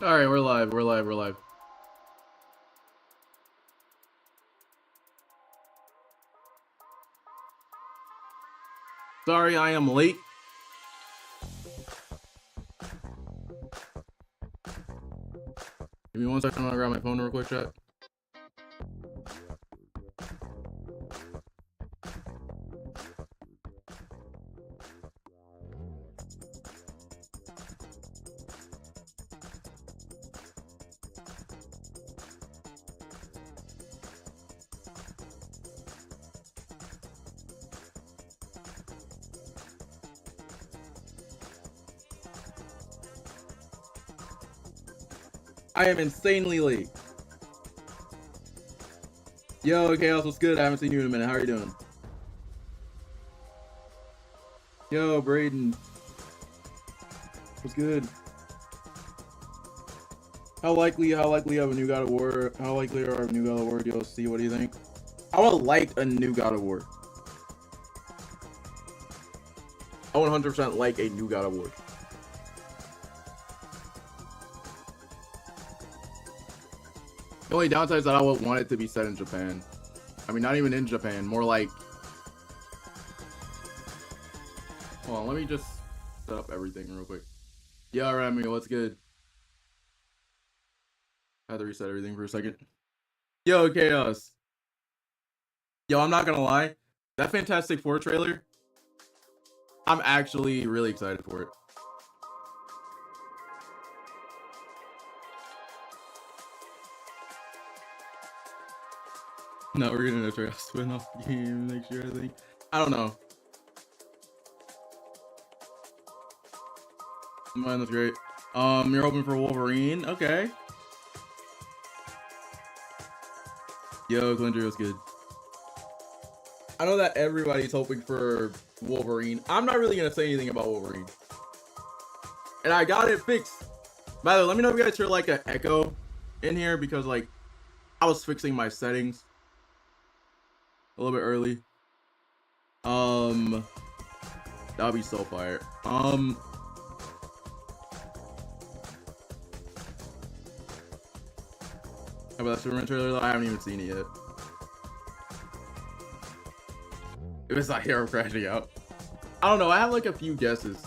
All right, we're live. We're live. We're live. Sorry, I am late. Give me one second. I'm gonna grab my phone real quick, chat. I am insanely late. Yo, Chaos, what's good? I haven't seen you in a minute. How are you doing? Yo, Braden, what's good? How likely of a new God of War? How likely are a new God of War DLC? What do you think? I would like a new God of War. I 100% like a new God of War. The only downside is that I would want it to be set in Japan. I mean, not even in Japan. More like... Hold on, let me just set up everything real quick. Yo, Remy, what's good? I had to reset everything for a second. Yo, Chaos. Yo, I'm not gonna lie. That Fantastic Four trailer, I'm actually really excited for it. No, we're gonna try to spin off the game next year, I think. I don't know. Mine was great. You're hoping for Wolverine? Okay. Yo, Glendry was good. I know that everybody's hoping for Wolverine. I'm not really gonna say anything about Wolverine. And I got it fixed. By the way, let me know if you guys hear like an echo in here because like I was fixing my settings a little bit early. That'll be so fire. How about that Superman trailer? I haven't even seen it yet. It was like hero crashing out. I don't know. I have like a few guesses.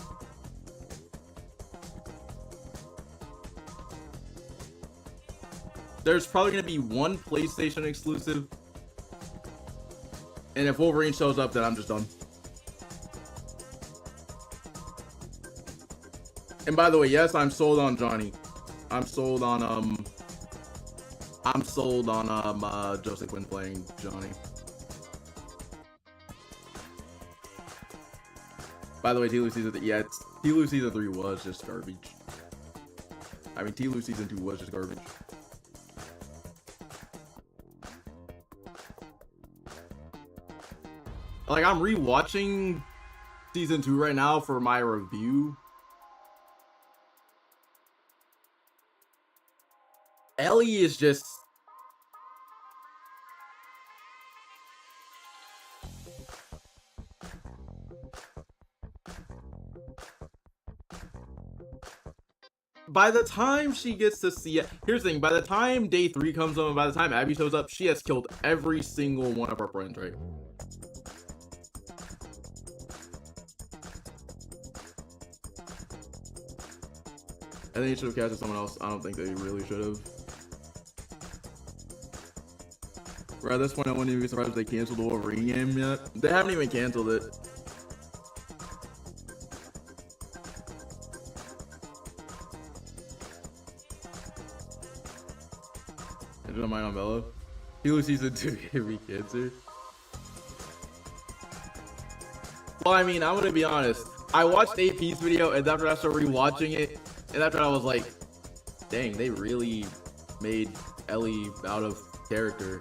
There's probably gonna be one PlayStation exclusive, and if Wolverine shows up, then I'm just done. And by the way, yes, I'm sold on Johnny. I'm sold on Joseph Quinn playing Johnny. By the way, T-Lu season T-Lu season 3 was just garbage. I mean, T-Lu season 2 was just garbage. Like, I'm rewatching season 2 right now for my review. Ellie is just... By the time she gets to see it, here's the thing, by the time day 3 comes on, by the time Abby shows up, she has killed every single one of her friends, right? I think they should have casted someone else. I don't think they really should have. Bro, at this point, I wouldn't even be surprised if they canceled the Wolverine game yet. They haven't even canceled it. I don't mind on Bella. Hulu season 2 gave me cancer. Well, I mean, I'm gonna be honest. I watched AP's video, and after I started rewatching it, and after I was like, dang, they really made Ellie out of character.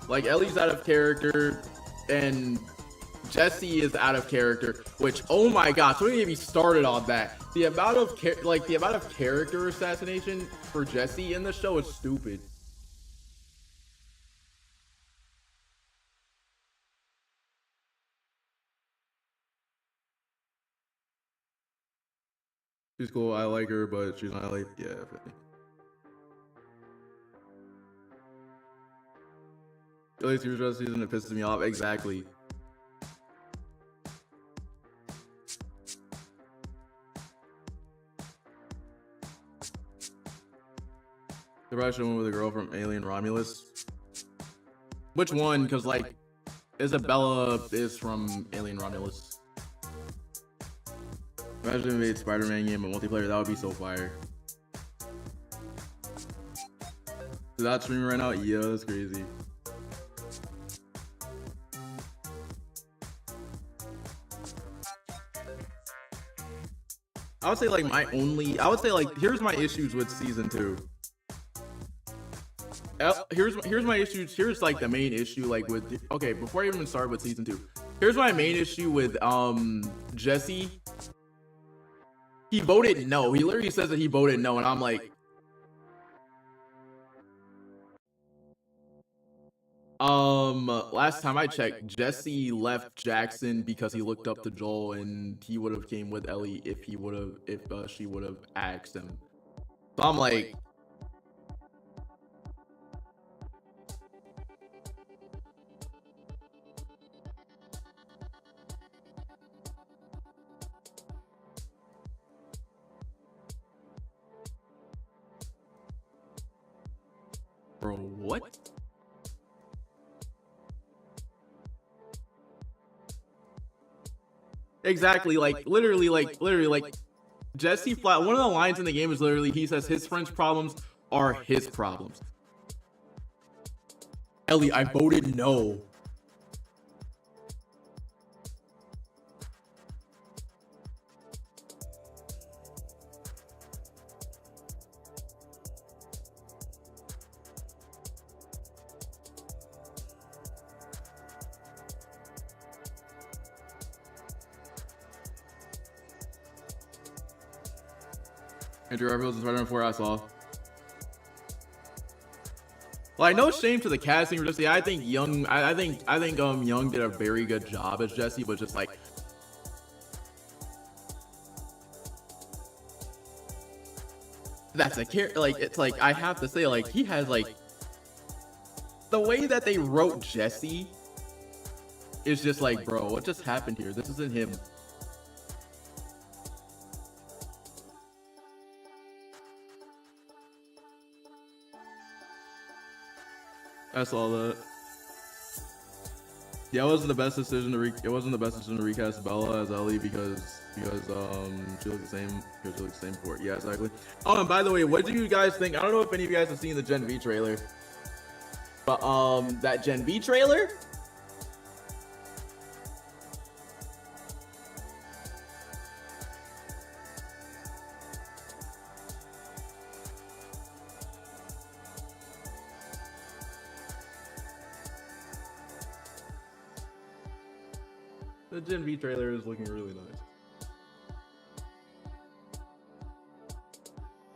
Like, Ellie's out of character, and Jesse is out of character, which, oh my gosh, don't even get me started on that. The amount of character assassination for Jesse in the show is stupid. She's cool. I like her, but she's not like, yeah. At least your dress season, it pisses me off. Exactly. They probably should have went with a girl from Alien Romulus. Which one? Because, like, Isabella is from Alien Romulus. Imagine if they made Spider-Man game a multiplayer. That would be so fire. Is that streaming right now? Yeah, that's crazy. I would say like here's my issues with season 2. Here's my issues. Here's like the main issue, like with, okay, before I even start with season 2, here's my main issue with Jesse. He voted no. He literally says that he voted no, and I'm like, last time I checked, Jesse left Jackson because he looked up to Joel, and he would have came with Ellie if she would have asked him. So I'm like, bro, what? Exactly, like literally, Jesse flat. One of the lines in the game is literally, he says his friend's problems are his problems. Ellie, I voted no. Andrew Garfield's is Spider-Man 4 I saw. Like, no shame to the casting or just I think Young Young did a very good job as Jesse, but just like, that's a character, like, it's like, I have to say, like, he has like, the way that they wrote Jesse is just like, bro, what just happened here? This isn't him. I saw that. Yeah, it wasn't the best decision to recast Bella as Ellie because she looked the same. Because she looked the same for it. Yeah, exactly. Oh, and by the way, what do you guys think? I don't know if any of you guys have seen the Gen V trailer, but that Gen V trailer. The Gen V trailer is looking really nice.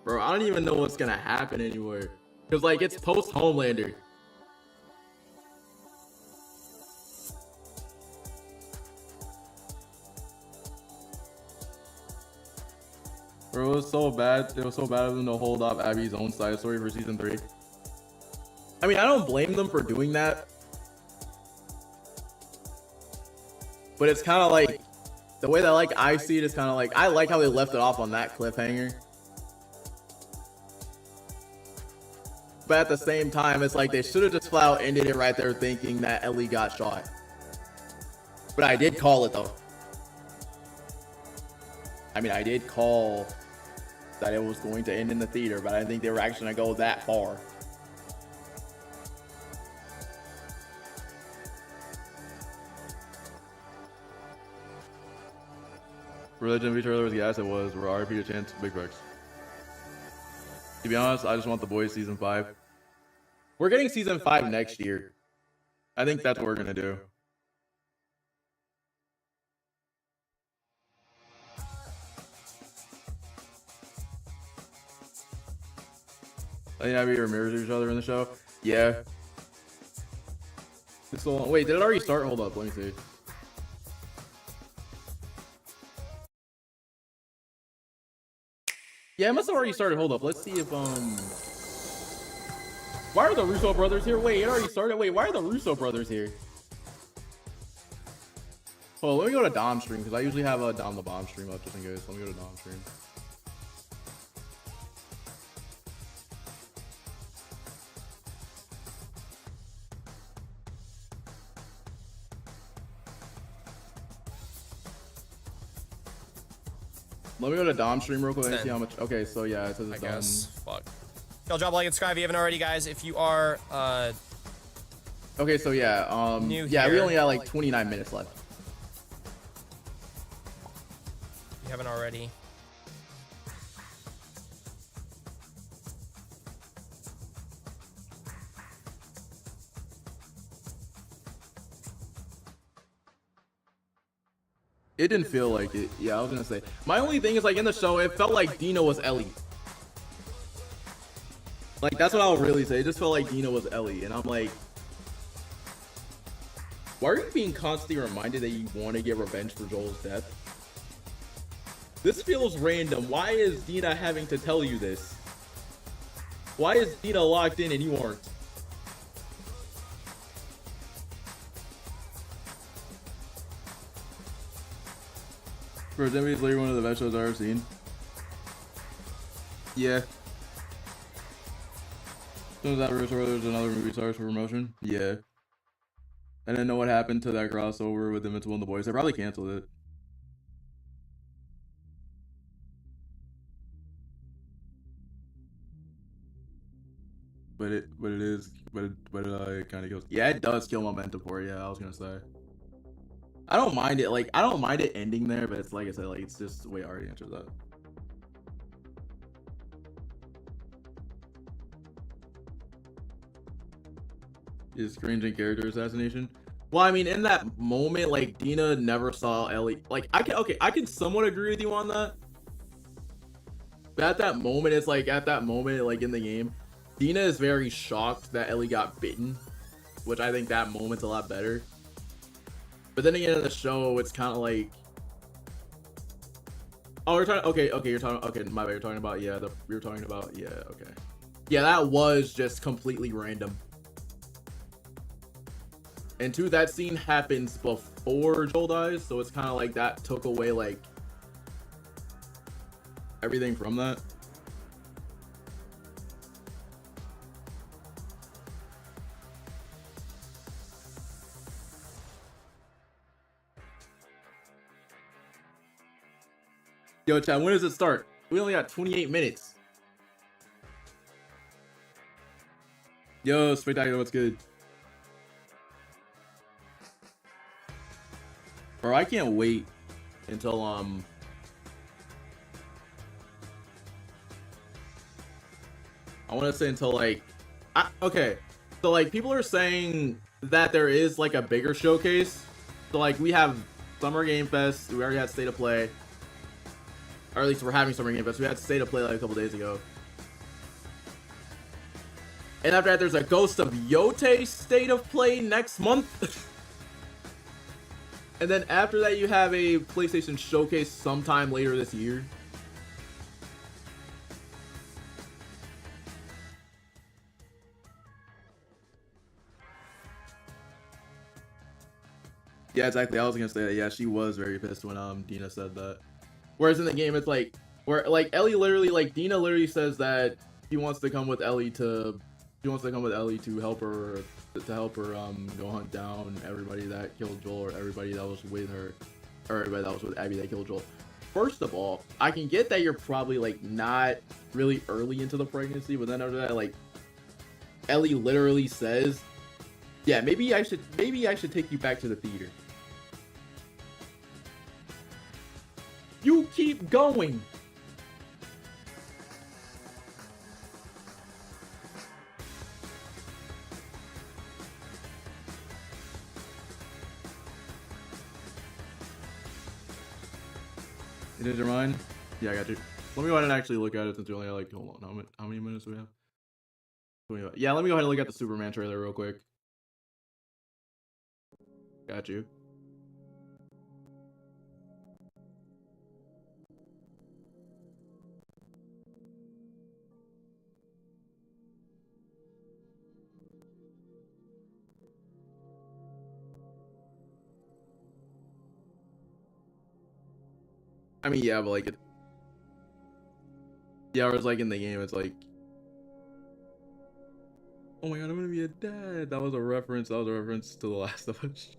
Bro, I don't even know what's gonna happen anywhere. Because, like, it's post-Homelander. Bro, it was so bad. It was so bad of them to hold off Abby's own side story for season 3. I mean, I don't blame them for doing that. But it's kind of like, the way that I see it is kind of like, I like how they left it off on that cliffhanger. But at the same time, it's like they should have just flat out ended it right there thinking that Ellie got shot. But I did call it though. I mean, I did call that it was going to end in the theater, but I didn't think they were actually going to go that far. Religion V trailer was, yes, it was. RP to chance, big facts. To be honest, I just want The Boys season 5. We're getting season 5 next year. I think that's what we're gonna do. I think Abby or mirrors each other in the show. Yeah. It's so long. Wait, did it already start? Hold up, let me see. Yeah, it must have already started. Hold up. Let's see if why are the Russo brothers here? Wait, it already started. Wait, why are the Russo brothers here? Oh, let me go to Dom stream because I usually have a Dom the Bomb stream up just in case. Let me go to Dom stream. Let me go to Dom stream real quick and see how much. Okay, so yeah, it says it's done. Fuck. Y'all drop a like and subscribe if you haven't already, guys. If you are okay, so yeah, new yeah, here, we only got like 29 minutes left. you haven't already. It didn't feel like it. Yeah, I was gonna say. My only thing is like in the show, it felt like Dina was Ellie. Like that's what I'll really say. It just felt like Dina was Ellie, and I'm like, why are you being constantly reminded that you want to get revenge for Joel's death? This feels random. Why is Dina having to tell you this? Why is Dina locked in and you aren't? Bro, Demi is literally one of the best shows I've ever seen. Yeah. So that Russo Brothers another movie stars for promotion? Yeah. I didn't know what happened to that crossover with Invincible and the Boys. They probably canceled it. But it kind of kills. Yeah, it does kill momentum for it. Yeah, I was gonna say. I don't mind it. Like I don't mind it ending there, but it's like I said, like it's just the way I already answered that. Is cringing character assassination? Well, I mean, in that moment, like Dina never saw Ellie. Like I can somewhat agree with you on that. But at that moment, it's like at that moment, like in the game, Dina is very shocked that Ellie got bitten, which I think that moment's a lot better. But then again, in the show, it's kind of like, oh, we're talking. Okay, you're talking. Okay, my bad. You're talking about we were talking about okay, yeah, that was just completely random. And two, that scene happens before Joel dies, so it's kind of like that took away like everything from that. Yo, chat, when does it start? We only got 28 minutes. Yo, Spectacular, what's good? Bro, I can't wait until I want to say until like okay, so like people are saying that there is like a bigger showcase. So like we have Summer Game Fest, we already had State of Play, or at least we're having Summer Game Fest. We had State of Play like a couple days ago, and after that there's a Ghost of Yote State of Play next month. And then after that, you have a PlayStation Showcase sometime later this year. Yeah, exactly. I was gonna say that. Yeah, she was very pissed when Dina said that. Whereas in the game, it's like where like Ellie literally, like Dina literally says that she wants to come with Ellie to help her go hunt down everybody that killed Joel, or everybody that was with her, or everybody that was with Abby that killed Joel. First of all, I can get that you're probably like not really early into the pregnancy, but then after that, like Ellie literally says, yeah, maybe I should take you back to the theater. You keep going. It is your mind? Yeah, I got you. Let me go ahead and actually look at it since we only have like, hold on, how many minutes do we have? Yeah, let me go ahead and look at the Superman trailer real quick. Got you. I mean, yeah, but like it. Yeah, or it's like in the game, it's like, oh my god, I'm gonna be a dad. That was a reference. That was a reference to The Last of Us.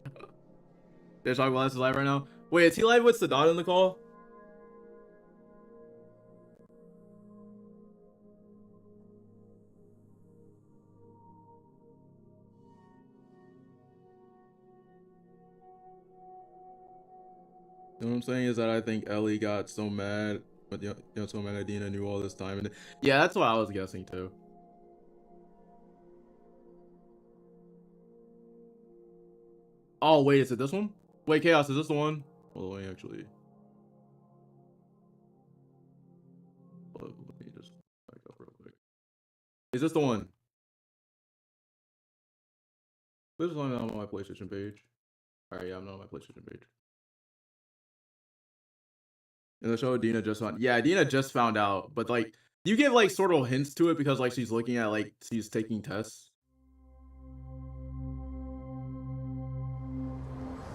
They're talking about Last is live right now. Wait, is he live with Sadat in the call? You know what I'm saying is that I think Ellie got so mad, but so mad that Dina knew all this time, and yeah, that's what I was guessing too. Oh wait, is it this one? Wait, Chaos, is this the one? Well, let me actually. Let me just back up real quick. Is this the one? This is on my PlayStation page. Alright, yeah, I'm not on my PlayStation page. In the show, Dina just found. Yeah, Dina just found out, but like, you give like sort of hints to it because like she's looking at like she's taking tests.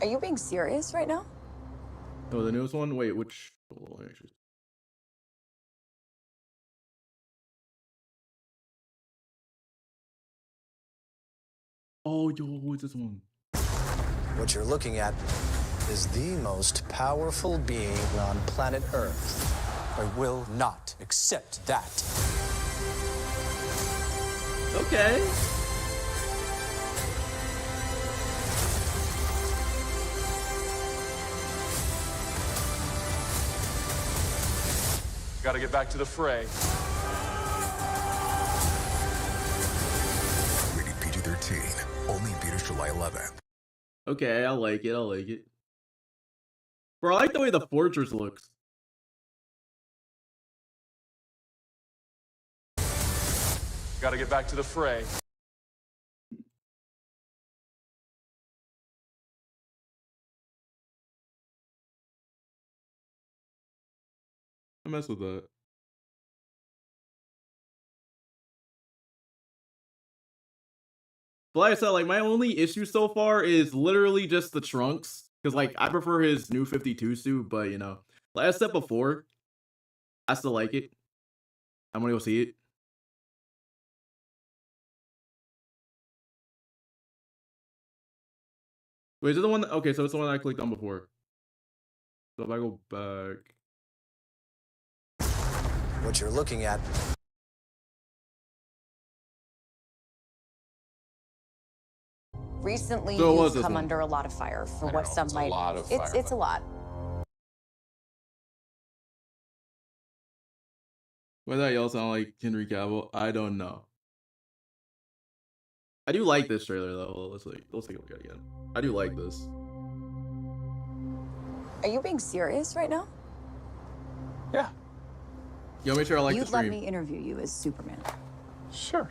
Are you being serious right now? Oh, the newest one. Wait, which? Oh, actually. Oh, yo, what's this one? What you're looking at is the most powerful being on planet Earth. I will not accept that. Okay. Gotta get back to the fray. Rated PG-13. Only in theaters July 11th. Okay, I like it. I like it. Bro, I like the way the fortress looks. Gotta get back to the fray. I mess with that. But like I said, like my only issue so far is literally just the trunks. Cause like I prefer his new 52 suit, but you know, like I said before, I still like it. I'm gonna go see it. Wait, is it the one that, okay, so it's the one that I clicked on before. So if I go back. What you're looking at Recently, So it was you've this come one. under a lot of fire for I what know, some it's a might. lot of It's fire, a lot. Why that y'all sound like Henry Cavill? I don't know. I do like this trailer though. Let's take a look at it again. I do like this. Are you being serious right now? Yeah, Yo, make sure I like the You'd let stream. me interview you as Superman. sure.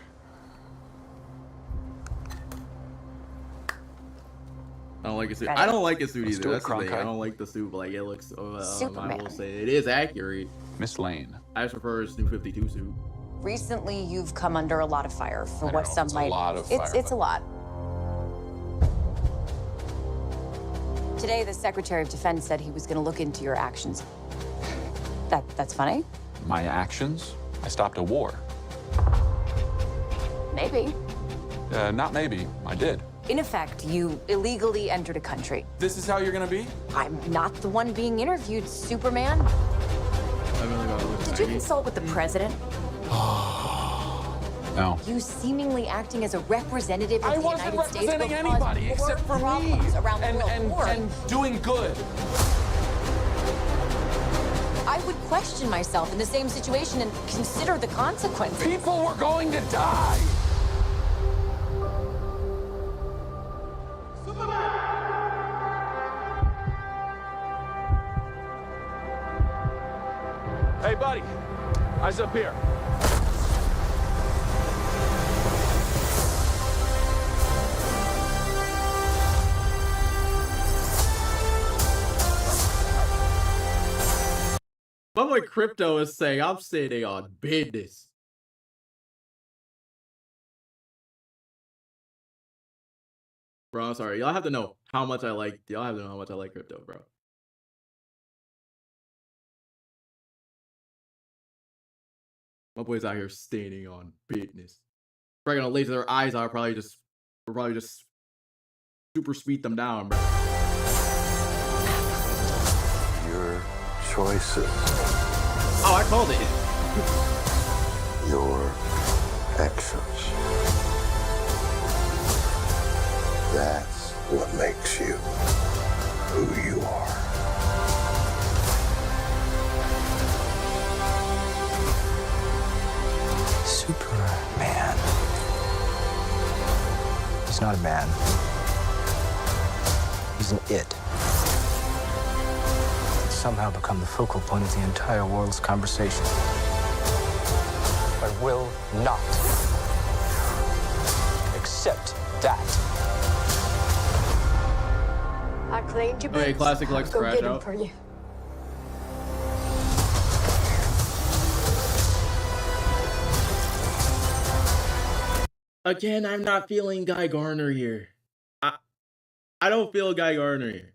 I don't like a suit. Ready? I don't like a suit Let's either. do it, That's the thing. I Cronkite. don't like the suit, but like it looks. I Superman. will say it is accurate. Miss Lane. I just prefer his new 52 suit. Recently, you've come under a lot of fire for I what know, some it's a might. lot of It's fire, a but- lot. Today, the Secretary of Defense said he was going to look into your actions. That's funny. My actions? I stopped a war. Maybe. Not maybe. I did. In effect, you illegally entered a country. This is how you're gonna be? I'm not the one being interviewed, Superman. I really gotta look Did you at it. consult with the president? No. You seemingly acting as a representative of I the wasn't United States representing will cause anybody more except for me. problems around the world. And doing good. I would question myself in the same situation and consider the consequences. People were going to die. Hey, buddy. Eyes up here. My boy Crypto is saying I'm sitting on business. Bro, I'm sorry. Y'all have to know how much I like. Y'all have to know how much I like Crypto, bro. My boys out here standing on business. Probably gonna laser their eyes out. We'll probably just super speed them down, bro. Your choices, Oh, I called it. your actions. That's what makes you who you are. Superman. He's not a man. He's an it. It's somehow become the focal point of the entire world's conversation. I will not accept that. I cleaned your boots. Okay, classic Lex Go crash get 'em out. for you. Again, I'm not feeling Guy Garner here. I don't feel Guy Garner here.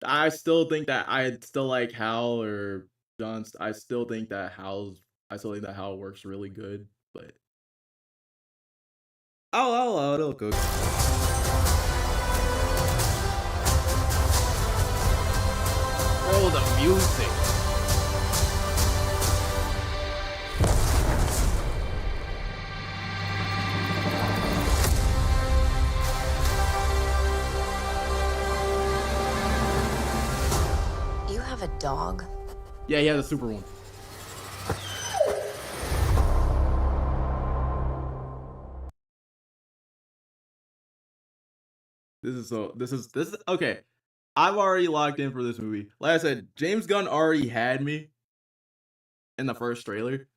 I still think that I still like Hal or John. I still think that Hal works really good, but it'll cook. Oh, the music. You have a dog? Yeah, he has a super one. This is okay. I've already locked in for this movie. Like I said, James Gunn already had me in the first trailer.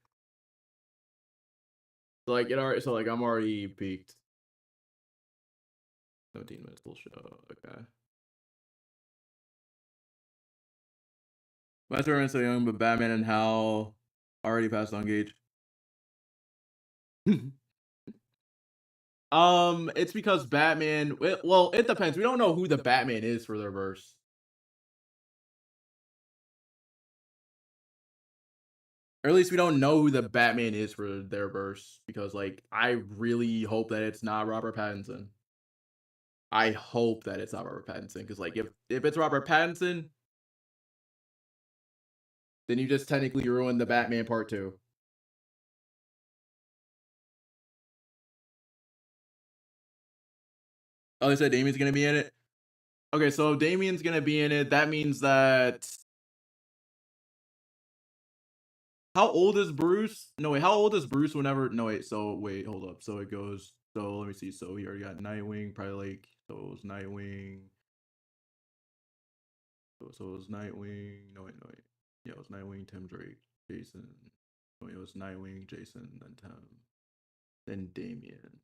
So I'm already peaked. 17 minutes full show. Okay. My Superman's so young, but Batman and Hal already passed on Gage. It's because Batman. Well, it depends. We don't know who the Batman is for their verse. Or at least we don't know who the Batman is for their verse. Because, like, I really hope that it's not Robert Pattinson. I hope that it's not Robert Pattinson. Because, like, if it's Robert Pattinson, then you just technically ruined the Batman Part 2. Oh, they said Damien's gonna be in it? Okay, so if Damien's gonna be in it, that means that... How old is Bruce? No, wait, how old is Bruce whenever... No, wait, hold up. So it goes... So, let me see. So, he already got Nightwing, probably like... So, it was Nightwing... So, it was Nightwing... No, wait. Yeah, it was Nightwing, Tim Drake, Jason... No, it was Nightwing, Jason, then Tim... Then Damien...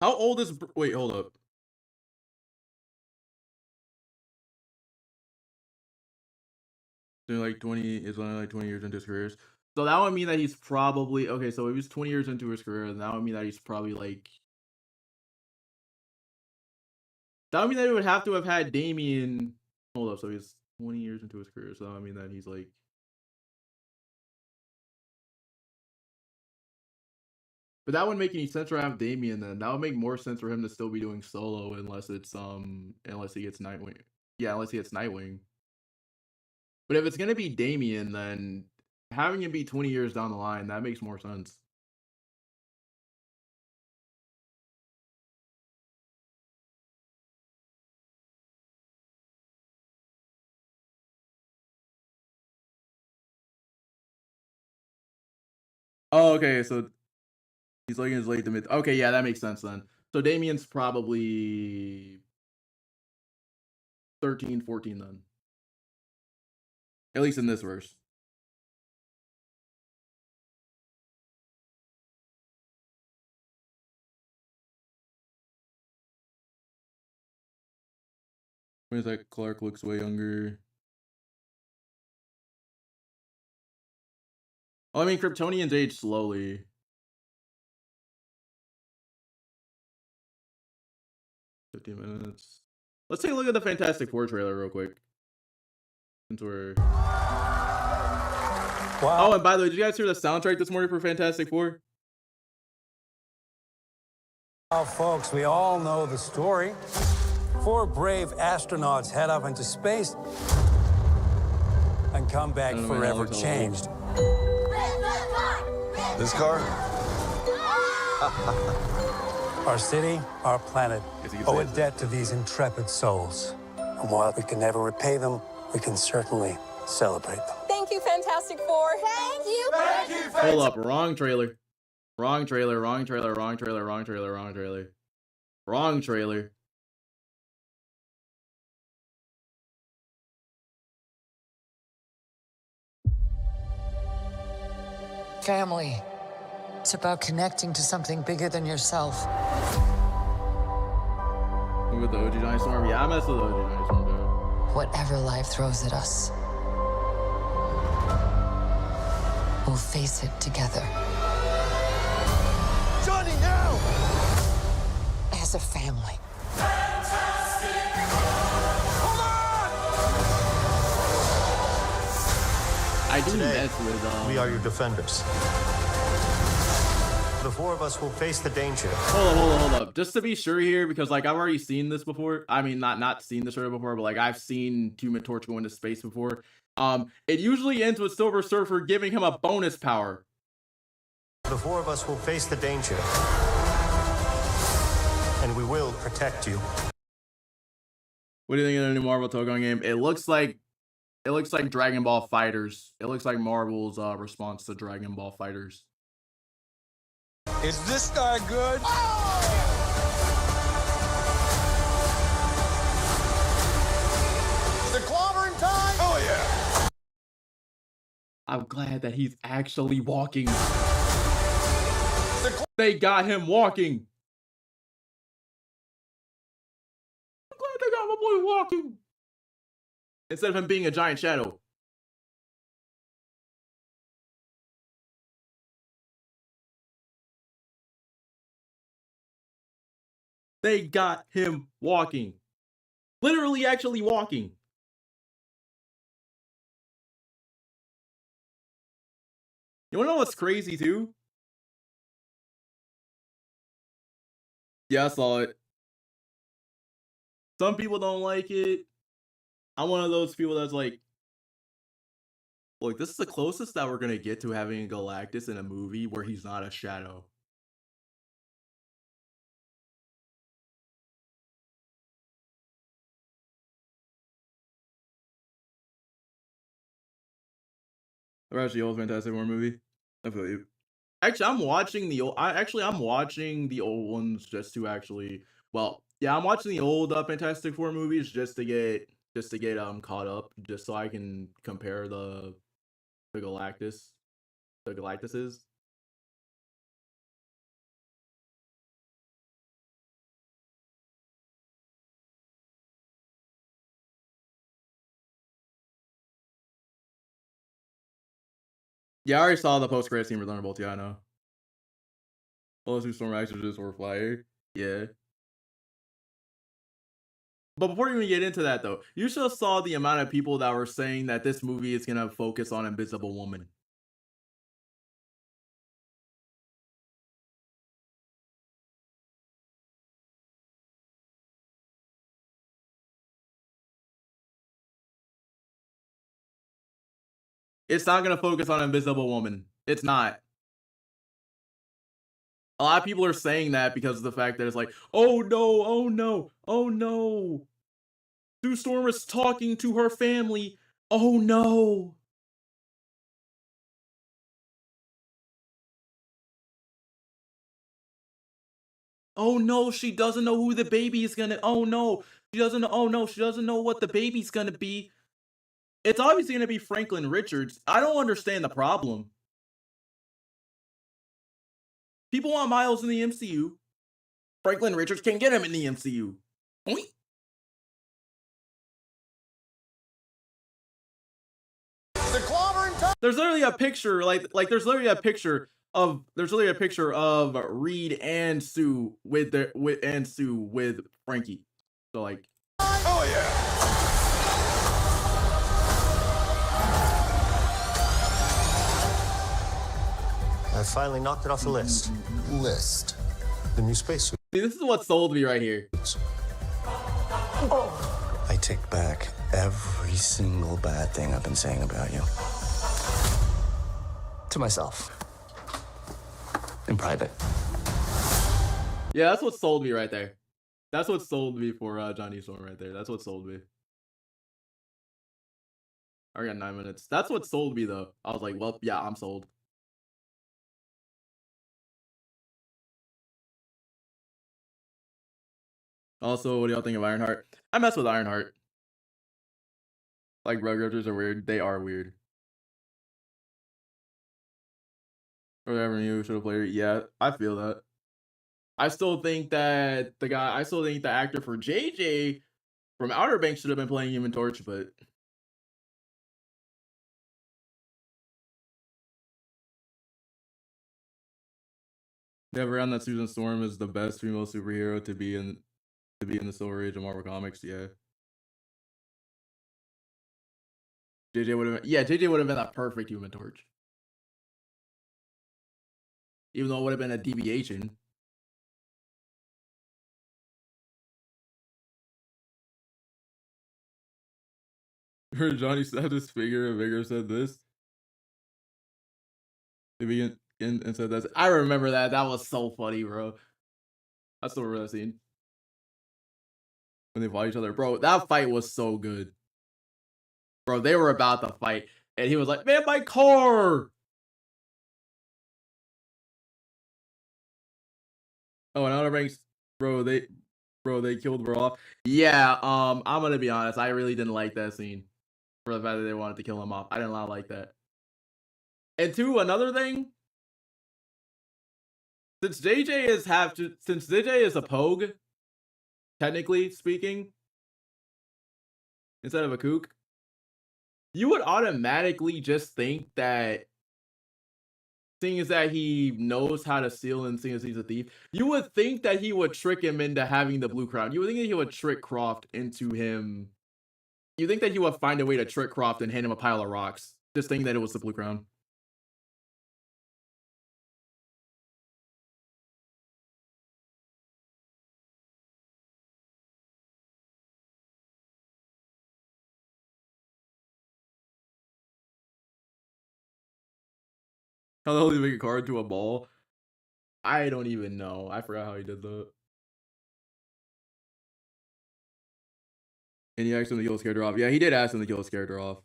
How old is... Wait, hold up. So like 20 is only like 20 years into his career. So that would mean that he's probably... Okay, so if he's 20 years into his career, then that would mean that he's probably like... That would mean that he would have to have had Damien... Hold up, so he's 20 years into his career, so that would mean that he's like... But that wouldn't make any sense to have Damien then. That would make more sense for him to still be doing solo unless it's unless he gets Nightwing. Yeah, unless he gets Nightwing. But if it's gonna be Damien, then having him be 20 years down the line, that makes more sense. Oh, okay, so he's like in his late to mid. Okay, yeah, that makes sense then. So Damien's probably 13, 14 then. At least in this verse. When is that Clark looks way younger? Well, I mean, Kryptonians age slowly. 15 minutes. Let's take a look at the Fantastic Four trailer real quick. Since we're... Wow. Oh, and by the way, did you guys hear the soundtrack this morning for Fantastic Four? Well, folks, we all know the story. 4 brave astronauts head up into space and come back forever changed. This car? Our city, our planet, Guess you could owe say a it's debt to these intrepid souls. And while we can never repay them, we can certainly celebrate them. Thank you, Fantastic Four. Thank you. Thank you, Hold up, wrong trailer. Wrong trailer, wrong trailer, wrong trailer, wrong trailer, wrong trailer. Wrong trailer. Family. It's about connecting to something bigger than yourself. With the OG Giant Storm? Yeah, I messed with the OG Giant Storm, dude. Whatever life throws at us, we'll face it together. Johnny, now! As a family. I do mess with, We are your defenders. The 4 of us will face the danger. Hold up. Just to be sure here, because like I've already seen this before. I mean, not seen this trailer before, but like I've seen Human Torch go into space before. It usually ends with Silver Surfer giving him a bonus power. The 4 of us will face the danger. And we will protect you. What do you think of the new Marvel Togon game? It looks like Dragon Ball Fighters. It looks like Marvel's response to Dragon Ball Fighters. Is this guy good? The clobbering time? Oh, yeah. I'm glad that he's actually walking. They got him walking. I'm glad they got my boy walking. Instead of him being a giant shadow. They got him walking. Literally actually walking. You wanna know what's crazy too? Yeah, I saw it. Some people don't like it. I'm one of those people that's like, look, this is the closest that we're gonna get to having Galactus in a movie where he's not a shadow. Or actually, old Fantastic Four movie. I feel you. Actually, I'm watching the old. I'm watching the old ones just to actually. Well, yeah, I'm watching the old Fantastic Four movies just to get caught up, just so I can compare the Galactuses. Yeah, I already saw the post-credit scene for Thunderbolts. Yeah, I know. All those two Storm Exorcists were fire. Yeah. But before you even get into that, though, you should have saw the amount of people that were saying that this movie is going to focus on Invisible Woman. It's not going to focus on Invisible Woman. It's not. A lot of people are saying that because of the fact that it's like, oh no, oh no, oh no. Sue Storm is talking to her family. Oh no. Oh no, she doesn't know who the baby is gonna. Oh no, she doesn't know. Oh no, she doesn't know what the baby's gonna be. It's obviously gonna be Franklin Richards. I don't understand the problem. People want Miles in the MCU. Franklin Richards can't get him in the MCU. Oink. The clobbering time? There's literally a picture, there's literally a picture of Reed and Sue with Frankie. So like, Oh yeah. I finally knocked it off the list. List. The new spacesuit. see, this is what sold me right here. I take back every single bad thing I've been saying about you. To myself. In private. Yeah, that's what sold me right there. That's what sold me for Johnny Storm right there. That's what sold me. I got 9 minutes. That's what sold me though. I was like, well, yeah, I'm sold. Also, what do y'all think of Ironheart? I mess with Ironheart. Like, Rug Rifters are weird. They are weird. Or whatever you should have played it. Yeah, I feel that. I still think that the actor for JJ from Outer Banks should have been playing Human Torch, but yeah, around that Susan Storm is the best female superhero to be in the Silver Age of Marvel Comics. Yeah, JJ would have been a perfect Human Torch, even though it would have been a deviation. Heard Johnny snapped his finger and Vigor said this. He began and said that. I remember that. That was so funny, bro. I still remember that scene. When they fought each other. Bro, that fight was so good. Bro, they were about to fight. And he was like, man, my car! Oh, and Outer Banks, bro, they killed bro off. Yeah, I'm gonna be honest. I really didn't like that scene. For the fact that they wanted to kill him off. I did not like that. And two, another thing. Since JJ is a Pogue, technically speaking, instead of a kook, you would automatically just think that, seeing as that he knows how to steal and seeing as he's a thief, you would think that he would trick him into having the blue crown. You would think that he would trick Croft into him. You think that he would find a way to trick Croft and hand him a pile of rocks, just thinking that it was the blue crown. How the hell did he make a card to a ball? I don't even know. I forgot how he did that. And he asked him to kill his character off. Yeah, he did ask him to kill his character off.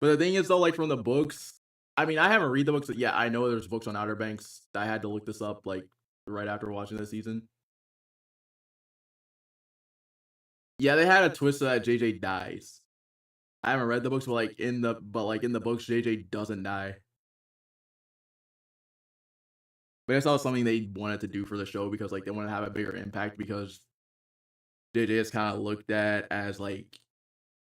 But the thing is, though, like, from the books, I mean, I haven't read the books. Yeah, I know there's books on Outer Banks. I had to look this up, like, right after watching this season. Yeah, they had a twist so that JJ dies. I haven't read the books, but in the books, JJ doesn't die. But that's also something they wanted to do for the show because, like, they want to have a bigger impact because JJ is kind of looked at as, like,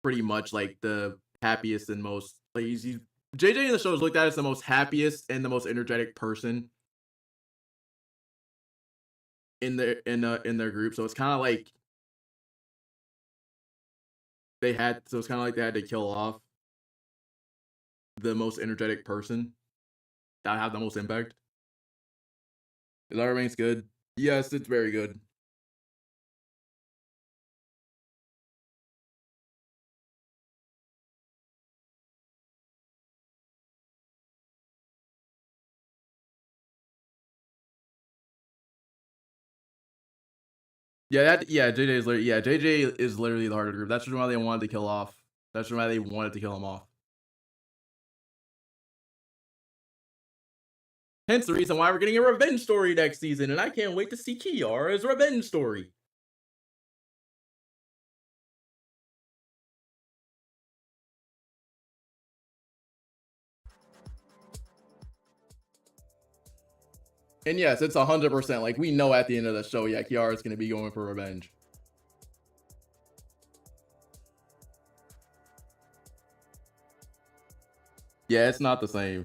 pretty much, like, the happiest and most, like, JJ in the show is looked at as the most happiest and the most energetic person in their group. So it's kind of like they had to kill off the most energetic person that have the most impact. Is Outer Banks good? Yes, it's very good. Yeah, JJ is literally the heart of the group. That's the reason why they wanted to kill off. That's the reason why they wanted to kill him off. Hence the reason why we're getting a revenge story next season, and I can't wait to see Kiara's revenge story. And yes, it's 100%. Like, we know at the end of the show, yeah, Kiara's going to be going for revenge. Yeah, it's not the same.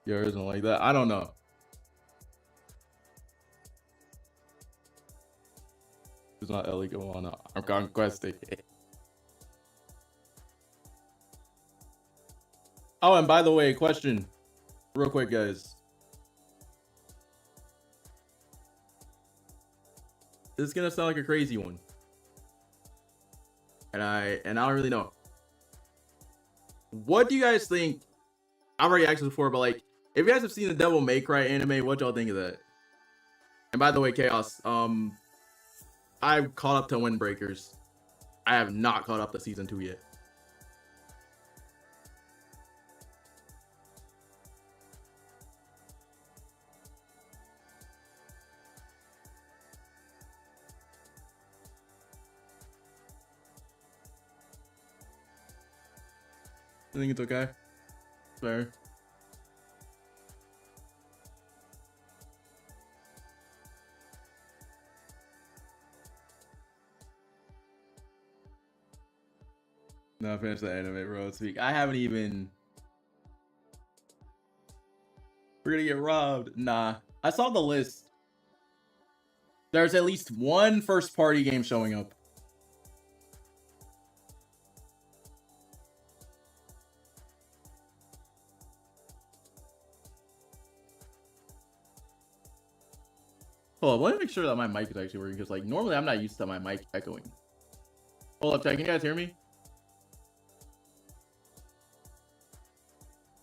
Kiara isn't like that. I don't know. It's not Ellie going on. I'm conquesting. Oh, and by the way, question. Real quick, guys. This is gonna sound like a crazy one. And I don't really know. What do you guys think? I've already asked this before, but like, if you guys have seen the Devil May Cry anime, what y'all think of that? And by the way, Chaos, I've caught up to Windbreakers. I have not caught up to season 2 yet. I think it's okay. Fair. No, finish the anime, bro. Speak. I haven't even. We're gonna get robbed. Nah. I saw the list. There's at least one first party game showing up. Hold up, let me make sure that my mic is actually working, because like normally I'm not used to my mic echoing. Hold up, chat, can you guys hear me?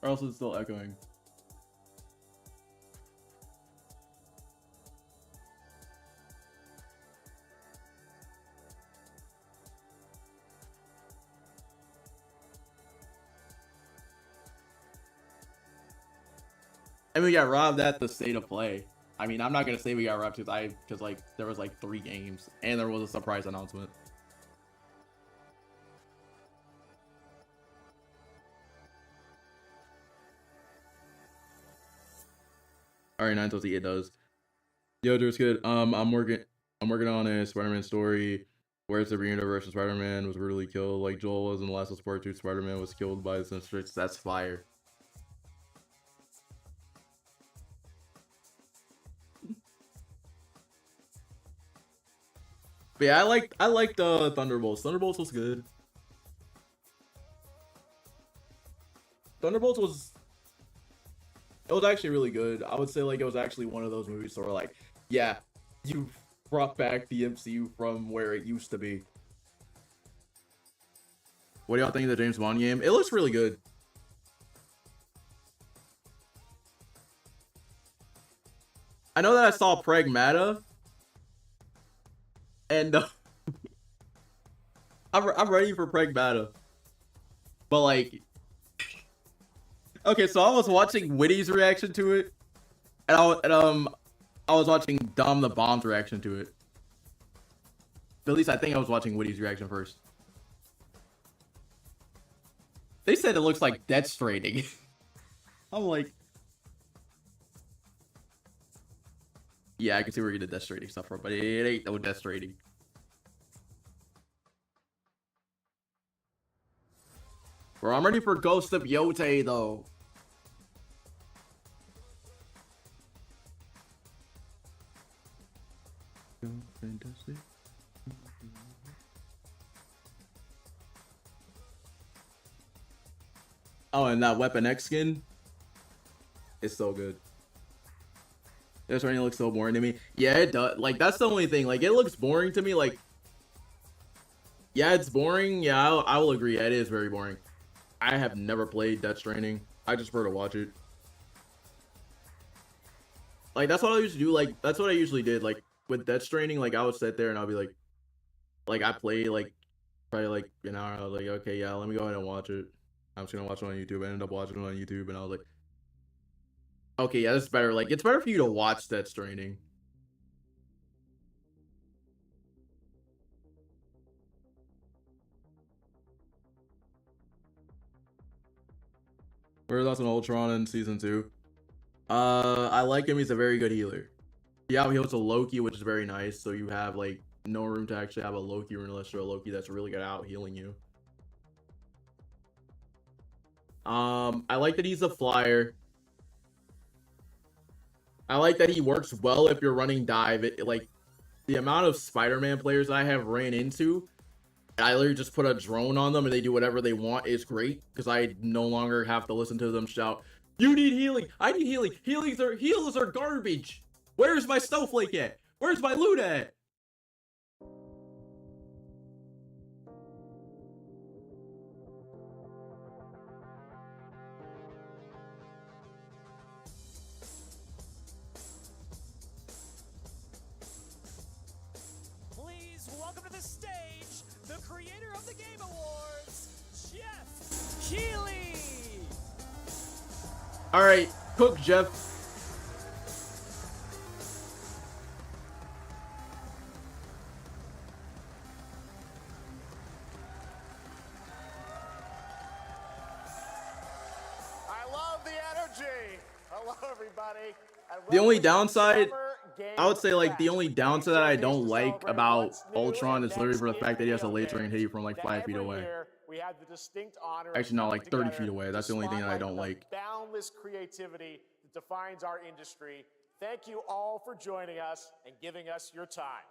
Or else it's still echoing. And we got robbed at the State of Play. I mean, I'm not gonna say we got robbed because like there was like 3 games and there was a surprise announcement. Alright, 9:30 it does. Yo, Drew's good. I'm working on a Spider-Man story where it's the reuniverse of Spider-Man was brutally killed, like Joel was in the Last of Us Part 2. Spider-Man was killed by the Sinister. That's fire. But yeah, I liked Thunderbolts. Thunderbolts was good. Thunderbolts was actually really good. I would say like it was actually one of those movies where like, yeah, you brought back the MCU from where it used to be. What do y'all think of the James Bond game? It looks really good. I know that I saw Pragmata. And I'm ready for Pragmata. But like, okay, so I was watching Witty's reaction to it, and I was watching Dom the Bomb's reaction to it. But at least I think I was watching Witty's reaction first. They said it looks like Death Stranding. I'm like, yeah, I can see where you get the Death Stranding stuff from, but it ain't no Death Stranding. Bro, I'm ready for Ghost of Yotei though. Fantastic. Oh, and that Weapon X skin is so good. This running looks so boring to me. Yeah, it does. Like, that's the only thing. Like, it looks boring to me. Like, yeah, it's boring. Yeah, I will agree. It is very boring. I have never played Death Stranding. I just prefer to watch it. Like, that's what I used to do. Like, that's what I usually did. Like, with Death Stranding, like, I would sit there and I'll be like, I play, like, probably, like, an hour. I was like, okay, yeah, let me go ahead and watch it. I'm just gonna watch it on YouTube. I ended up watching it on YouTube, and I was like, okay, yeah, this is better. Like, it's better for you to watch Death Stranding. What are thoughts on Ultron in season 2? I like him. He's a very good healer. Yeah, he heals a Loki, which is very nice. So you have like no room to actually have a Loki or unless you're a Loki that's really good out healing you. I like that he's a flyer. I like that he works well if you're running dive. Like, the amount of Spider-Man players I have ran into, I literally just put a drone on them and they do whatever they want is great because I no longer have to listen to them shout, "You need healing! I need healing! Heals are garbage! Where's my snowflake at? Where's my loot at?" Please welcome to the stage the creator of the Game Awards, Jeff Keighley. All right, cook, Jeff. I love the energy. Hello, everybody. The only downside, I would say, like, the only downside that I don't like about Ultron is literally for the fact that he has a laser and hit you from like 5 feet away. We have the distinct honor Actually, no, like 30 feet away. That's the only thing that I don't like. Boundless creativity that defines our industry. Thank you all for joining us and giving us your time.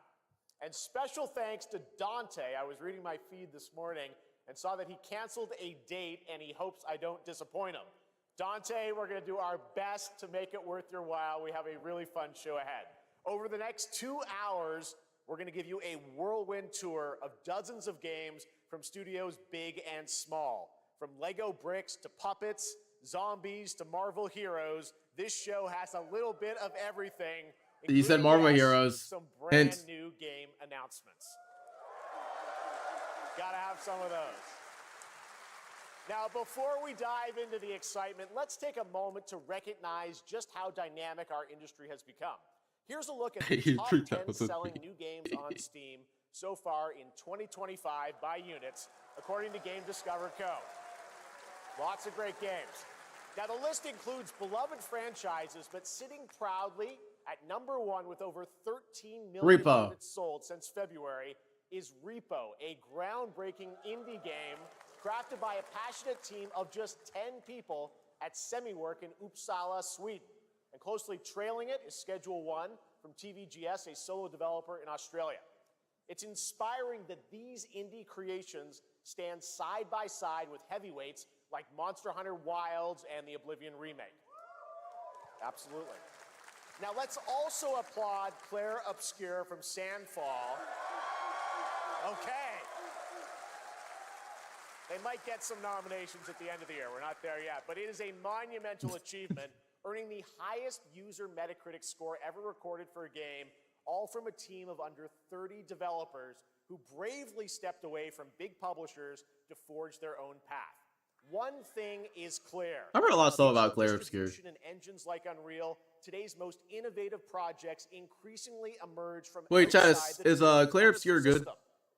And special thanks to Dante. I was reading my feed this morning and saw that he canceled a date and he hopes I don't disappoint him. Dante, we're going to do our best to make it worth your while. We have a really fun show ahead. Over the next 2 hours, we're going to give you a whirlwind tour of dozens of games from studios big and small. From Lego bricks to puppets, zombies to Marvel heroes, this show has a little bit of everything. You said Marvel heroes. Some brand Hint. new game announcements. Gotta have some of those. Now, before we dive into the excitement, let's take a moment to recognize just how dynamic our industry has become. Here's a look at the top 10 selling new games on Steam so far in 2025 by units, according to Game Discover Co. Lots of great games. Now, the list includes beloved franchises, but sitting proudly at number 1 with over 13 million Repo. units sold since February is Repo, a groundbreaking indie game crafted by a passionate team of just 10 people at Semiwork in Uppsala, Sweden. And closely trailing it is Schedule 1 from TVGS, a solo developer in Australia. It's inspiring that these indie creations stand side by side with heavyweights like Monster Hunter Wilds and the Oblivion remake. Absolutely. Now let's also applaud Claire Obscure from Sandfall. Okay. They might get some nominations at the end of the year. We're not there yet, but it is a monumental achievement, earning the highest user Metacritic score ever recorded for a game, all from a team of under 30 developers who bravely stepped away from big publishers to forge their own path. One thing is clear. I've heard a lot of stuff about Claire Obscure. And engines like Unreal, today's most innovative projects increasingly emerge from Wait, outside Chaz, the is Claire Obscure good? system.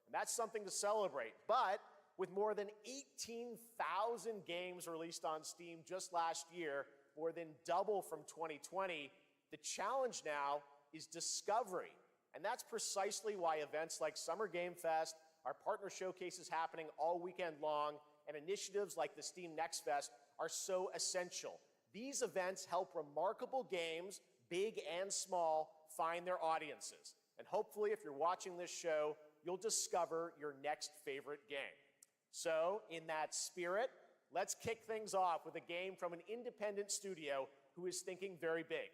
And that's something to celebrate. But with more than 18,000 games released on Steam just last year, more than double from 2020, the challenge now is discovery. And that's precisely why events like Summer Game Fest, our partner showcases happening all weekend long, and initiatives like the Steam Next Fest are so essential. These events help remarkable games, big and small, find their audiences. And hopefully, if you're watching this show, you'll discover your next favorite game. So, in that spirit, let's kick things off with a game from an independent studio who is thinking very big.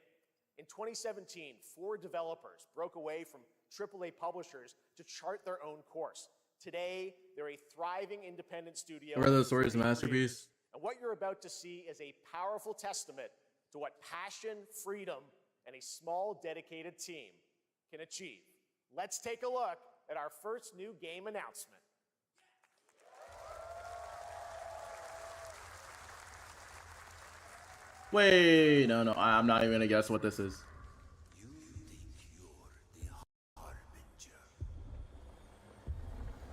In 2017, 4 developers broke away from AAA publishers to chart their own course. Today, they're a thriving independent studio. Where the story's a masterpiece. And what you're about to see is a powerful testament to what passion, freedom, and a small, dedicated team can achieve. Let's take a look at our first new game announcement. Wait, no, I'm not even gonna guess what this is.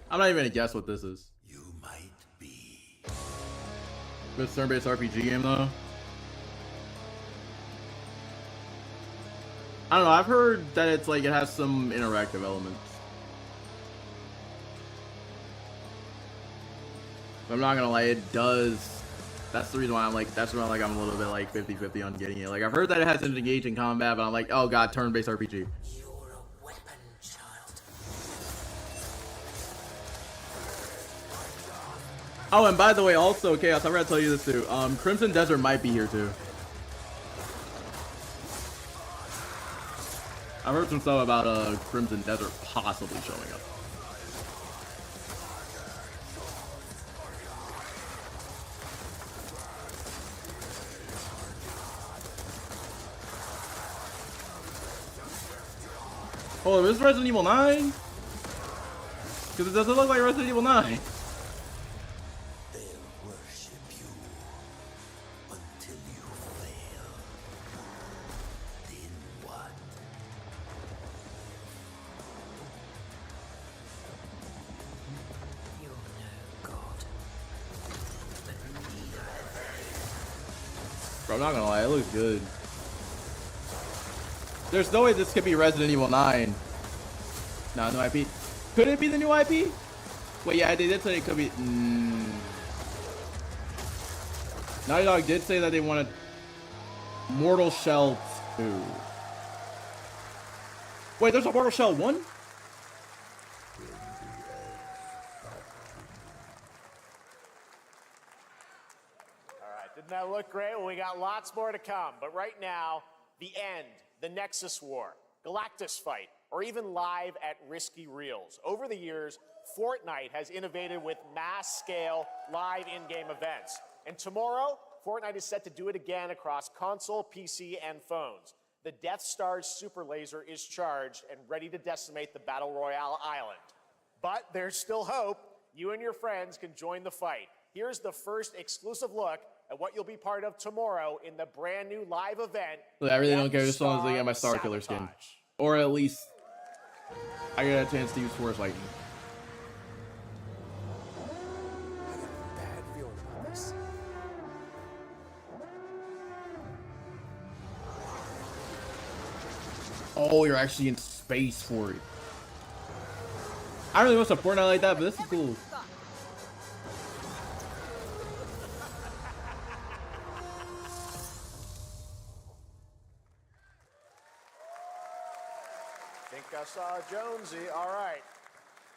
I'm not even gonna guess what this is. You might be. This turn-based RPG game, though. I don't know. I've heard that it's like it has some interactive elements. But I'm not gonna lie, it does. That's the reason why I'm like, I'm a little bit like 50-50 on getting it. Like, I've heard that it has an engaging combat, but I'm like, oh god, turn-based RPG. You're a weapon, child. Oh, and by the way, also, Chaos, I forgot to tell you this too. Crimson Desert might be here too. I heard some stuff about Crimson Desert possibly showing up. Oh, is this Resident Evil 9? Because it doesn't look like Resident Evil 9. Bro, I'm not gonna lie, it looks good. There's no way this could be Resident Evil 9. No, no IP. Could it be the new IP? Wait, yeah, they did say it could be. Naughty Dog did say that they wanted Mortal Shell 2. Wait, there's a Mortal Shell 1? All right, didn't that look great? Well, we got lots more to come. But right now, the end, the Nexus War, Galactus Fight, or even live at Risky Reels. Over the years, Fortnite has innovated with mass-scale live in-game events. And tomorrow, Fortnite is set to do it again across console, PC, and phones. The Death Star's super laser is charged and ready to decimate the Battle Royale island. But there's still hope. You and your friends can join the fight. Here's the first exclusive look at what you'll be part of tomorrow in the brand new live event. Look, I really don't care as long as they get my Star Killer skin. Or at least I get a chance to use Force Lightning. Bad feeling about this. Oh, you're actually in space for it. I don't really want to support Fortnite like that, but this is cool. Think I saw Jonesy. All right.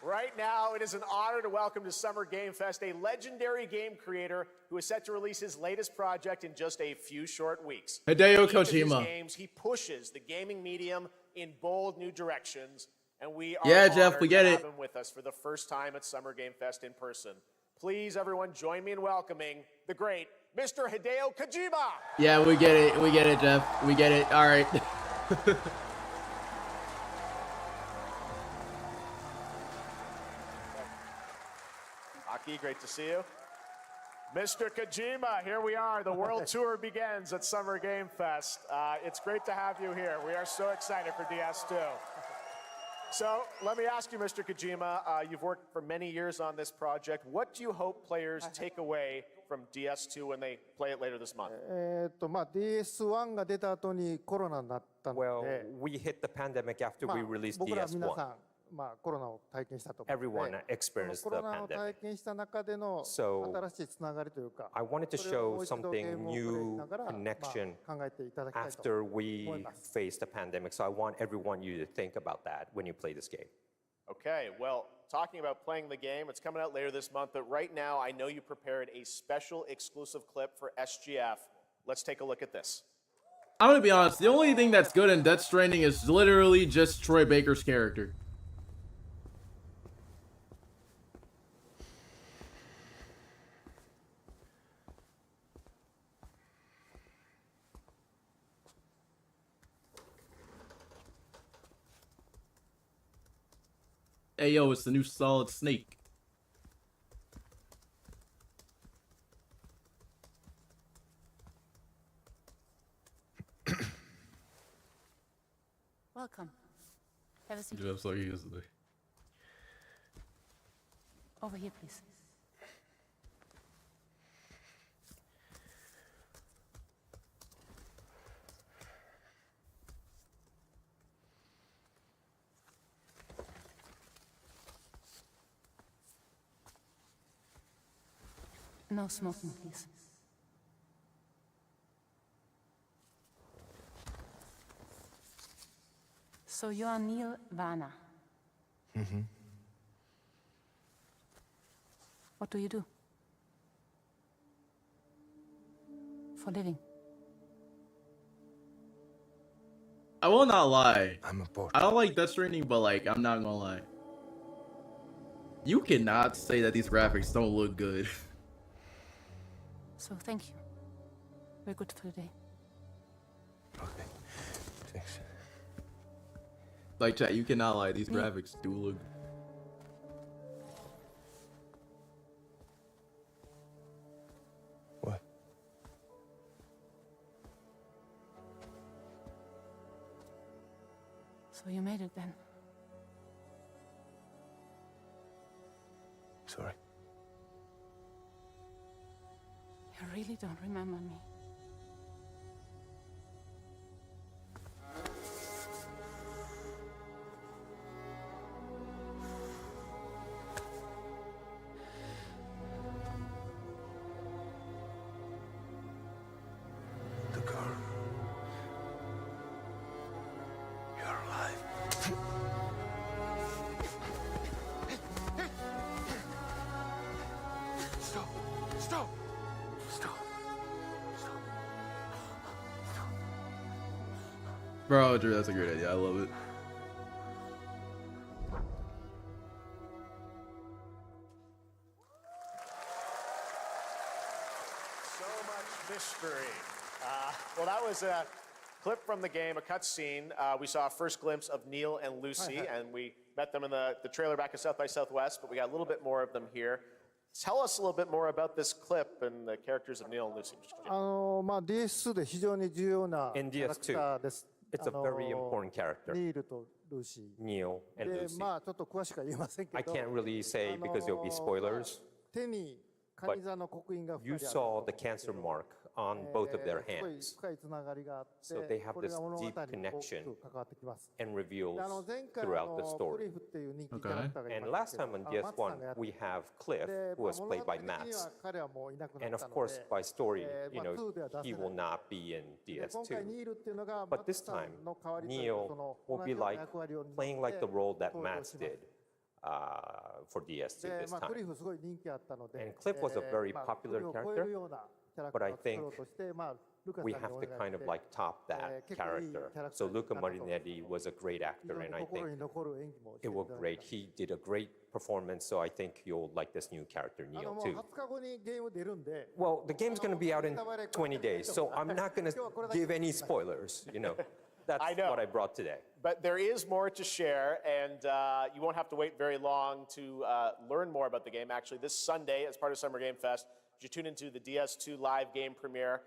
Right now, it is an honor to welcome to Summer Game Fest a legendary game creator who is set to release his latest project in just a few short weeks. Hideo In each of his Kojima. games, he pushes the gaming medium in bold new directions, and we are Yeah, Jeff, honored we get to it. have him with us for the first time at Summer Game Fest in person. Please, everyone, join me in welcoming the great Mr. Hideo Kojima. Yeah, we get it. We get it, Jeff. We get it. All right. Aki, great to see you. Mr. Kojima, here we are. The world tour begins at Summer Game Fest. It's great to have you here. We are so excited for DS2. So let me ask you, Mr. Kojima, you've worked for many years on this project. What do you hope players take away from DS2 when they play it later this month? DS1 が出た後にコロナになったので、 Well, we hit the pandemic after we released 僕ら皆さ DS1. ん、コロナを体験したと思うの Everyone で、 experienced コロ the ナを pandemic. 体験した中での So, 新しいつながりというか、 I wanted to それをもう show 一度ゲー something ムをプレイし new ながら、 connection 考えていただきたいと after 思い we ます。 faced the pandemic. So I want everyone you to think about that when you play this game. Okay, well, talking about playing the game, it's coming out later this month, but right now I know you prepared a special exclusive clip for SGF. Let's take a look at this. I'm gonna be honest. The only thing that's good in Death Stranding is literally just Troy Baker's character. Hey yo, it's the new Solid Snake. Welcome. Have a seat. I'm sorry yesterday. Over here, please. No smoking, please. So you are Neil Varner. Mm-hmm. What do you do? for living. I will not lie. I'm a porter. I don't like Death Stranding, but like, I'm not gonna lie. You cannot say that these graphics don't look good. So thank you. We're good for the day. Okay. Thanks. Like, chat, you cannot lie. These graphics do look. What? So you made it then. Sorry. You really don't remember me. The girl. You're alive. Stop. Stop. Stop. Stop. Bro, Drew, that's a great idea. I love it. So much mystery. Well, that was a clip from the game, a cutscene. We saw a first glimpse of Neil and Lucy, and we met them in the trailer back at South by Southwest, but we got a little bit more of them here. Tell us a little bit more about this clip and the characters of Neil and Lucy. DS2 で非常に重要な In キャラクターです。 It's a very important character. ニールとルーシー。 Neil and で、 Lucy. まあちょっと詳しくは言えませんけ I ど、 can't really say because there'll be spoilers. 手にカニ座の刻印が2人 You ある saw the cancer mark on both of their すごい hands 深いつながりがあって、 So they have これが this 物語に deep 大き connection く関わってきます。 and reveals で前回 throughout the ク story. リフっていう人気キャラクターがい And まし last た time け on ど、マッツさんがや DS1, って we have Cliff, で who was 物 played 語 by 的には Max. 彼はもういなくな And った of の course, で、 by story, you まあ know, 2では出せ he ない will not be in で今回 DS2. ニールっていうのがマ But ッツ this さ time, んの代わりという Neil その will 同 be じような like 役割を担って playing like the role that 登場 Max します did for DS2 で this まあ、クリ time. フすごい人気あったので、 And Cliff was a very まあ popular クリフを超え character, るようなキャラク but ター I を作ろ think うとして、まあ、ルカさん we にお have 願い to して、 kind of like top that 結構いいキャ character. ラクター So になった Luca と Marinetti was a great 非 actor, 常に and I 心 think に残る演技もして it いた was だい great. て He did a great performance, so I think you'll like this new character, も Neil, う too. 20日後にゲーム出るんで、 Well, the game's going to be out in 20 days, so I'm not going to give any spoilers, you know. That's I know. what I brought today. But there is more to share, and you won't have to wait very long to learn more about the game. Actually, this Sunday, as part of Summer Game Fest, you tune into the DS2 live game premiere,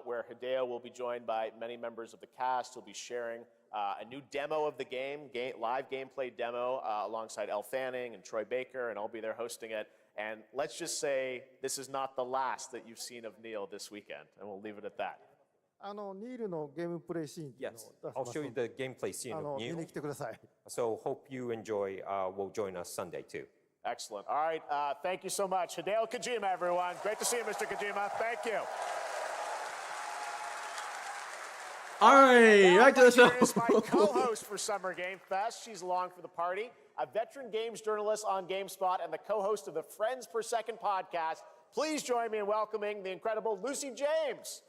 where Hideo will be joined by many members of the cast. He'll be sharing a new demo of the game, live gameplay demo, alongside Elle Fanning and Troy Baker, and I'll be there hosting it. And let's just say this is not the last that you've seen of Neil this weekend, and we'll leave it at that. ニールのゲームプレイシーンっていうのを Yes, 出し I'll ます show の you で the gameplay scene of 見に Neil. 来てください。 So hope you enjoy, will join us Sunday, too. Excellent. All right, thank you so much. Hideo Kojima, everyone. Great to see you, Mr. Kojima. Thank you. All right, Now back to the here show. is my co-host for Summer Game Fest. She's along for the party, a veteran games journalist on GameSpot and the co-host of the Friends Per Second podcast. Please join me in welcoming the incredible Lucy James.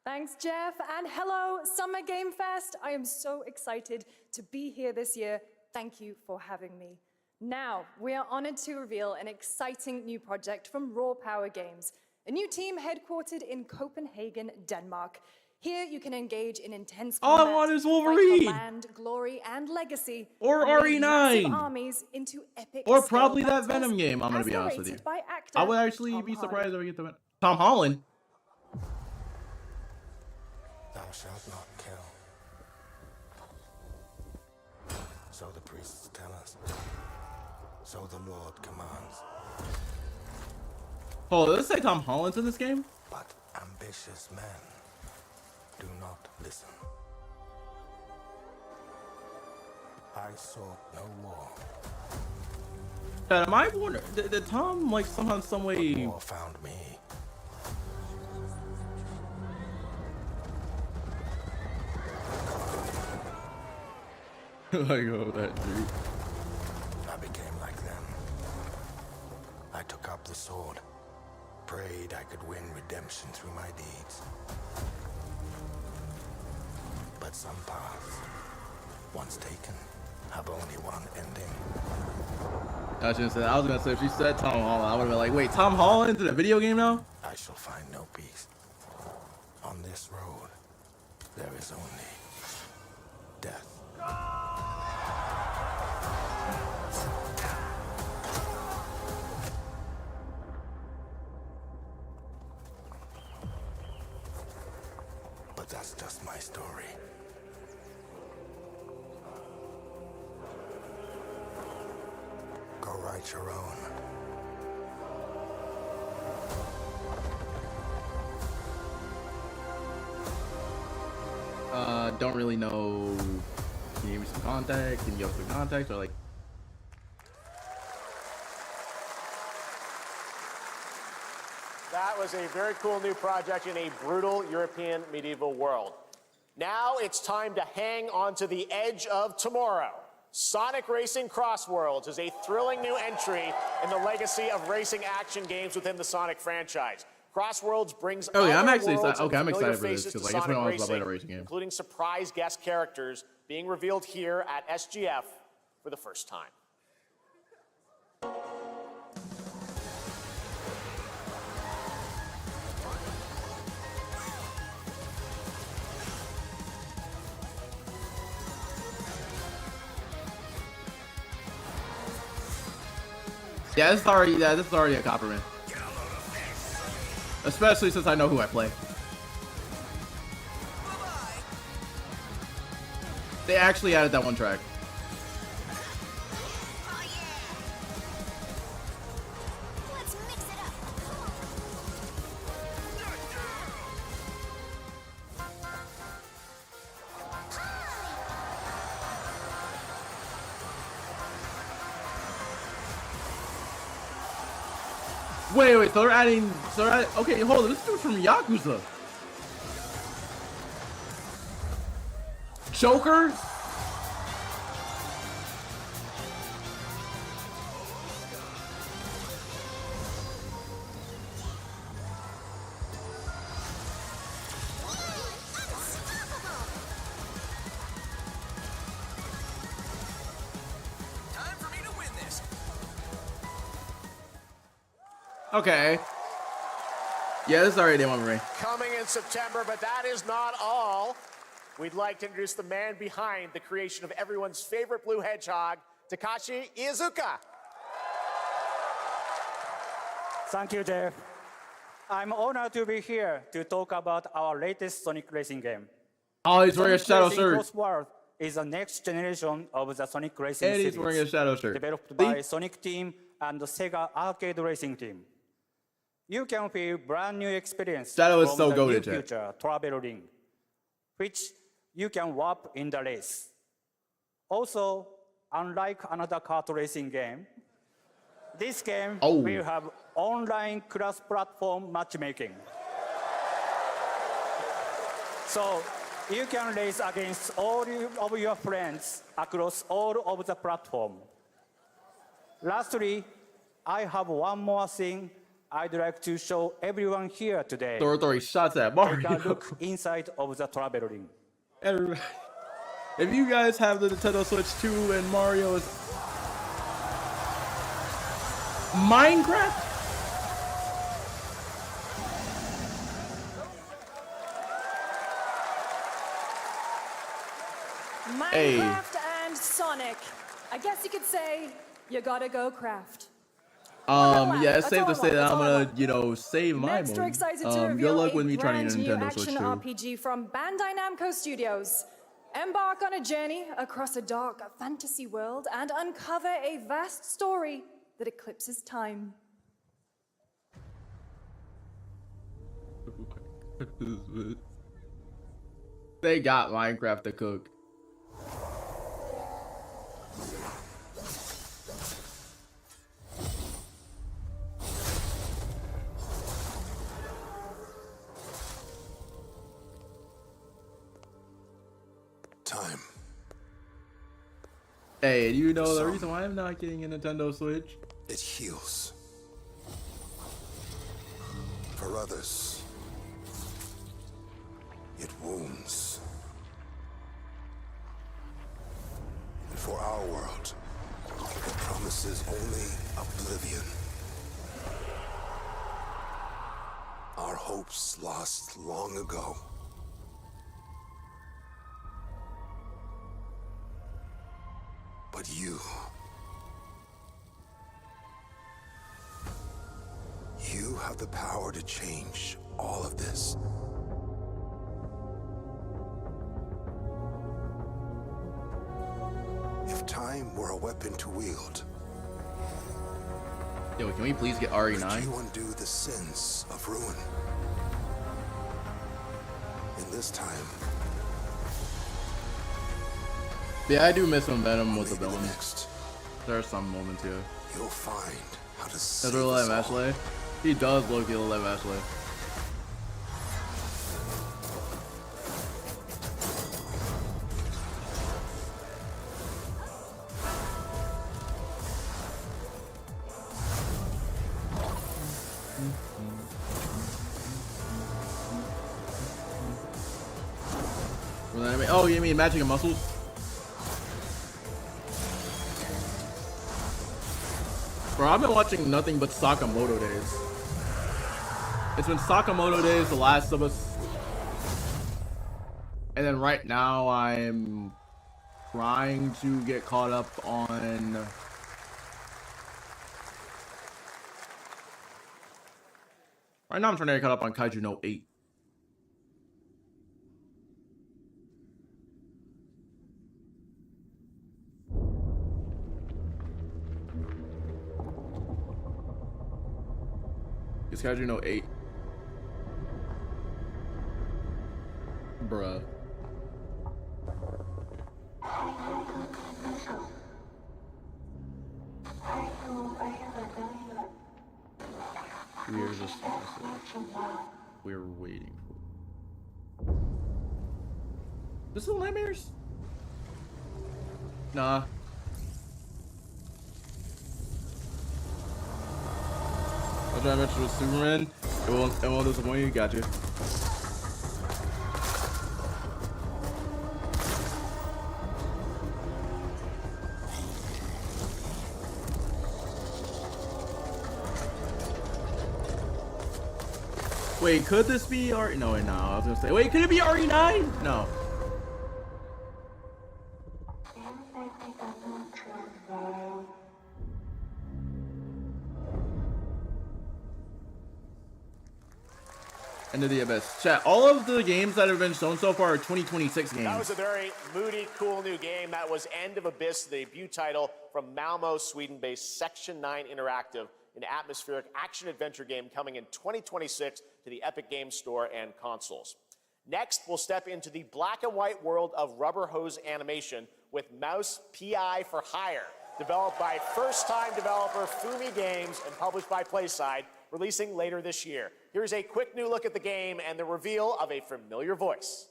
Thanks, Jeff, and hello, Summer Game Fest. I am so excited to be here this year. Thank you for having me. Now, we are honored to reveal an exciting new project from Raw Power Games, a new team headquartered in Copenhagen, Denmark. Here, you can engage in intense All I combat, want is fight for Wolverine. land, glory, and legacy, Or and lead massive RE9. armies into epic Or scale probably that battles, Venom game, I'm gonna as be honest with you. narrated by actor I would actually Tom be Hardy. surprised if we get the Tom Holland. Thou shalt not kill. So the priests tell us. So the Lord commands. Oh, does it say Tom Holland's in this game? But ambitious men do not listen. I sought no war. Am I wondering, did Tom like somehow, some way? War found me. Like, oh, that dude. I became like them. I took up the sword, prayed I could win redemption through my deeds. But some paths, once taken, have only one ending. I shouldn't say that. I was gonna say if she said Tom Holland, I would have been like, wait, Tom Holland's in a video game now? I shall find no peace. On this road, there is only death. But that's just my story. Go write your own. Don't really know. Can you give me some context? Can you give some context? Or like, That was a very cool new project in a brutal European medieval world. Now it's time to hang on to the edge of tomorrow. Sonic Racing Crossworlds is a thrilling new entry in the legacy of racing action games within the Sonic franchise. Crossworlds brings oh yeah, I'm other actually worlds excited. Okay, and I'm familiar excited for this faces because to like it's been Sonic on about a racing game. including surprise guest characters being revealed here at SGF for the first time. Yeah, this is already a compliment. Especially since I know who I play. They actually added that one track. Wait, so they're adding, okay, hold on, this dude's from Yakuza. Joker? Okay. Yeah, this is already one for me. Coming in September, but that is not all. We'd like to introduce the man behind the creation of everyone's favorite blue hedgehog, Takashi Iizuka. Thank you, Jeff. I'm honored to be here to talk about our latest Sonic Racing game. Oh, he's wearing a Shadow Racing shirt. Crossworld is the next generation of the Sonic Racing And he's series, wearing a Shadow shirt. developed by Sonic Team and the Sega Arcade Racing Team. You can feel brand new experience Shadow is from so the goated, new chat. future travel ring, which you can warp in the race. Also, unlike another kart racing game, this game will have online cross-platform matchmaking. So you can race against all of your friends across all of the platform. Lastly, I have one more thing I'd like to show everyone here today. Thor throwing shots at Mario. Take a look inside of the travel ring. Everybody, if you guys have the Nintendo Switch 2 and Mario is Minecraft? Minecraft and Sonic. I guess you could say you gotta go craft. Yeah, it's safe to say that I'm gonna, you know, save my Next, we're mode. excited to Good reveal luck a with me trying to brand get a new Nintendo Switch action 2. RPG from Bandai Namco Studios. Embark on a journey across a dark fantasy world and uncover a vast story that eclipses time. They got Minecraft to cook. Time. Hey, do you know the reason why I'm not getting a Nintendo Switch? It heals. For others, it wounds. And for our world, it promises only oblivion. Our hopes lost long ago. But you have the power to change all of this. If time were a weapon to wield, yo, can we please get RE9? could you undo the sins of ruin? In this time, Yeah, I do miss when Venom was a villain. next, There are some moments here. you'll find how to Does save he look us like all. Ashley? He does look like Ashley. Oh, you mean Magic and Muscles? Bro, I've been watching nothing but Sakamoto days. It's been Sakamoto days, The Last of Us. And then right now I'm trying to get caught up on... Right now I'm trying to get caught up on Kaiju No 8. It's Kaiju No 8. Bruh. We're just we're waiting for. This is the Nightmares? Nah. I'll try to mention with Superman. It won't disappoint you. Gotcha. Wait, could this be R? No, wait, no. I was gonna say, wait, could it be RE9? No. Into the Abyss. Chat, all of the games that have been shown so far are 2026 games. That was a very moody, cool new game. That was End of Abyss, the debut title from Malmo, Sweden-based Section 9 Interactive, an atmospheric action-adventure game coming in 2026 to the Epic Games Store and consoles. Next, we'll step into the black and white world of rubber hose animation with Mouse PI for Hire, developed by first-time developer Fumi Games and published by PlaySide, releasing later this year. Here's a quick new look at the game and the reveal of a familiar voice.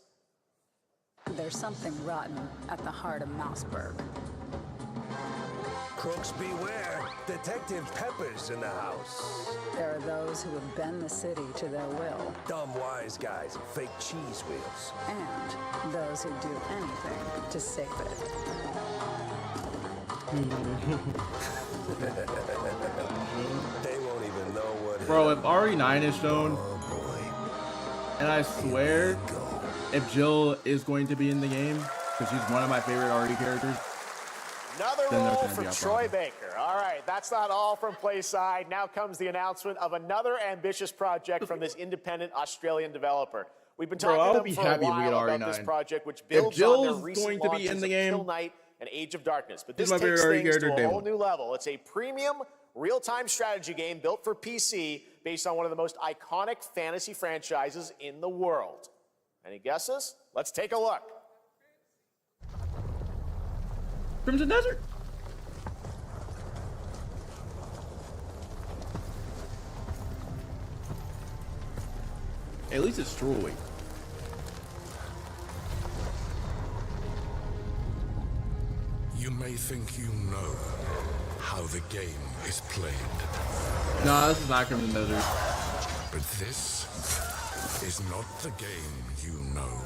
There's something rotten at the heart of Mouseburg. Crooks beware. Detective Pepper's in the house. There are those who would bend the city to their will. Dumb wise guys and fake cheese wheels. And those who do anything to save it. They won't even know what. Bro, if RE9 is shown, and I swear, if Jill is going to be in the game, because she's one of my favorite RE characters. Another role for Troy Baker. All right, that's not all from PlaySide. Now comes the announcement of another ambitious project from this independent Australian developer. We've been talking to them for a while about this project, which builds on their recent launches of Kill Knight and Age of Darkness. But this takes things to a whole new level. It's a premium, real-time strategy game built for PC based on one of the most iconic fantasy franchises in the world. Any guesses? Let's take a look. Crimson Desert. At least it's Troy. You may think you know how the game is played. No, this is not Crimson Desert. But this is not the game you know.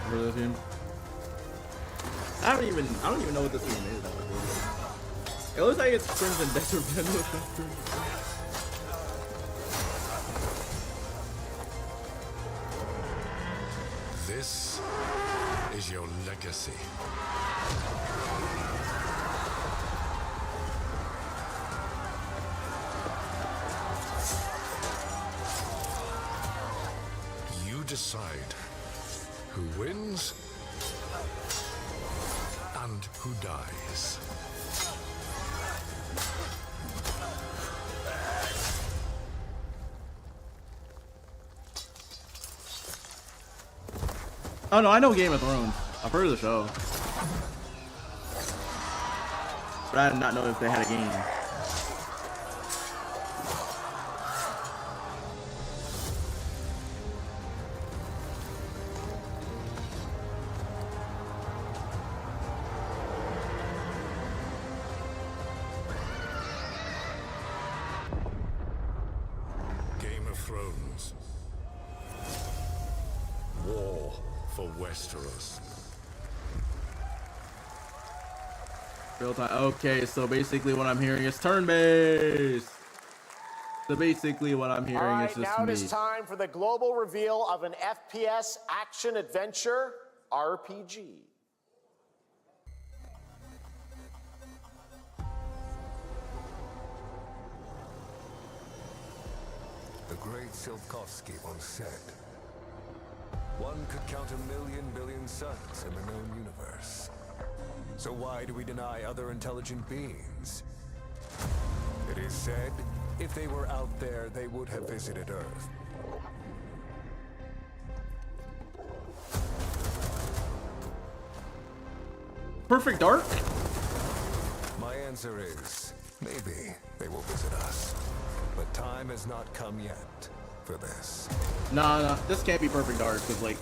For this game. I don't even know what this game is. It looks like it's Crimson Desert, but it looks like Crimson. This is your legacy. You decide who wins and who dies. Oh no, I know Game of Thrones. I've heard of the show. But I did not know if they had a game. Game of Thrones. War for Westeros. Real time. Okay, so basically what I'm hearing is turn-based. So basically what I'm hearing All right, is just now me. it is time for the global reveal of an FPS action-adventure RPG. The great Silkovsky once said, one could count 1,000,000 billion suns in the known universe. So why do we deny other intelligent beings? It is said, if they were out there, they would have visited Earth. Perfect Dark? My answer is, maybe they will visit us. But time has not come yet for this. Nah, this can't be Perfect Dark because like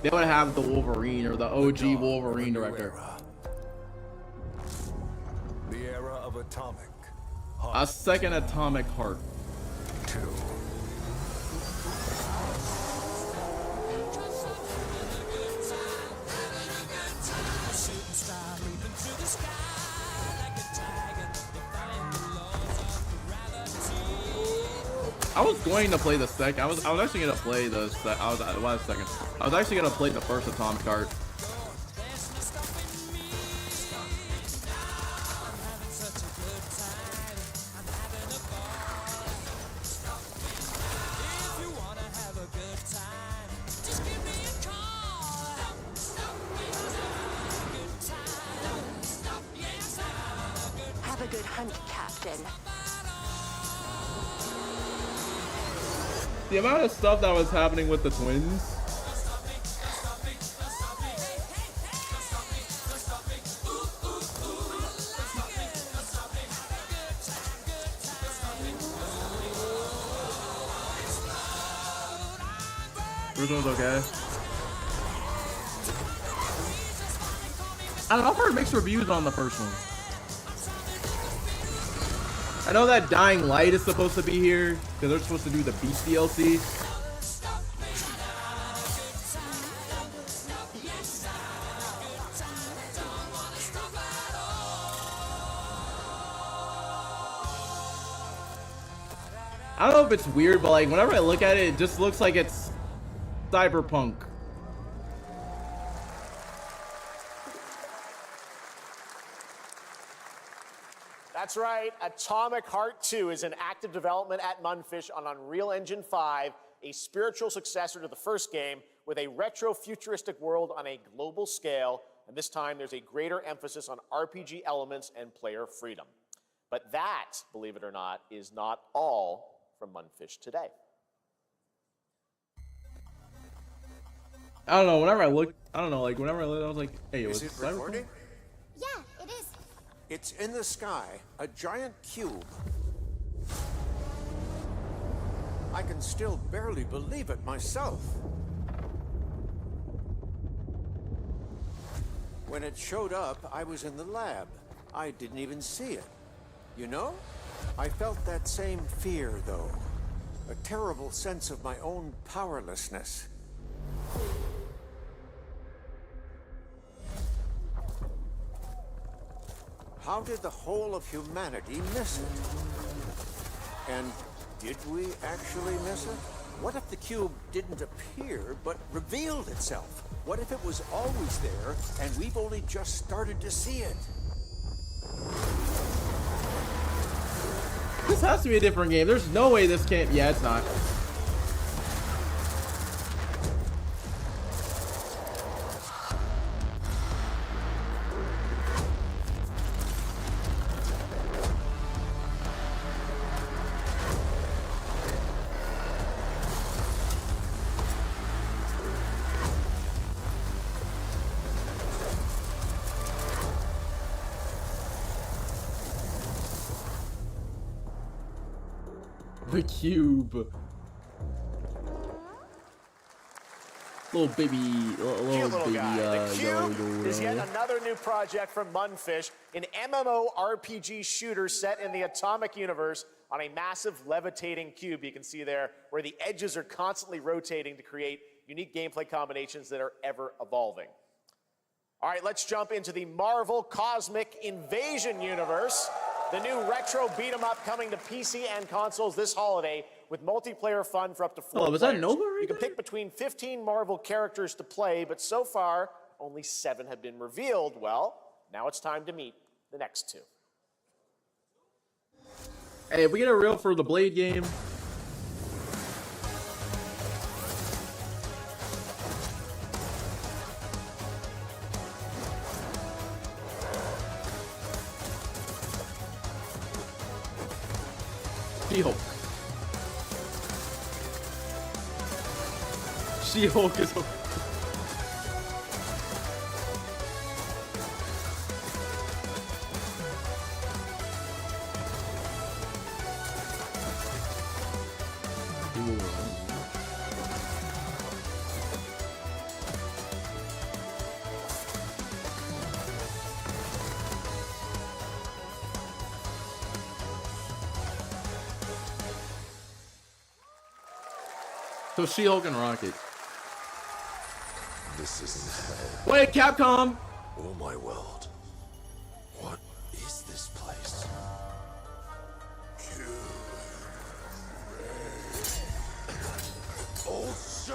they would have the Wolverine or the OG Wolverine director. The era of Atomic. A second Atomic Heart. 2. I was going to play the second. I was actually gonna play the. I was actually gonna play the first Atomic Heart. Have a good hunt, Captain. The amount of stuff that was happening with the twins. First one's okay. I don't know, I've heard mixed reviews on the first one. I know that Dying Light is supposed to be here because they're supposed to do the Beast DLC. I don't know if it's weird, but like whenever I look at it, it just looks like it's cyberpunk. That's right. Atomic Heart 2 is in active development at Mundfish on Unreal Engine 5, a spiritual successor to the first game with a retro-futuristic world on a global scale, and this time there's a greater emphasis on RPG elements and player freedom. But that, believe it or not, is not all from Mundfish today. I don't know, whenever I looked, I don't know, like whenever I looked, I was like, hey, Is was it recording? It's in the sky, a giant cube. I can still barely believe it myself. When it showed up, I was in the lab. I didn't even see it. You know? I felt that same fear, though. A terrible sense of my own powerlessness. How did the whole of humanity miss it? And did we actually miss it? What if the cube didn't appear, but revealed itself? What if it was always there, and we've only just started to see it? This has to be a different game. There's no way this can't. Yeah, it's not. The cube. Little baby, little baby, guy. The Cube is yet another new project from Munfish, an MMORPG shooter set in the Atomic Universe on a massive levitating cube you can see there, where the edges are constantly rotating to create unique gameplay combinations that are ever evolving. All right, let's jump into the Marvel Cosmic Invasion universe. The new retro beat-em-up coming to PC and consoles this holiday with multiplayer fun for up to 4 players. Was that Nova right You can pick between 15 Marvel characters to play, but so far, only 7 have been revealed. Well, now it's time to meet the next 2. Hey, if we get a reel for the Blade game. She-Hulk. She-Hulk is... So She-Hulk and Rocket. This isn't hell. Wait, Capcom! Oh my world. What is this place? Also,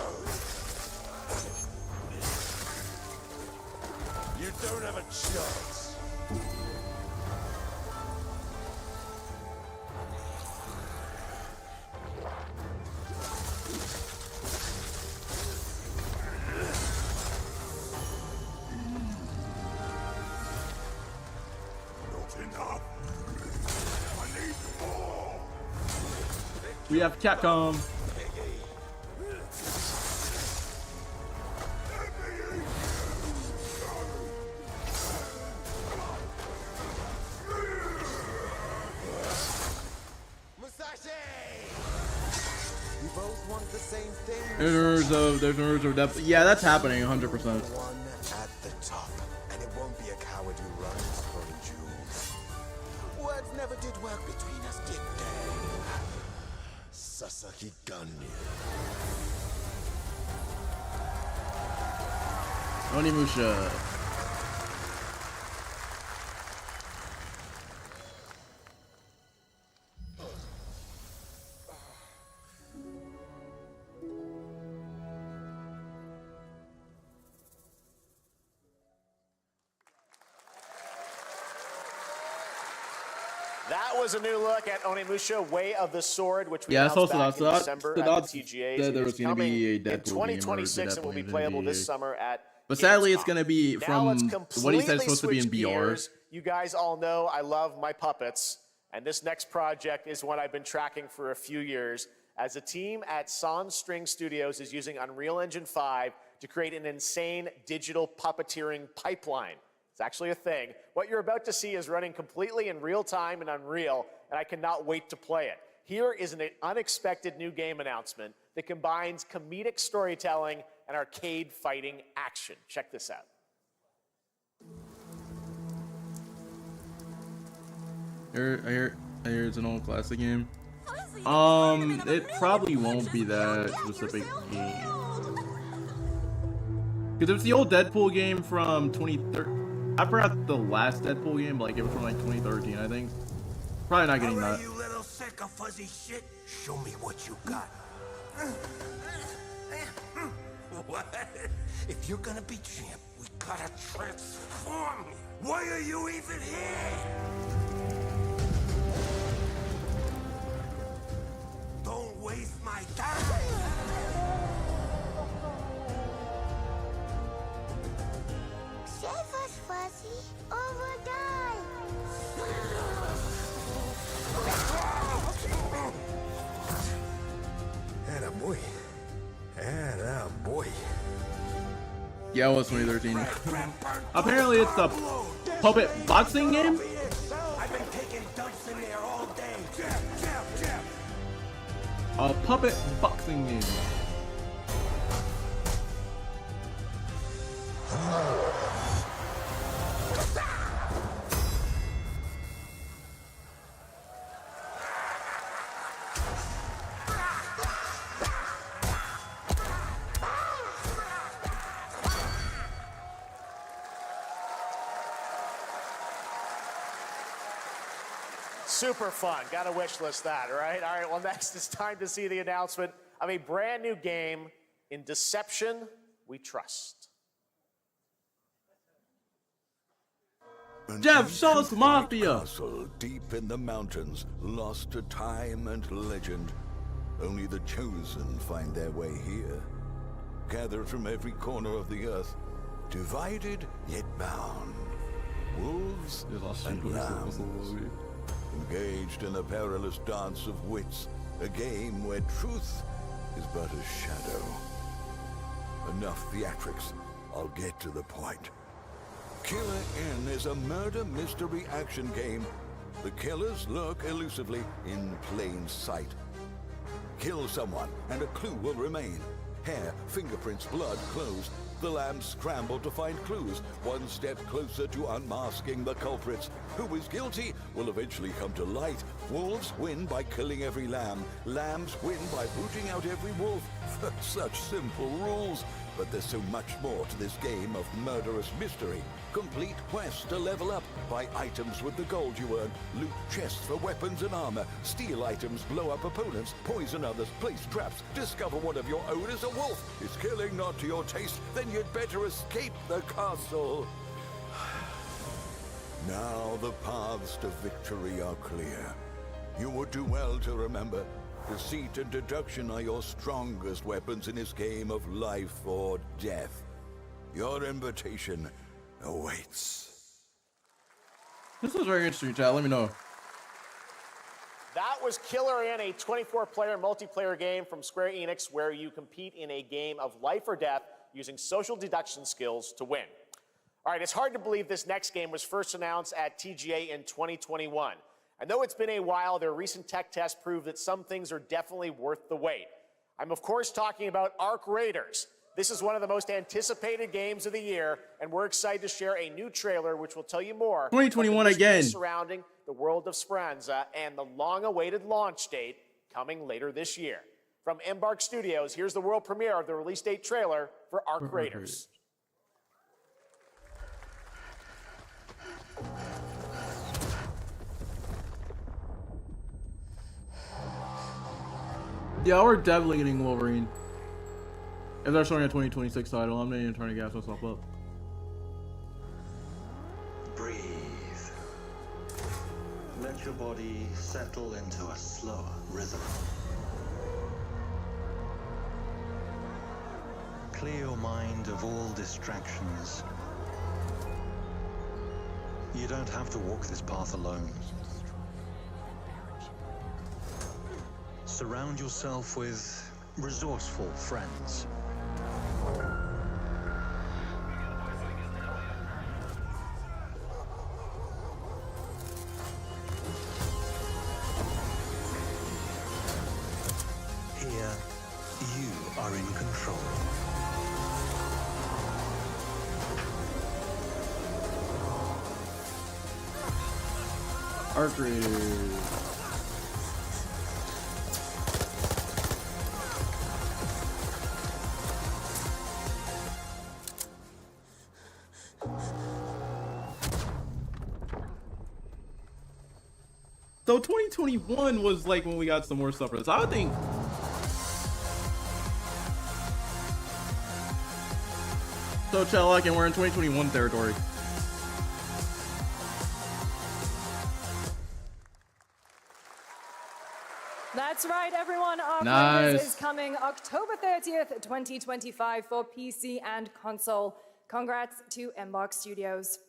you don't have a chance. We have Capcom. There's rumors of depth. Yeah, that's happening 100%. One at the top, and it won't be a coward who runs for the jewels. Words never did work between us, did they? Sasaki Ganyu. Onimusha. That was a new look at Onimusha Way of the Sword, which we announced also back in that's December the at dots the TGAs. that there was It going to be a in Deadpool 2026 and will be playable this summer at But sadly, Gamescom. it's going to be Now let's from what he said it's supposed to be in completely switch VR. gears. You guys all know I love my puppets, and this next project is one I've been tracking for a few years, as a team at Sans String Studios is using Unreal Engine 5 to create an insane digital puppeteering pipeline. It's actually a thing. What you're about to see is running completely in real time and Unreal, and I cannot wait to play it. Here is an unexpected new game announcement that combines comedic storytelling and arcade fighting action. Check this out. I hear it's an old classic game. It probably won't be that specific game. Because it was the old Deadpool game from 2013. I forgot the last Deadpool game, but like it was from like 2013, I think. Probably not getting that. You little sack of fuzzy shit. Show me what you got. What? If you're gonna be champ, we gotta transform. Why are you even here? Don't waste my time. Save us, Fuzzy, or we'll die. Attaboy. Attaboy. Yeah, it was 2013. Apparently it's the puppet boxing game? I've been taking dumps in there all day. Jab. A puppet boxing game. Super fun. Got to wish list that, right? All right, well, next it's time to see the announcement of a brand new game in Deception We Trust. Jeff Shaw's Mafia. Castle deep in the mountains, lost to time and legend. Only the chosen find their way here. Gathered from every corner of the earth, divided yet bound. Wolves and lambs. Engaged in a perilous dance of wits, a game where truth is but a shadow. Enough theatrics, I'll get to the point. Killer N is a murder mystery action game. The killers lurk elusively in plain sight. Kill someone and a clue will remain. Hair, fingerprints, blood, clothes. The lambs scramble to find clues, one step closer to unmasking the culprits. Who is guilty will eventually come to light. Wolves win by killing every lamb. Lambs win by rooting out every wolf. Such simple rules. But there's so much more to this game of murderous mystery. Complete quests to level up. Buy items with the gold you earn. Loot chests for weapons and armor. Steal items, blow up opponents, poison others, place traps. Discover one of your own is a wolf. Is killing not to your taste? Then you'd better escape the castle. Now the paths to victory are clear. You would do well to remember, deceit and deduction are your strongest weapons in this game of life or death. Your invitation awaits. This was very interesting, chat. Let me know. That was Killer N, a 24-player multiplayer game from Square Enix where you compete in a game of life or death using social deduction skills to win. All right, it's hard to believe this next game was first announced at TGA in 2021. And though it's been a while, their recent tech tests prove that some things are definitely worth the wait. I'm of course talking about Arc Raiders. This is one of the most anticipated games of the year, and we're excited to share a new trailer which will tell you more 2021 again. surrounding the world of Speranza and the long-awaited launch date coming later this year. From Embark Studios, here's the world premiere of the release date trailer for Arc Raiders. Yeah, we're definitely getting Wolverine. If they're showing a 2026 title, I'm not even trying to gas myself up. Breathe. Let your body settle into a slower rhythm. Clear your mind of all distractions. You don't have to walk this path alone. Surround yourself with resourceful friends. Art creators. So 2021 was like when we got some more stuff for this. I would think. So Chellock, and we're in 2021 territory. That's right, everyone. Our Nice. Players is coming October 30th, 2025 for PC and console. Congrats to Embark Studios.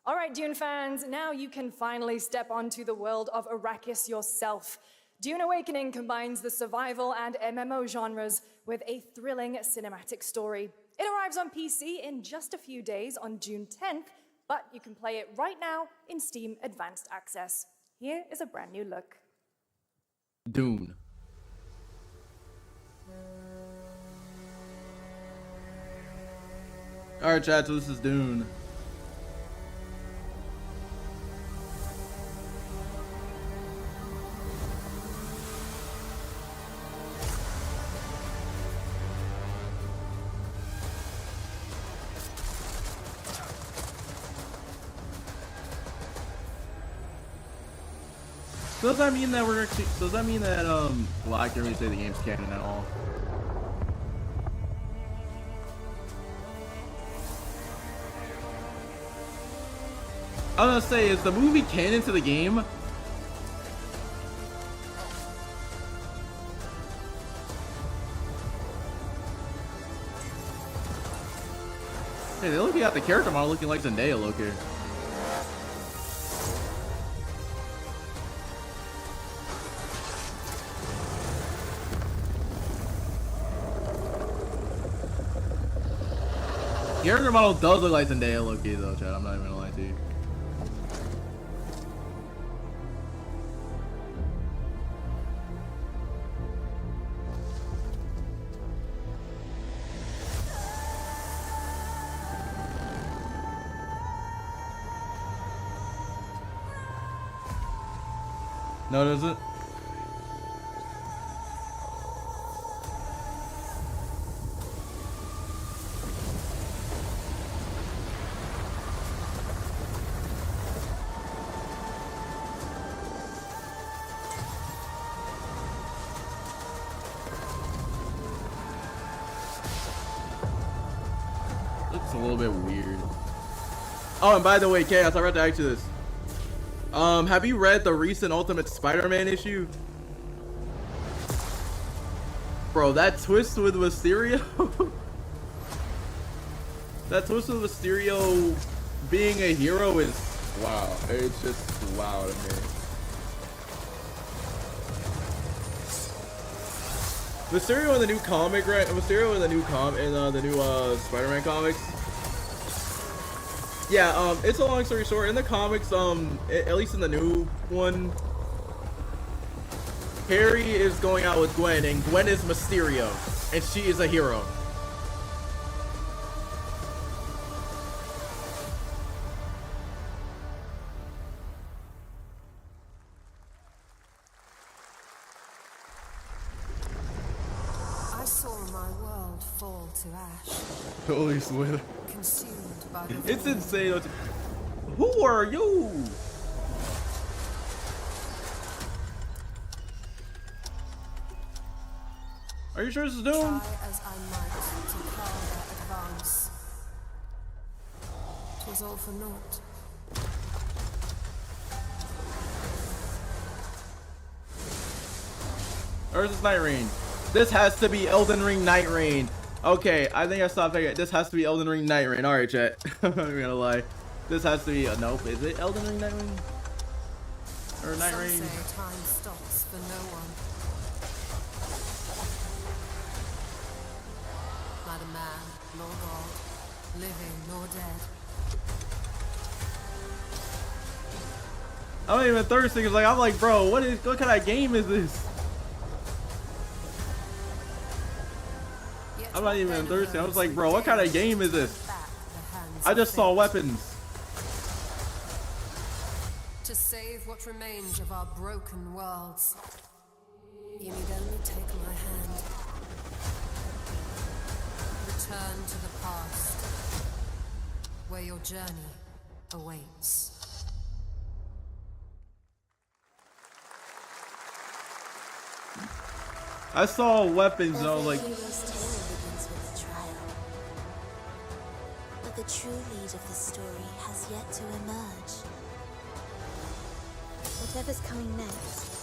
All right, Dune fans, now you can finally step onto the world of Arrakis yourself. Dune Awakening combines the survival and MMO genres with a thrilling cinematic story. It arrives on PC in just a few days on June 10th, but you can play it right now in Steam Advanced Access. Here is a brand new look. Dune. Alright, chat, so this is Dune. Does that mean that we're actually, does that mean that well, I can't really say the game's canon at all. I was gonna say, is the movie canon to the game? Hey, they're looking at the character model looking like Zendaya looking. Character model does look like Zendaya Loki though, Chad. I'm not even gonna lie to you. No, does it? Looks a little bit weird. Oh, and by the way, Chaos, I forgot to ask you this. Have you read the recent Ultimate Spider-Man issue? Bro, that twist with Mysterio. That twist with Mysterio being a hero is wow. It's just wow to me. Mysterio in the new comic, right? Mysterio in the new Spider-Man comics. Yeah, it's a long story short. In the comics, at least in the new one, Harry is going out with Gwen, and Gwen is Mysterio, and she is a hero. I saw my world fall to ash. Holy swear. Consumed by the It's insane. Who are you? Are you sure this is Dune? Try as I might to quell their advance. 'Twas all for naught. Or is this Night Rain? This has to be Elden Ring Night Rain. Okay, I think I stopped thinking. This has to be Elden Ring Night Rain. Alright, chat. I'm not gonna lie. This has to be nope. Is it Elden Ring Night Rain? Or Night Rain? Some say time stops for no one. Neither man nor God, living nor dead. I'm not even thirsty. Cause I'm like, bro, what kind of game is this? I'm not even thirsty. I was like, bro, what kind of game is this? I just saw weapons. To save what remains of our broken worlds, you need only take my hand. Return to the past, where your journey awaits. I saw weapons and I was like, Hero's tale begins with a trial. But the true lead of the story has yet to emerge. Whatever's coming next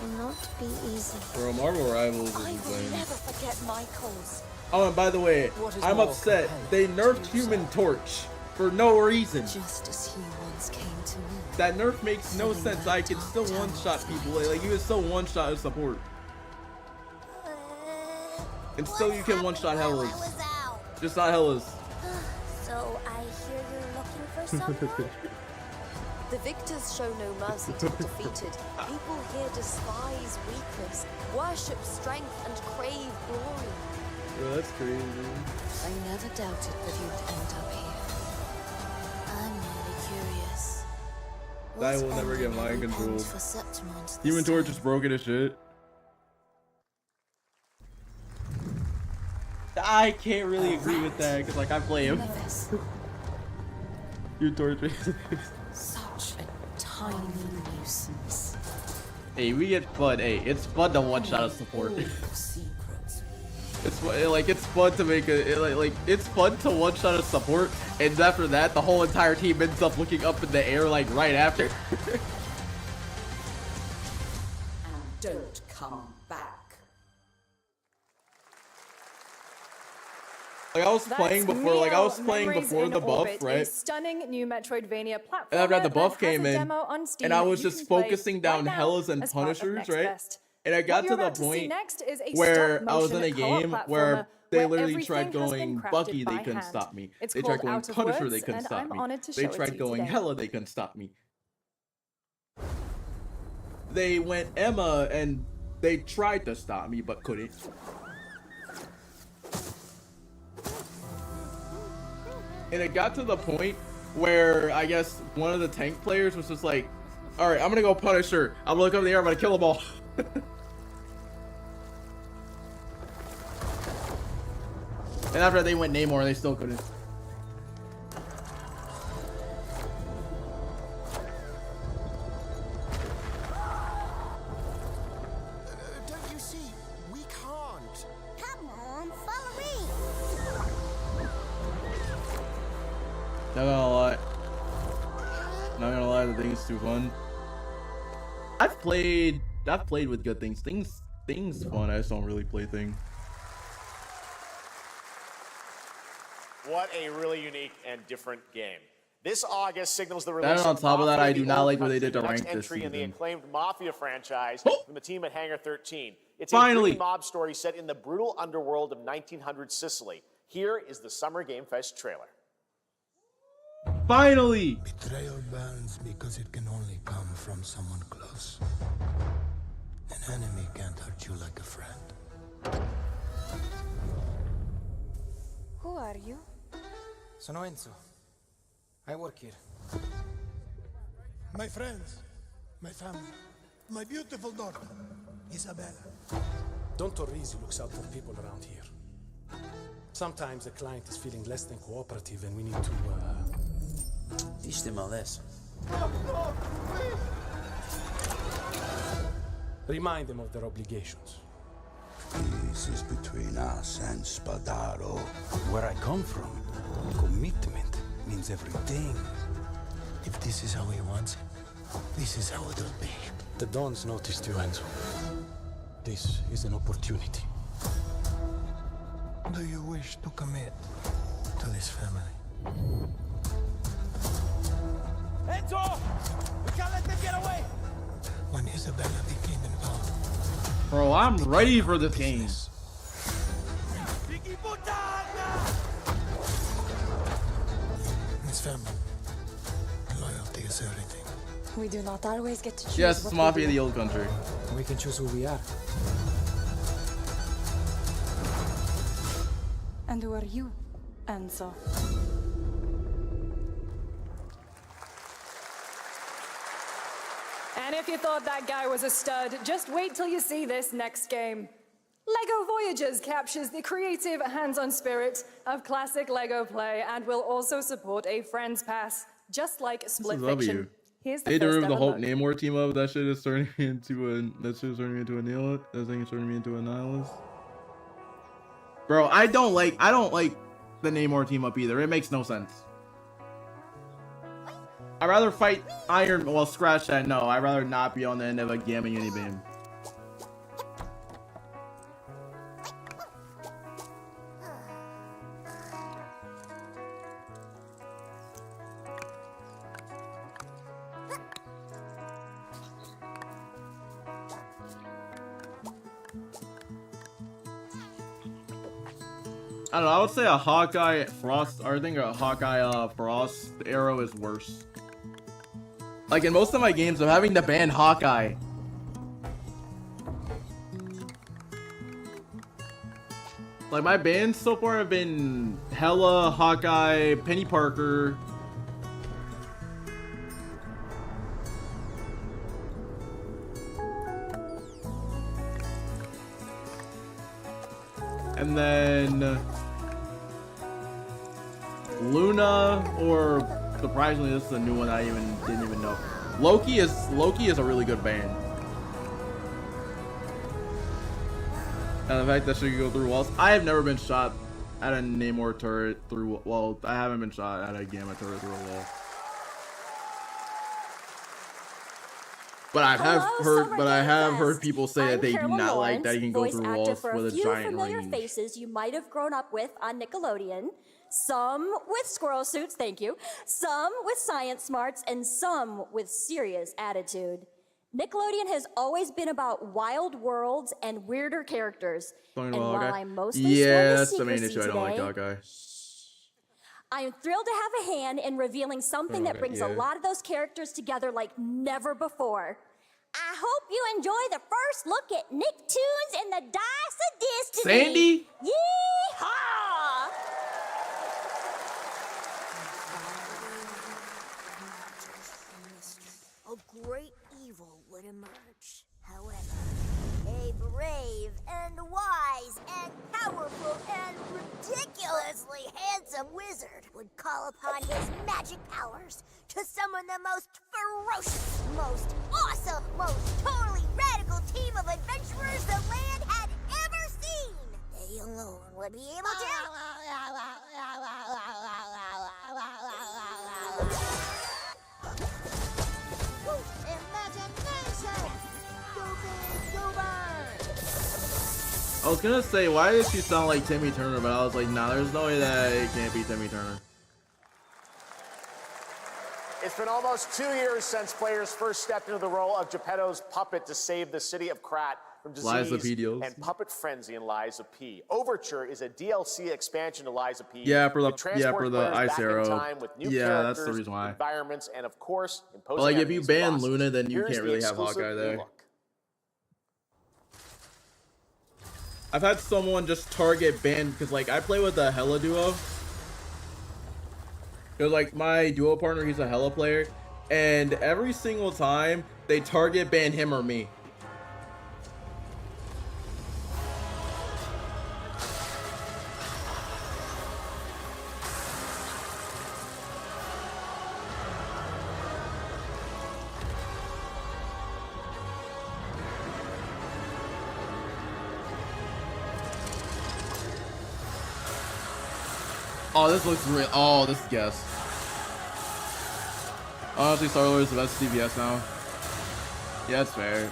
cannot be easy. bro, Marvel Rivals is I will insane. never forget Michaels. Oh, and by the way, I'm upset. They nerfed Human Torch for no reason. Just as he once came to me. That nerf makes no sense. I can still one-shot people. Like, you can still one-shot a support. And still you can one-shot Hellas. Just not Hellas. So I hear you're looking for someone? The victors show no mercy to the defeated. People here despise weakness, worship strength, and crave glory. Bro, that's crazy. I never doubted that you'd end up here. I'm merely curious. I will never get mind controlled. For Septimont this Human Torch is broken as shit. I can't really agree with that because, like, I play him. Human Torch. Such a tiny nuisance. Hey, we get fun. Hey, it's fun to one-shot a support. It's like it's fun to make it's fun to one-shot a support, and after that, the whole entire team ends up looking up in the air like right after. Don't come back. Like I was playing before, like I was playing Memories before in the buff, Orbit, right? A stunning new Metroidvania platform. And after the buff came in, and I was just focusing down Hellas and Punishers, right? And I got to the point where I was in a game where they literally tried going Bucky, they couldn't stop me. They tried going Punisher, they couldn't stop me. They tried going Hela, they couldn't stop me. They went Emma and they tried to stop me but couldn't. And it got to the point where I guess one of the tank players was just like, alright, I'm gonna go Punisher. I'm gonna look up in the air, I'm gonna kill them all. And after they went Namor, they still couldn't. Don't you see? We can't. Come on, follow me. Not gonna lie. Not gonna lie, the thing's too fun. I've played with good things. Things fun. I just don't really play things. What a really unique and different game. This August signals the release And on top of that, I do not like what they did to next rank this entry in the season. acclaimed Mafia franchise from the team at Hangar 13. It's Finally. a gritty mob story set in the brutal underworld of 1900 Sicily. Here is the Summer Game Fest trailer. Finally! Betrayal burns because it can only come from someone close. An enemy can't hurt you like a friend. Who are you? Sono Enzo. I work here. My friends, my family, my beautiful daughter, Isabella. Don Torrisi looks out for people around here. Sometimes the client is feeling less than cooperative and we need to, teach them a lesson. Remind them of their obligations. Peace is between us and Spadaro. Where I come from, commitment means everything. If this is how he wants it, this is how it'll be. The Dons noticed you, Enzo. This is an opportunity. Do you wish to commit to this family? Enzo! We can't let them get away! When Isabella became involved, Bro, I'm ready for this game. this family, loyalty is everything. We do not always get to choose. Yes, it's what we Mafia do. the old country. We can choose who we are. And who are you, Enzo? And if you thought that guy was a stud, just wait till you see this next game. LEGO Voyagers captures the creative, hands-on spirit of classic LEGO play and will also support a Friends Pass, just like Split Fiction. Here's the they first derived the ever Hulk look. Namor team up. That shit is turning me into a nihilist. That thing is turning me into a nihilist. Bro, I don't like the Namor team up either. It makes no sense. I'd rather fight Iron. Well, scratch that. No, I'd rather not be on the end of a Gamma Unibeam. I don't know, I would say a Hawkeye Frost, or I think a Hawkeye Frost arrow is worse. Like in most of my games, I'm having to ban Hawkeye. Like my bans so far have been Hela, Hawkeye, Penny Parker. And then Luna, or surprisingly, this is a new one I didn't even know. Loki is a really good band. And the fact that she could go through walls. I have never been shot at a Namor turret through. Well, I haven't been shot at a Gamma turret through a wall. But I have heard people say that they do not like that he can go through walls with a giant familiar range. faces you might have grown up with on Nickelodeon. Some with squirrel suits, thank you. Some with science smarts, and some with serious attitude. Nickelodeon has always been about wild worlds and weirder characters. And while I'm mostly that's the sworn to main issue. I don't like Hawkeye. I am thrilled to have a hand in revealing something that brings a lot of those characters together like never before. I hope you enjoy the first look at Nicktoons and the Dice of Destiny. Sandy? Yeehaw! A great evil would emerge. However, a brave and wise and powerful and ridiculously handsome wizard would call upon his magic powers to summon the most ferocious, most awesome, most totally radical team of adventurers the land had ever seen. They alone would be able to... I was gonna say, why does she sound like Timmy Turner? But I was like, nah, there's no way that it can't be Timmy Turner. It's been almost 2 years since players first stepped into the role of Geppetto's puppet to save the city of Krat from Liza disease P. DLC. and puppet frenzy in Liza P. Overture is a DLC expansion to Liza P. Yeah, for the that transports players Ice back in Arrow. time with new Yeah, that's the characters, reason why. environments, and of course, imposing But like, if you enemies and ban bosses. Luna, then you Here's can't the really have exclusive Hawkeye new there. look. I've had someone just target ban because like I play with a Hela duo. Cause like my duo partner, he's a Hela player, and every single time they target ban him or me. Oh, this looks real. Oh, this is guess. Honestly, Star-Lord is the best CVS now. Yeah, that's fair.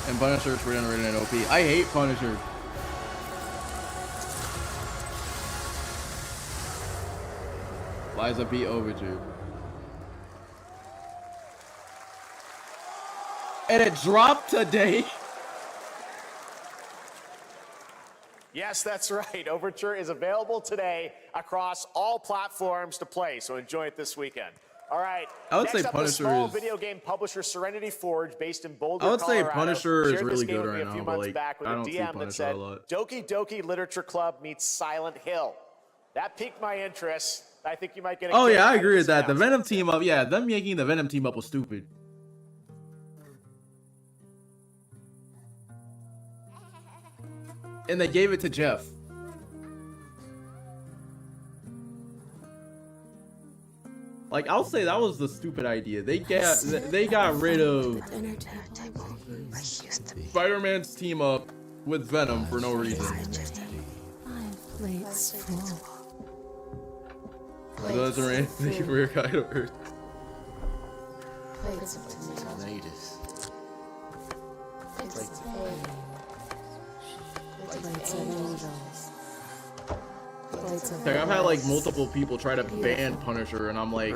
And Punisher's free unrated and OP. I hate Punisher. Liza P. Overture. And it dropped today. Yes, that's right. Overture is available today across all platforms to play, so enjoy it this weekend. All right. I would Next say up, Punisher the small is- video game publisher Serenity Forge, based in Boulder, I would say Colorado, Punisher is shared this really game good with me right a few now, but, months like, back with I a don't see DM that Punisher a said, lot. Doki Doki Literature Club meets Silent Hill. That piqued my interest. I think you might get a Oh kick yeah, I out of agree this with that. The announcement. Venom team up, yeah, them making the Venom team up was stupid. And they gave it to Jeff. Like, I'll say that was the stupid idea. They got rid of Spider-Man's team up with Venom for no reason. Those are anything for your kind of Earth. Plates of tomatoes. Plates of egg. Plates of angels. Plates of Like, I've had like multiple people try to ban Punisher, and I'm like,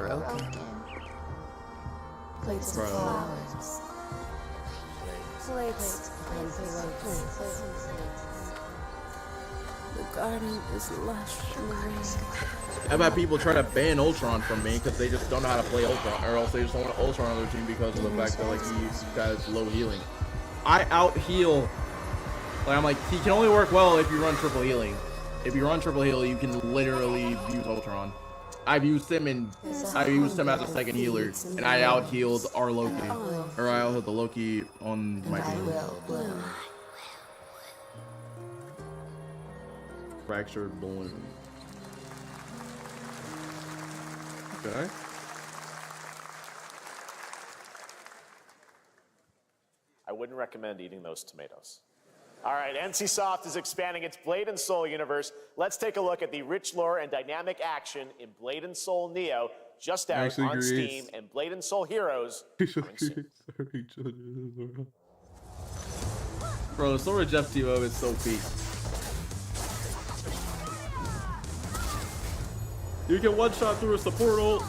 plates bro. of flowers. Plates. The garden is lush and green. I've had people try to ban Ultron from me because they just don't know how to play Ultron, or else they just don't want Ultron on their team because of the fact that like he has low healing. I out heal. Like I'm like, he can only work well if you run triple healing. If you run triple heal, you can literally use Ultron. I've used him as a second healer, and I out healed our Loki, or I out healed the Loki on my team. Fractured balloon. Okay. I wouldn't recommend eating those tomatoes. All right, NCSoft is expanding its Blade and Soul universe. Let's take a look at the rich lore and dynamic action in Blade and Soul Neo, just out Actually on agrees. Steam, and Blade and Soul Heroes coming soon. Bro, the Sora Jeff T.O. is so peak. You can one shot through a support ult.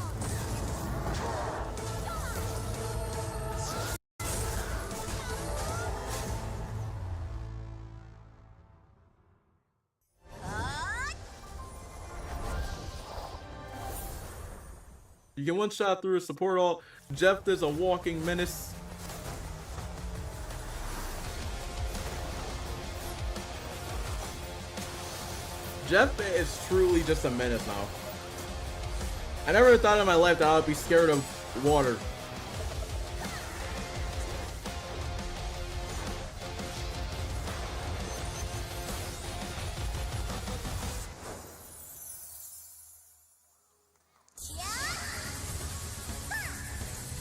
You can one shot through a support ult. Jeff is a walking menace. Jeff is truly just a menace now. I never thought in my life that I would be scared of water.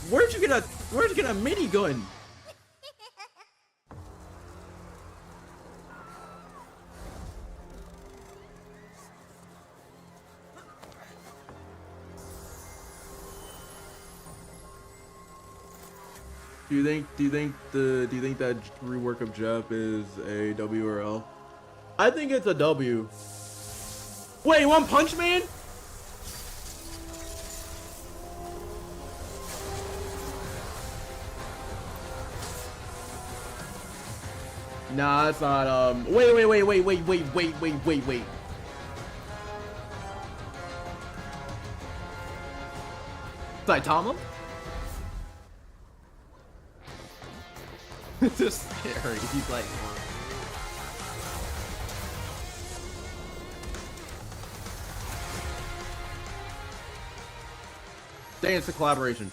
Where'd you get a minigun? Do you think that rework of Jeff is a W or L? I think it's a W. Wait, One Punch Man? Nah, it's not. Wait. Saitama? It's just scary. He's like. Dang, it's a collaboration.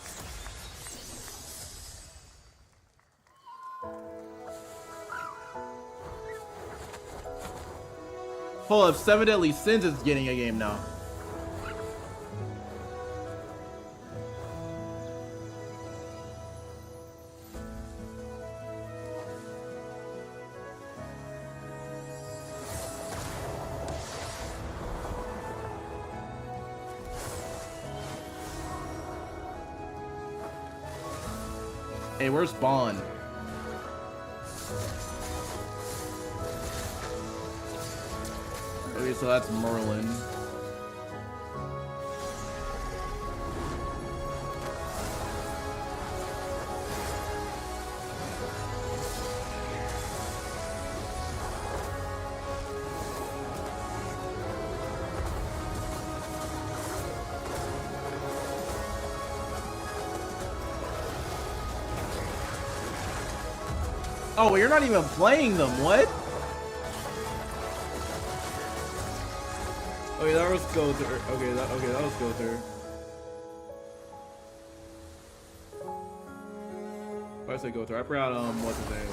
Hold up, Seven Deadly Sins is getting a game now. Hey, where's Bond? Okay, so that's Merlin. Oh, well, you're not even playing them. What? Okay, that was Gother. Okay, that was Gother. Why did I say Gother? I forgot what's his name.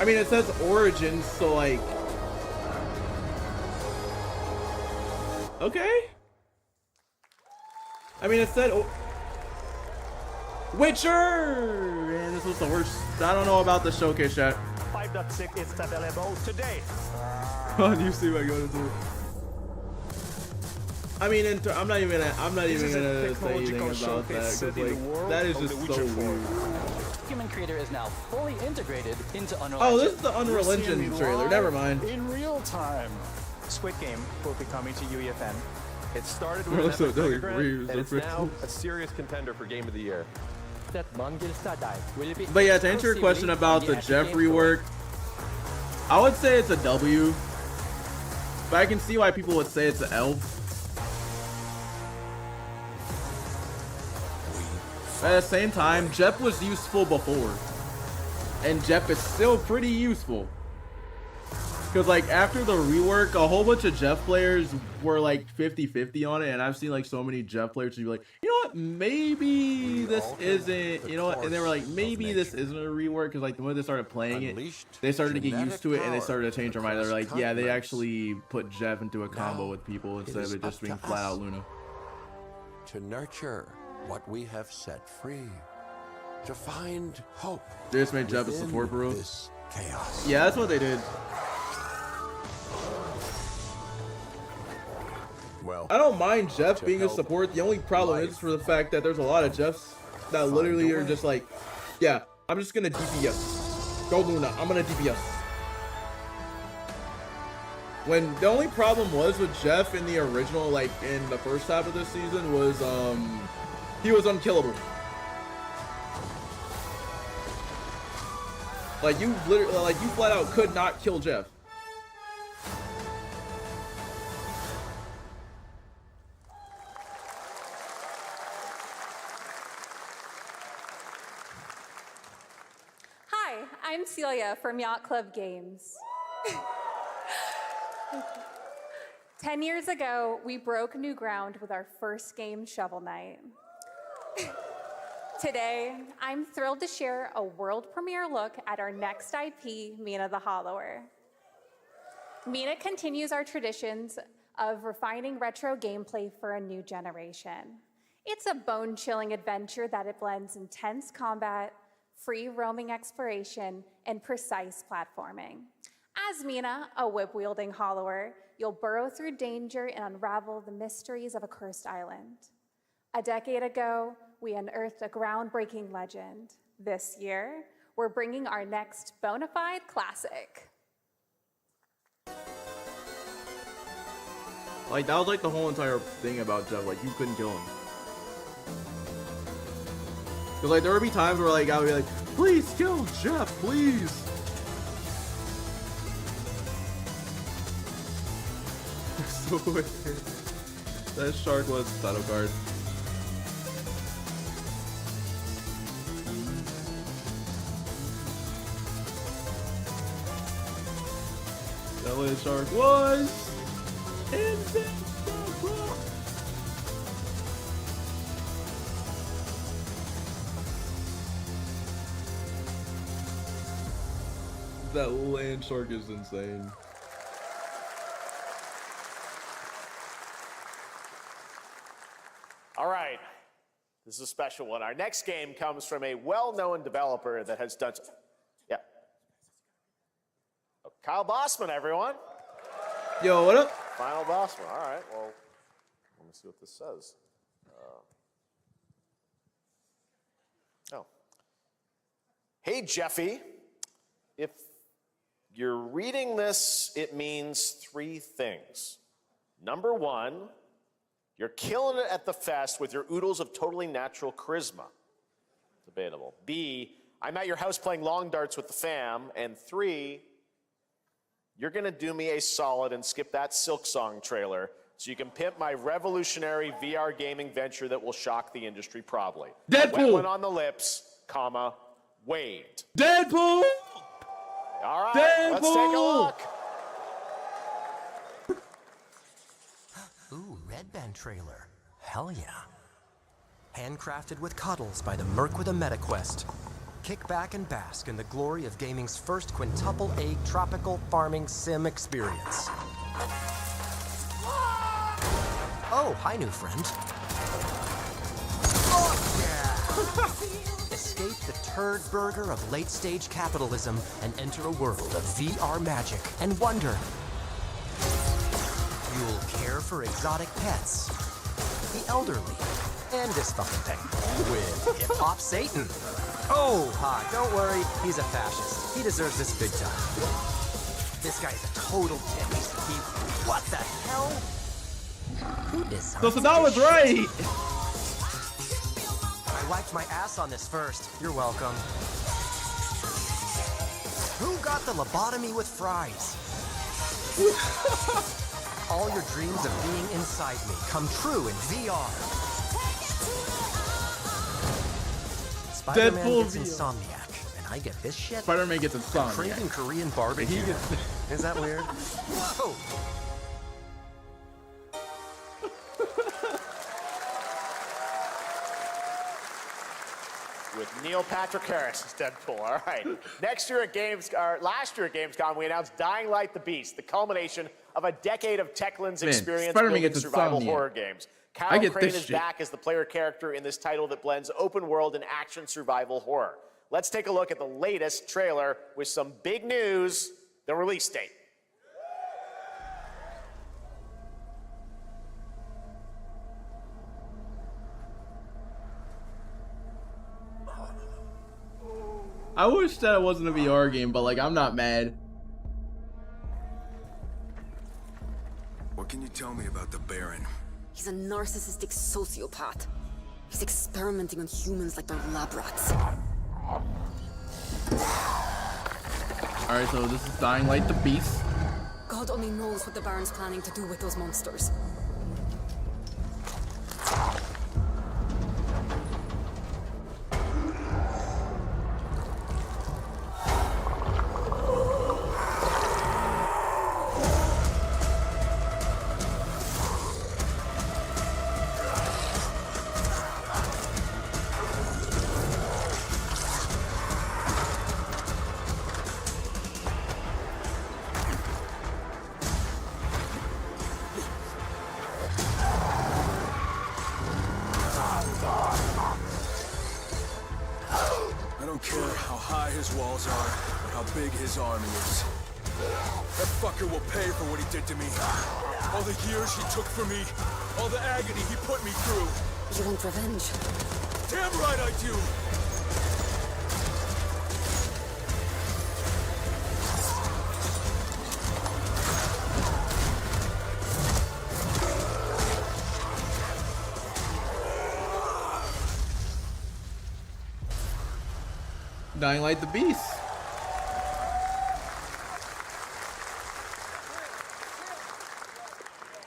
I mean, it says Origins, so like, okay. I mean, it said Witcher, and this was the worst. I don't know about the showcase yet. 5.6 is available today. On YouTube, I go to. I mean, I'm not even gonna say anything about that because like that is just so weird. Human Creator is now fully integrated into Unreal Oh, Engine. this is the Unreal Engine trailer. Never mind. In real time. Squid Game will be coming to UEFN. It started with an epic mega grant, and it's now a serious contender for Game of the Year. But yeah, to answer your question about the Jeff rework, I would say it's a W. But I can see why people would say it's an L. At the same time, Jeff was useful before. And Jeff is still pretty useful. Because like after the rework, a whole bunch of Jeff players were like 50-50 on it. And I've seen like so many Jeff players who be like, you know what, maybe this isn't, you know what, and they were like, maybe this isn't a rework. Because like the moment they started playing it, they started to get used to it and they started to change their mind. They're like, yeah, they actually put Jeff into a combo with people instead of it just being flat out Luna. To nurture what we have set free, to find hope. They just made Jeff a support bro. Chaos. Yeah, that's what they did. Well, I don't mind Jeff being a support. The only problem is for the fact that there's a lot of Jeffs that literally are just like, yeah, I'm just gonna DPS. Go Luna, I'm gonna DPS. When the only problem was with Jeff in the original, like in the first half of this season, was he was unkillable. Like you literally, like you flat out could not kill Jeff. Hi, I'm Celia from Yacht Club Games. 10 years ago, we broke new ground with our first game, Shovel Knight. Today, I'm thrilled to share a world premiere look at our next IP, Mina the Hollower. Mina continues our traditions of refining retro gameplay for a new generation. It's a bone-chilling adventure that it blends intense combat, free roaming exploration, and precise platforming. As Mina, a whip-wielding hollower, you'll burrow through danger and unravel the mysteries of a cursed island. A decade ago, we unearthed a groundbreaking legend. This year, we're bringing our next bona fide classic. Like that was like the whole entire thing about Jeff. Like you couldn't kill him. Cause like there would be times where like I would be like, please kill Jeff, please. So weird. That shark was title card. That way the shark was invincible. That land shark is insane. All right, this is a special one. Our next game comes from a well-known developer that has done. Yeah. Oh, Kyle Bossman, everyone. Yo, what up? Final Bossman. All right. Well, let me see what this says. Oh. Hey, Jeffy. If you're reading this, it means three things. Number one, you're killing it at the fest with your oodles of totally natural charisma. Debatable. B, I'm at your house playing long darts with the fam. And three, you're gonna do me a solid and skip that Silk Song trailer so you can pimp my revolutionary VR gaming venture that will shock the industry probably. Deadpool! Wet one on the lips, comma, waved. Deadpool! All right, Deadpool! let's take a look. Ooh, Red Band trailer. Hell yeah. Handcrafted with cuddles by the Merc with a MetaQuest. Kick back and bask in the glory of gaming's first quintuple A tropical farming sim experience. Oh, hi, new friend. Oh, yeah! Escape the turd burger of late-stage capitalism and enter a world of VR magic and wonder. You'll care for exotic pets, the elderly, and this fucking thing with hip-hop Satan. Oh, don't worry, he's a fascist. He deserves this big time. This guy's a total dick. What the hell? Who designed So Saddam was right. I wiped my ass on this first. You're welcome. Who got the lobotomy with fries? All your dreams of being inside me come true in VR. Spider-Man Deadpool gets VR. Insomniac, and I get this shit? Spider-Man gets Insomniac. Craving Korean barbecue. Is that weird? Whoa. With Neil Patrick Harris as Deadpool. All right. Last year at Gamescom, we announced Dying Light: The Beast, the culmination of a decade of Techland's Man, experience Spider-Man building gets survival Insomniac. horror games. I Kyle get Crane this is shit. back as the player character in this title that blends open world and action survival horror. Let's take a look at the latest trailer with some big news, the release date. I wish that it wasn't a VR game, but like I'm not mad. What can you tell me about the Baron? He's a narcissistic sociopath. He's experimenting on humans like they're lab rats. Alright, so this is Dying Light: The Beast. God only knows what the Baron's planning to do with those monsters. I don't care how high his walls are or how big his army is. That fucker will pay for what he did to me. All the years he took from me, all the agony he put me through. You want revenge? Damn right I do! Dying Light: The Beast.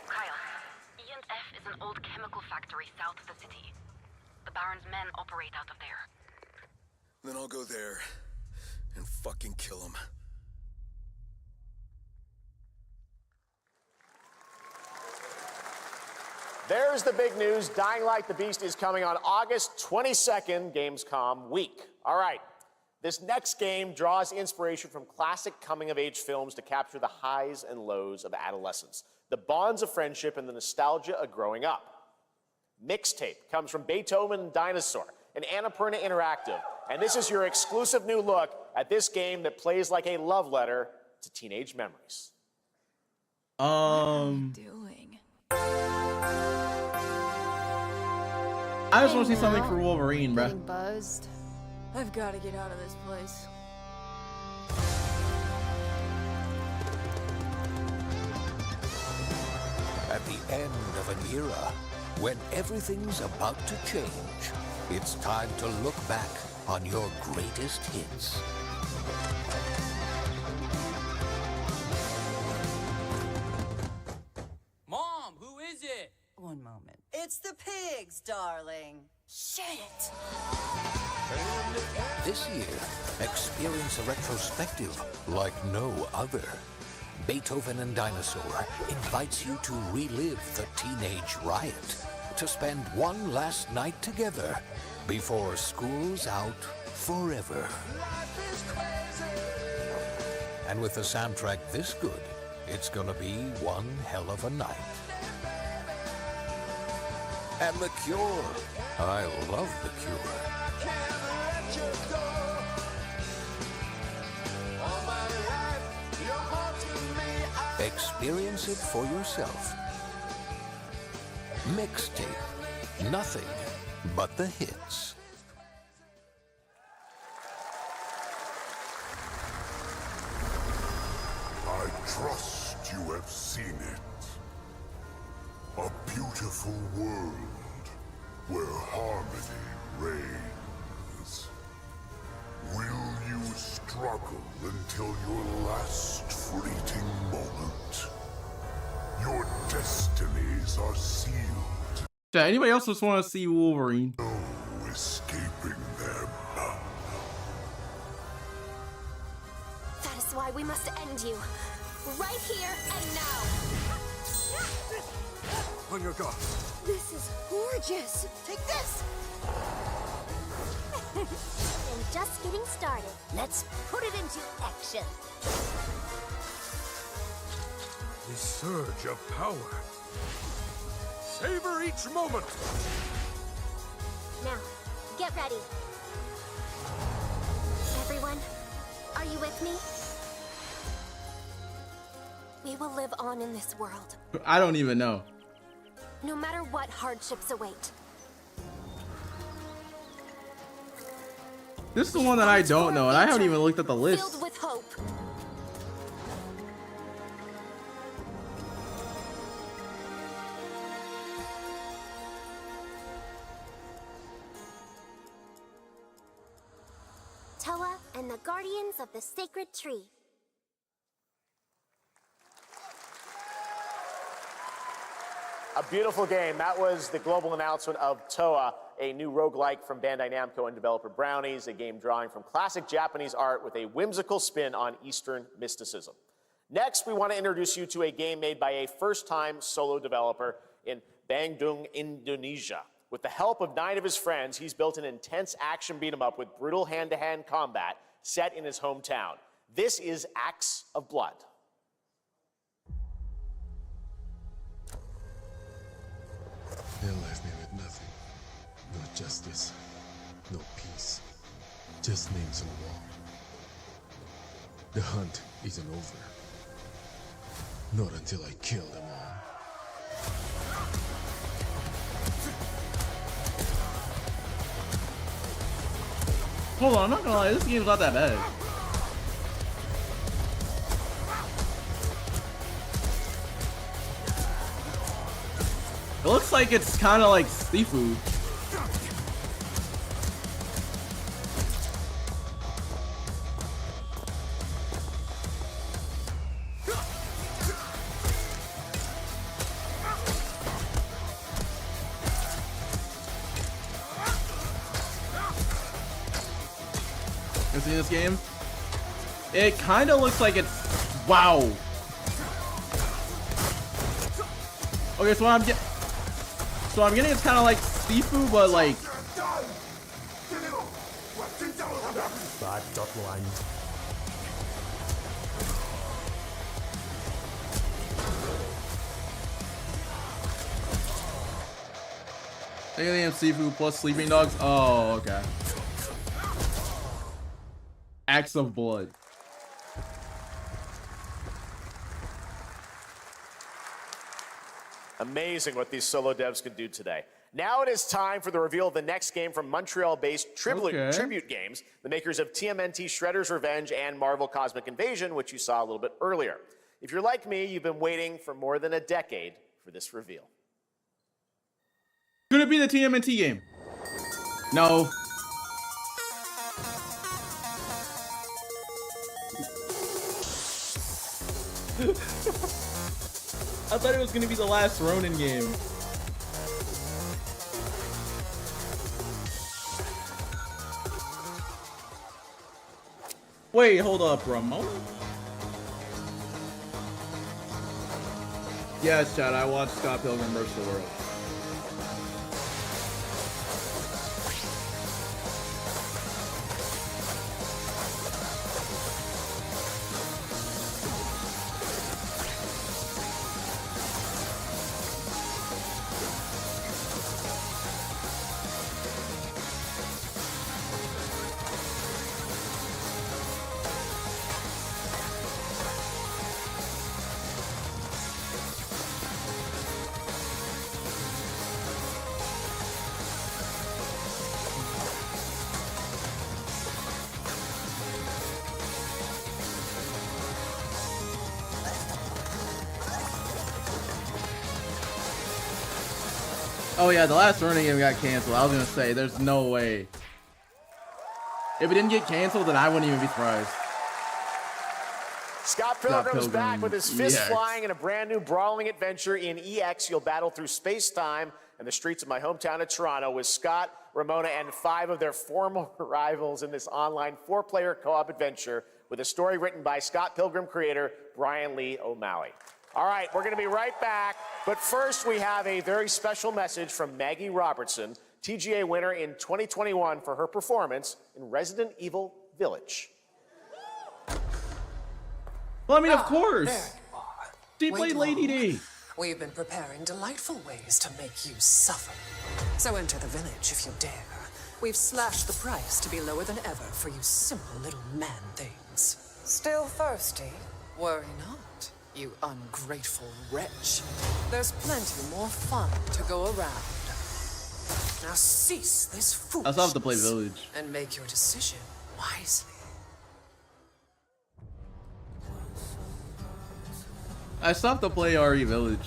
Kyle, E&F is an old chemical factory south of the city. The Baron's men operate out of there. Then I'll go there and fucking kill him. There's the big news. Dying Light: The Beast is coming on August 22nd, Gamescom week. All right. This next game draws inspiration from classic coming-of-age films to capture the highs and lows of adolescence, the bonds of friendship, and the nostalgia of growing up. Mixtape comes from Beethoven and Dinosaur and Annapurna Interactive, and this is your exclusive new look at this game that plays like a love letter to teenage memories. Doing? I just want to see something for Wolverine, bruh. Getting buzzed. I've got to get out of this place. At the end of an era, when everything's about to change, it's time to look back on your greatest hits. Mom, who one moment. It's the pigs, darling. Shit! This year, experience a retrospective like no other. Beethoven and Dinosaur invites you to relive the teenage riot, to spend one last night together before school's out forever. And with a soundtrack this good, it's gonna be one hell of a night. And The Cure. I love The Cure. Experience it for yourself. Mixtape. Nothing but the hits. I trust you have seen it. A beautiful world where harmony reigns. Will you struggle until your last fleeting moment? Your destinies are sealed. Yeah, anybody else just want to see Wolverine? No escaping them. That is why we must end you. Right here and now. On your guard. This is gorgeous. Take this. And just getting started. Let's put it into action. The surge of power. Savor each moment. Now, get ready. Everyone, are you with me? We will live on in this world, I don't even know. no matter what hardships await. This is the one that I don't know, and I haven't even looked at the list. Filled with hope. Toa and the Guardians of the Sacred Tree. A beautiful game. That was the global announcement of Toa, a new roguelike from Bandai Namco and developer Brownies, a game drawing from classic Japanese art with a whimsical spin on Eastern mysticism. Next, we want to introduce you to a game made by a first-time solo developer in Bandung, Indonesia. With the help of 9 of his friends, he's built an intense action beat-em-up with brutal hand-to-hand combat set in his hometown. This is Acts of Blood. They left me with nothing. No justice, no peace. Just names on the wall. The hunt isn't over. Not until I kill them all. Hold on, I'm not gonna lie, this game's not that bad. It looks like it's kind of like seafood. You see this game? It kind of looks like it's... Wow. Okay, so I'm getting it's kind of like seafood, but like... Bad dot line. Alien seafood plus sleeping dogs. Oh, okay. Acts of Blood. Amazing what these solo devs can do today. Now it is time for the reveal of the next game from Montreal-based Tribute Games, the makers of TMNT Shredder's Revenge and Marvel Cosmic Invasion, which you saw a little bit earlier. If you're like me, you've been waiting for more than a decade for this reveal. Could it be the TMNT game? No. I thought it was gonna be the last Ronin game. Wait, hold up, Ramona? Yes, Chad, I watched Scott Pilgrim vs. the World. Oh yeah, the last running game got canceled. I was gonna say, there's no way. If it didn't get canceled, then I wouldn't even be surprised. Scott Pilgrim's Pilgrim, back with his fist EX. flying in a brand new brawling adventure in EX. You'll battle through space-time and the streets of my hometown of Toronto with Scott, Ramona, and 5 of their former rivals in this online 4-player co-op adventure with a story written by Scott Pilgrim creator Brian Lee O'Malley. All right, we're going to be right back. But first, we have a very special message from Maggie Robertson, TGA winner in 2021 for her performance in Resident Evil Village. Well, I mean, of course. There you are. She Wait played Lady long. D. We've been preparing delightful ways to make you suffer. So enter the village if you dare. We've slashed the price to be lower than ever for you simple little man things. Still thirsty? Worry not, you ungrateful wretch. There's plenty more fun to go around. Now cease this I foolishness still have to play Village. and make your decision wisely. I still have to play RE Village.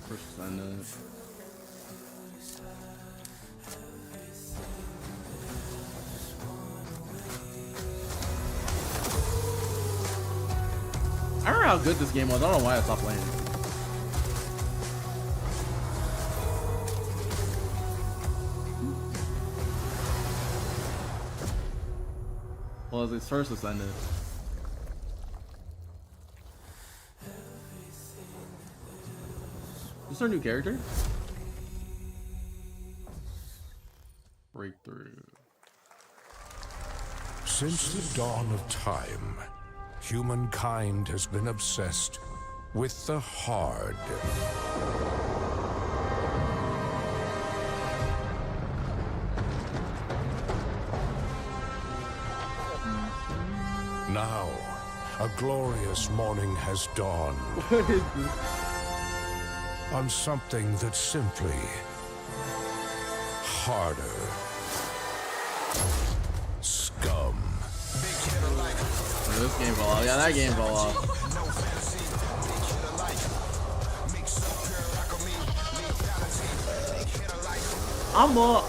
First sign up. I remember how good this game was. I don't know why I stopped playing it. Well, it's its first ascendant. Is this our new character? Breakthrough. Since the dawn of time, humankind has been obsessed with the hard. Now, a glorious morning has dawned. What is this? On something that's simply harder. Scum. Oh, this game fell off. Yeah, that game fell off. I'm up.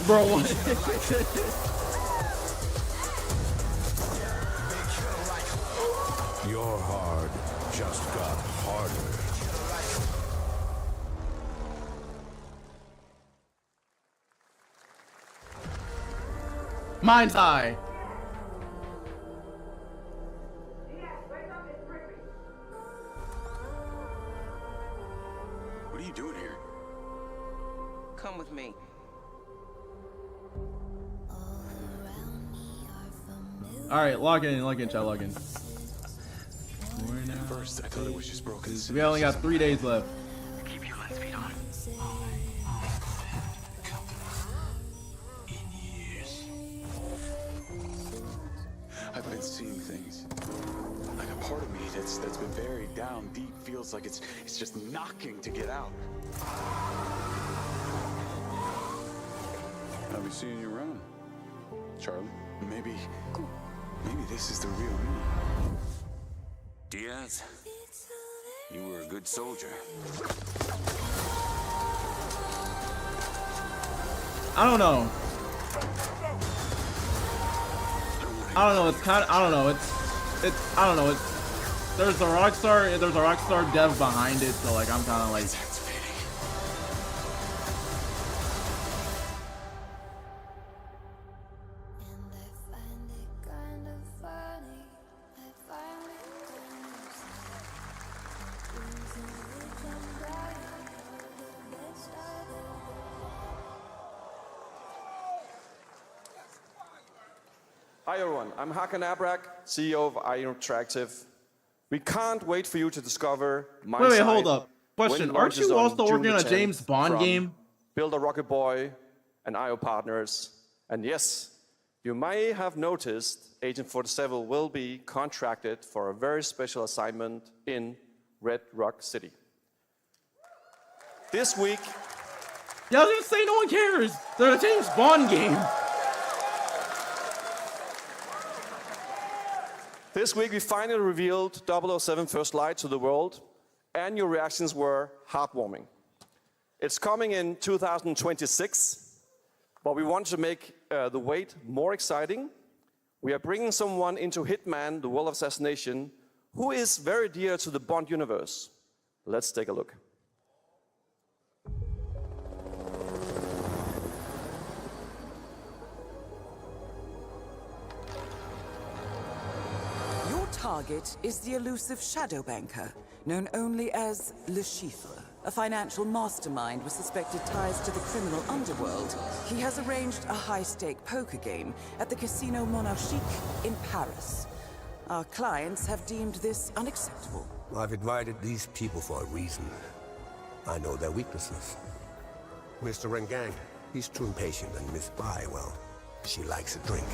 Bro, what? Your hard just got harder. Mine's high. What are you doing here? Come with me. Alright, log in, chat, log in. At first, I thought it was just broken. We only got 3 days left. Keep your lens feet on. I've been seeing things. Like a part of me that's been buried down deep feels like it's just knocking to get out. I'll be seeing you around, Charlie. Maybe this is the real me. Diaz, you were a good soldier. I don't know. It's kind of, I don't know. I don't know. There's a Rockstar dev behind it, so like I'm kind of like. Hi everyone, I'm Hakan Abrak, CEO of IO Interactive. We can't wait for you to discover my Wait, side hold up. when Question, it aren't launches you on also June working on a the 10th James Bond from game? Build a Rocket Boy and IO partners. And yes, you may have noticed Agent 47 will be contracted for a very special assignment in Red Rock City. This week... Yeah, I was gonna say no one cares. They're a James Bond game. This week we finally revealed 007 First Light to the world, and your reactions were heartwarming. It's coming in 2026, but we want to make the wait more exciting. We are bringing someone into Hitman, the World of Assassination, who is very dear to the Bond universe. Let's take a look. Your target is the elusive Shadow Banker, known only as Le Chiffre, a financial mastermind with suspected ties to the criminal underworld. He has arranged a high-stake poker game at the Casino Monarchique in Paris. Our clients have deemed this unacceptable. I've invited these people for a reason. I know their weaknesses. Mr. Rengang, he's too impatient, and Miss Bai, well, she likes a drink.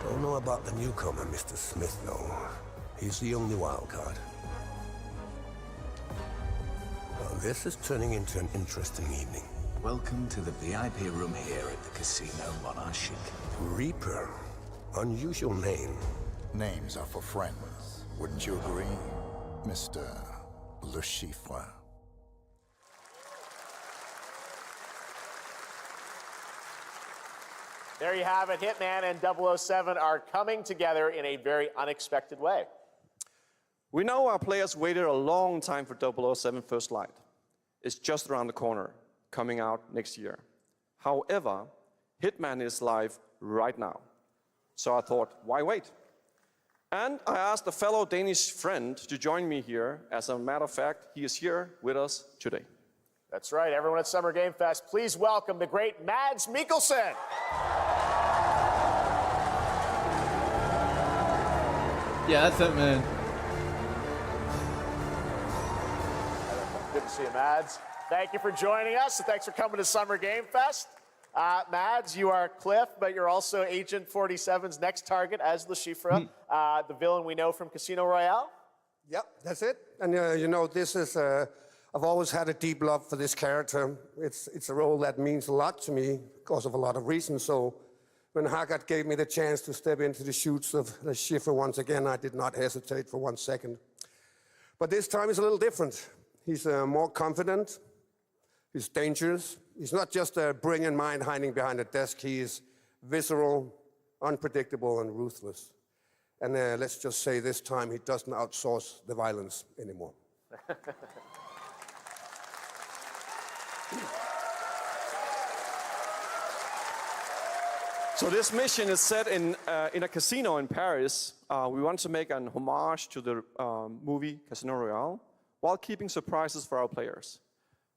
Don't know about the newcomer, Mr. Smith, though. He's the only wild card. Well, this is turning into an interesting evening. Welcome to the VIP room here at the Casino Monarchique. Reaper. Unusual name. Names are for friends. Wouldn't you agree, Mr. Le Chiffre? There you have it. Hitman and 007 are coming together in a very unexpected way. We know our players waited a long time for 007 First Light. It's just around the corner, coming out next year. However, Hitman is live right now. So I thought, why wait? And I asked a fellow Danish friend to join me here. As a matter of fact, he is here with us today. That's right. Everyone at Summer Game Fest, please welcome the great Mads Mikkelsen. Yeah, that's it, man. Good to see you, Mads. Thank you for joining us, and thanks for coming to Summer Game Fest. Mads, you are Cliff, but you're also Agent 47's next target as Le Chiffre, the villain we know from Casino Royale. Yep, that's it. And you know, this is, I've always had a deep love for this character. It's a role that means a lot to me because of a lot of reasons. So when Haggard gave me the chance to step into the shoots of Le Chiffre once again, I did not hesitate for 1 second. But this time is a little different. He's more confident. He's dangerous. He's not just a brilliant mind hiding behind a desk. He is visceral, unpredictable, and ruthless. And let's just say this time he doesn't outsource the violence anymore. So this mission is set in a casino in Paris. We want to make an homage to the movie Casino Royale while keeping surprises for our players.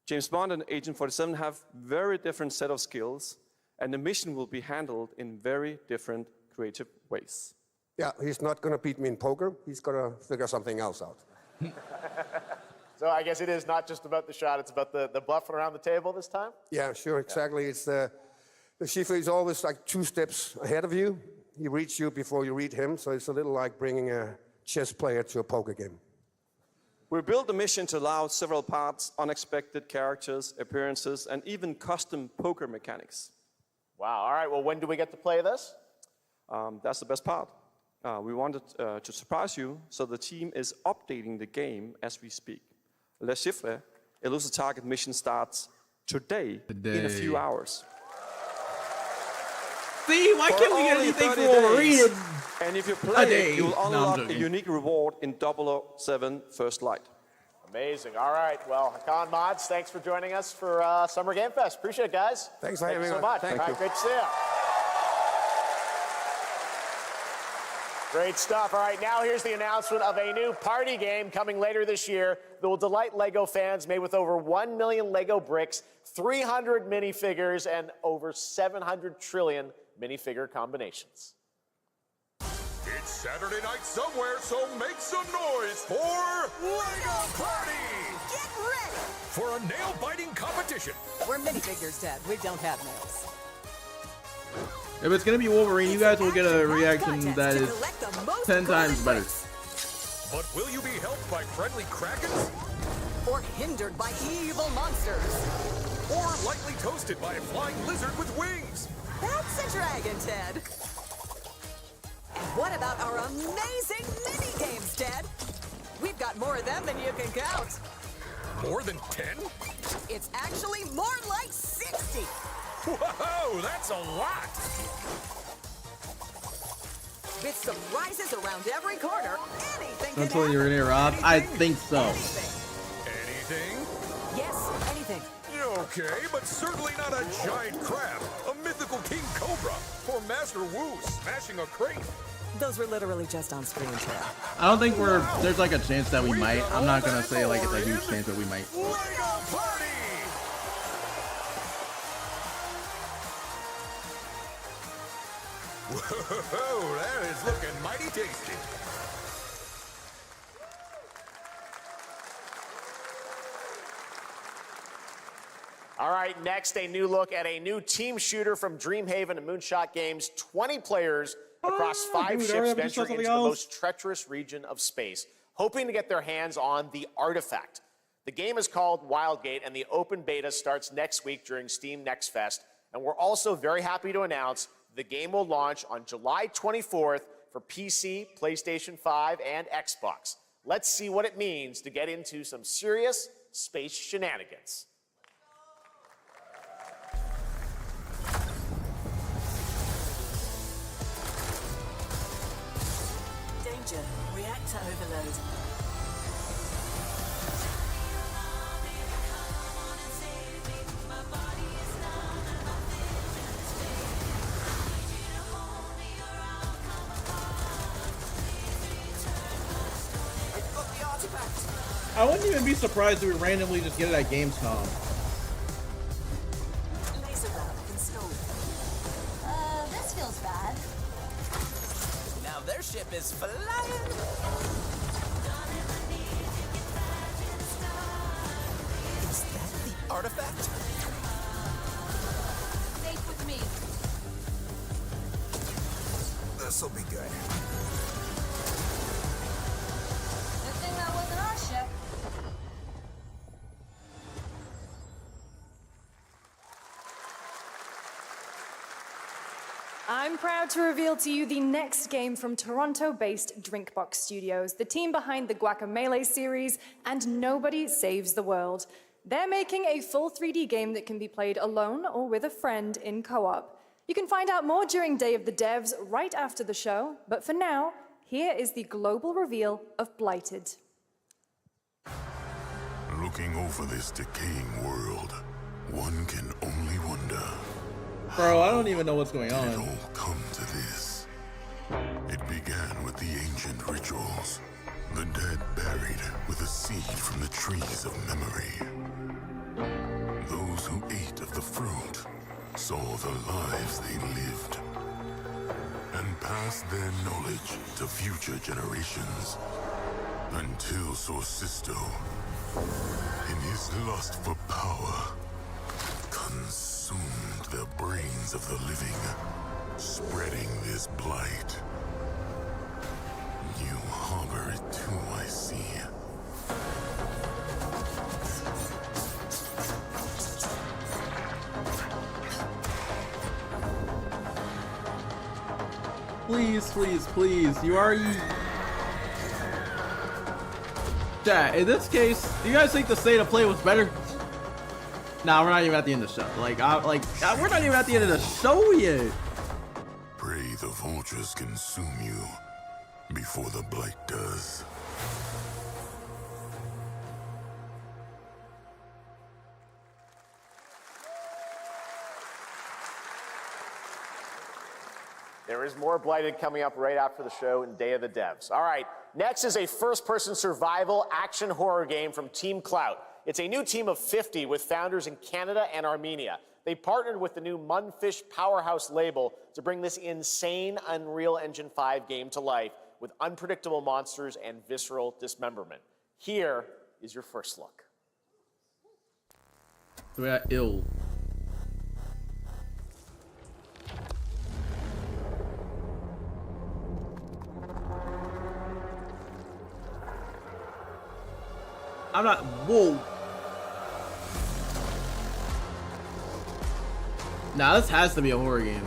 James Bond and Agent 47 have very different set of skills, and the mission will be handled in very different creative ways. Yeah, he's not going to beat me in poker. He's going to figure something else out. So I guess it is not just about the shot, it's about the bluffing around the table this time? Yeah, sure, exactly. Yeah. It's the Chiffre is always like 2 steps ahead of you. He reads you before you read him, so it's a little like bringing a chess player to a poker game. We built the mission to allow several parts, unexpected characters, appearances, and even custom poker mechanics. Wow, all right, well, when do we get to play this? That's the best part. We wanted to surprise you, so the team is updating the game as we speak. Le Chiffre, Elusive Target mission starts today. In a few hours. See, why can't we get anything for Wolverine? And if you play, you'll unlock a unique reward in 007 First Light. Amazing. All right. Well, Hakan, Mads, thanks for joining us for Summer Game Fest. Appreciate it, guys. Thanks for having me. Thank you so much. Thank All you. right, great to see you. Great stuff. All right, now here's the announcement of a new party game coming later this year that will delight LEGO fans, made with over 1 million LEGO bricks, 300 minifigures, and over 700 trillion minifigure combinations. It's Saturday night somewhere, so make some noise for LEGO Party! Get ready! For a nail-biting competition. We're minifigures, Dad. We don't have nails. If it's gonna be Wolverine, you guys will get a reaction that is 10 times better. But will you be helped by friendly krakens? Or hindered by evil monsters? Or lightly toasted by a flying lizard with wings? That's a dragon, Ted. And what about our amazing mini-games, Ted? We've got more of them than you can count. More than 10? It's actually more like 60. Whoa, that's a lot! With surprises around every corner, anything I'm can telling you, happen. Renee Rob, I think so. Anything? Yes, anything. Okay, but certainly not a giant crab, a mythical king cobra, or Master Wu smashing a crate. Those were literally just on screen, Ted. I don't think there's like a chance that we might. I'm not gonna say like it's a huge chance that we might. LEGO Party! Whoa, that is looking mighty tasty. All right, next, a new look at a new team shooter from Dreamhaven and Moonshot Games. 20 players across 5 dude, ships I venturing into the most treacherous region of space, hoping to get their hands on the artifact. The game is called Wildgate, and the open beta starts next week during Steam Next Fest. And we're also very happy to announce the game will launch on July 24th for PC, PlayStation 5, and Xbox. Let's see what it means to get into some serious space shenanigans. Danger. Reactor overload. I wouldn't even be surprised if we randomly just get it at Gamescom. Laser wrap installed. This feels bad. Now their ship is flying. Is that the artifact? Safe with me. This'll be good. Good thing that wasn't our ship. I'm proud to reveal to you the next game from Toronto-based Drinkbox Studios, the team behind the Guacamelee series and Nobody Saves the World. They're making a full 3D game that can be played alone or with a friend in co-op. You can find out more during Day of the Devs right after the show, but for now, here is the global reveal of Blighted. Looking over this decaying world, one can only wonder. Bro, I don't even know what's going Did it on. all come to this? It began with the ancient rituals. The dead buried with a seed from the trees of memory. Those who ate of the fruit saw the lives they lived and passed their knowledge to future generations until Sorcisto, in his lust for power, consumed the brains of the living, spreading this blight. You harbor it too, I see. Please, please, please. You already... Chat, in this case, do you guys think the state of play was better? Nah, we're not even at the end of the show. We're not even at the end of the show yet. Pray the vultures consume you before the blight does. There is more Blighted coming up right after the show in Day of the Devs. All right, next is a first-person survival action horror game from Team Clout. It's a new team of 50 with founders in Canada and Armenia. They partnered with the new Munfish Powerhouse label to bring this insane Unreal Engine 5 game to life with unpredictable monsters and visceral dismemberment. Here is your first look. So we got Ill. I'm not. Whoa. Nah, this has to be a horror game.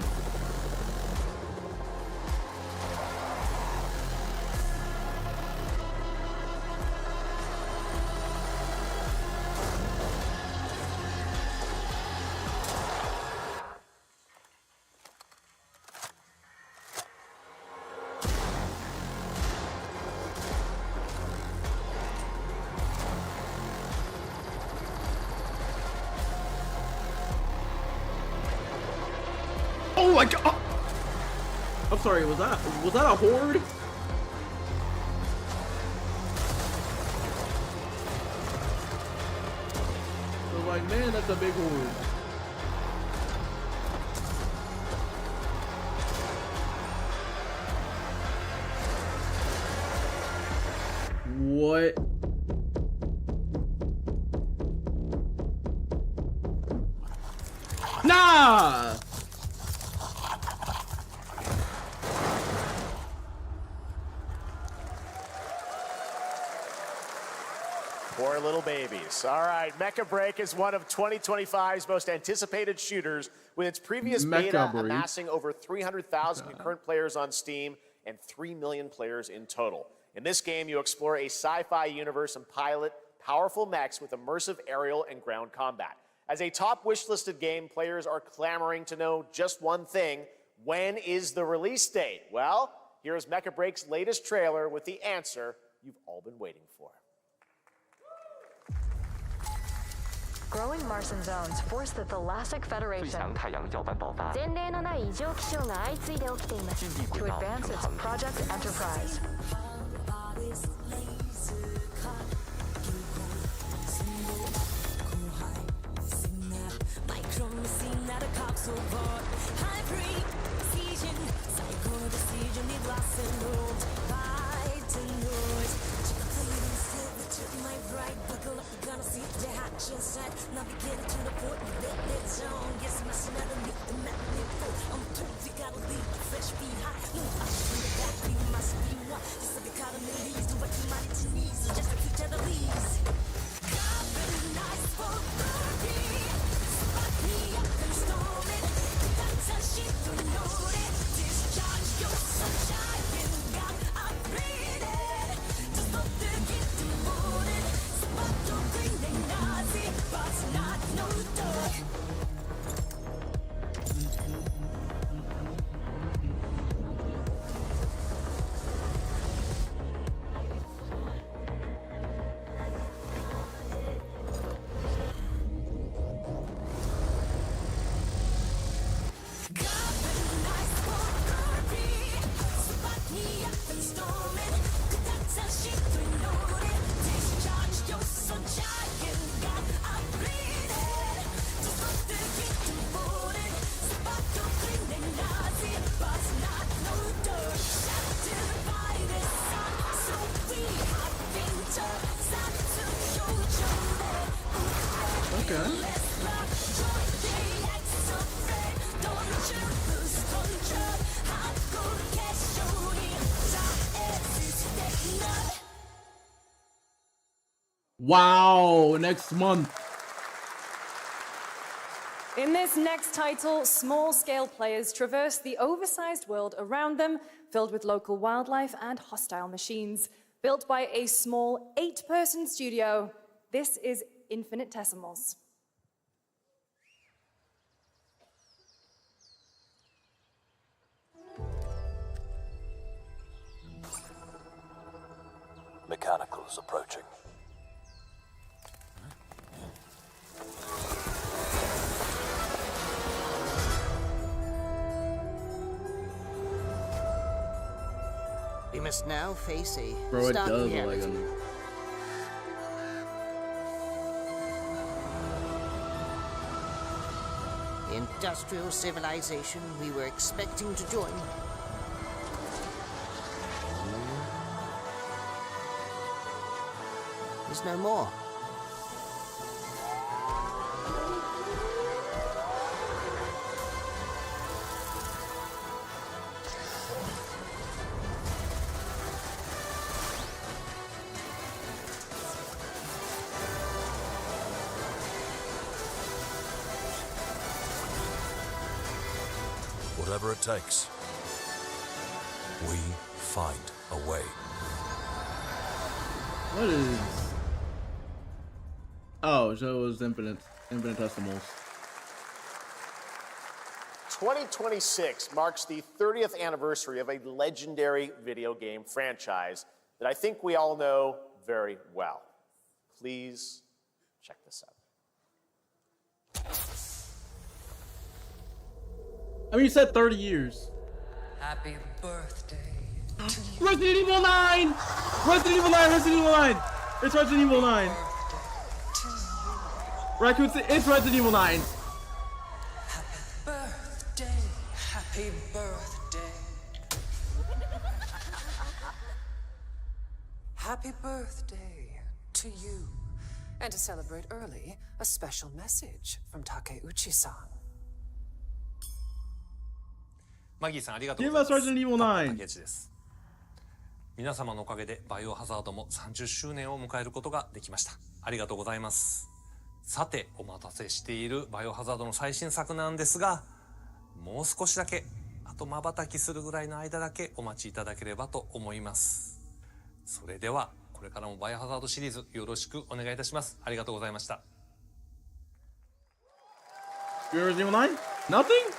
Oh my god! I'm sorry, was that a horde? I was like, man, that's a big horde. What? Nah! Poor little babies. All right, Mecha Break is one of 2025's most anticipated shooters, with its previous beta amassing over 300,000 concurrent players on Steam and 3 million players in total. In this game, you explore a sci-fi universe and pilot powerful mechs with immersive aerial and ground combat. As a top wishlisted game, players are clamoring to know just one thing: when is the release date? Well, here's Mecha Break's latest trailer with the answer you've all been waiting for. Growing Martian zones force the Thalassic Federation to advance its Project Enterprise. Wow, next month. In this next title, small-scale players traverse the oversized world around them, filled with local wildlife and hostile machines. Built by a small 8-person studio, this is Infinitesimals. Mechanicals approaching. We must now face a Bro, it stark does look reality. like him. industrial civilization we were expecting to join. There's no more. Whatever it takes, we find a way. What is... Oh, so it was Infinitesimals. 2026 marks the 30th anniversary of a legendary video game franchise that I think we all know very well. Please check this out. I mean, you said 30 years. Happy birthday to you. Resident Evil 9! Resident Evil 9! Resident Evil 9! It's Resident Evil 9! Raccoon City, it's Resident Evil 9! Birthday, happy birthday. Happy birthday to you. And to celebrate early, a special message from Takeuchi-san. マギーさんありがとう Give ござ us います。 Resident Evil 9! 竹内です。皆様のおかげでバイオハザードも30周年を迎えることができました。ありがとうございます。さて、お待たせしているバイオハザードの最新作なんですが、もう少しだけ、あと瞬きするぐらいの間だけお待ちいただければと思います。それでは、これからもバイオハザードシリーズよろしくお願いいたします。ありがとうございました。Resident Evil 9? Nothing?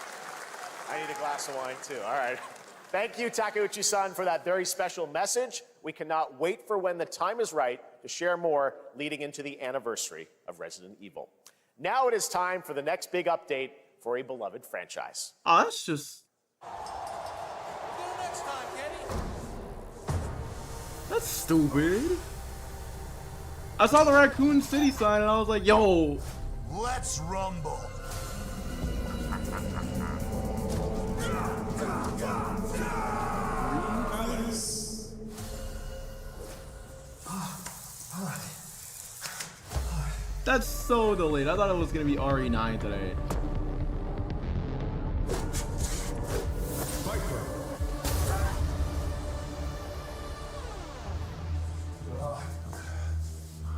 I need a glass of wine too. All right. Thank you, Takeuchi-san, for that very special message. We cannot wait for when the time is right to share more leading into the anniversary of Resident Evil. Now it is time for the next big update for a beloved franchise. Oh, that's just... That's stupid. I saw the Raccoon City sign and I was like, yo. Let's rumble. That's so delayed. I thought it was gonna be RE9 today.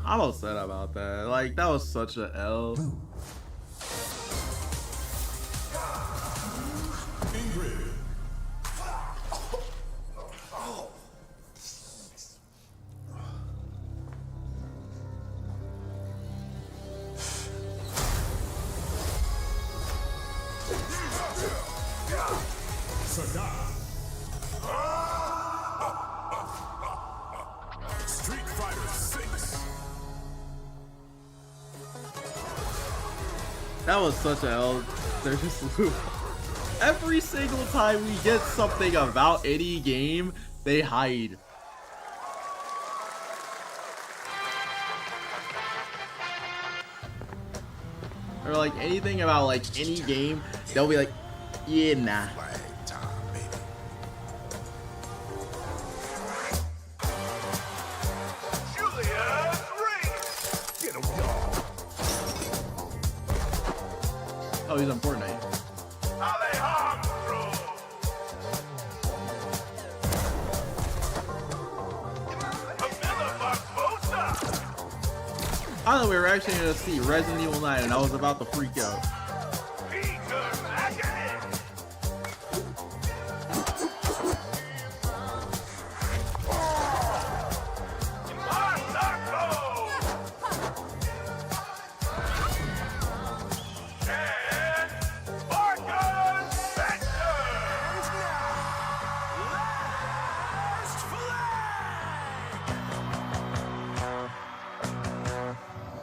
I'm upset about that. Like, that was such a L. Street Fighter 6. That was such a L. There's just every single time we get something about any game, they hide. Or like anything about like any game, they'll be like, yeah, nah. Oh, he's on Fortnite. I thought we were actually going to see Resident Evil 9 and I was about to freak out.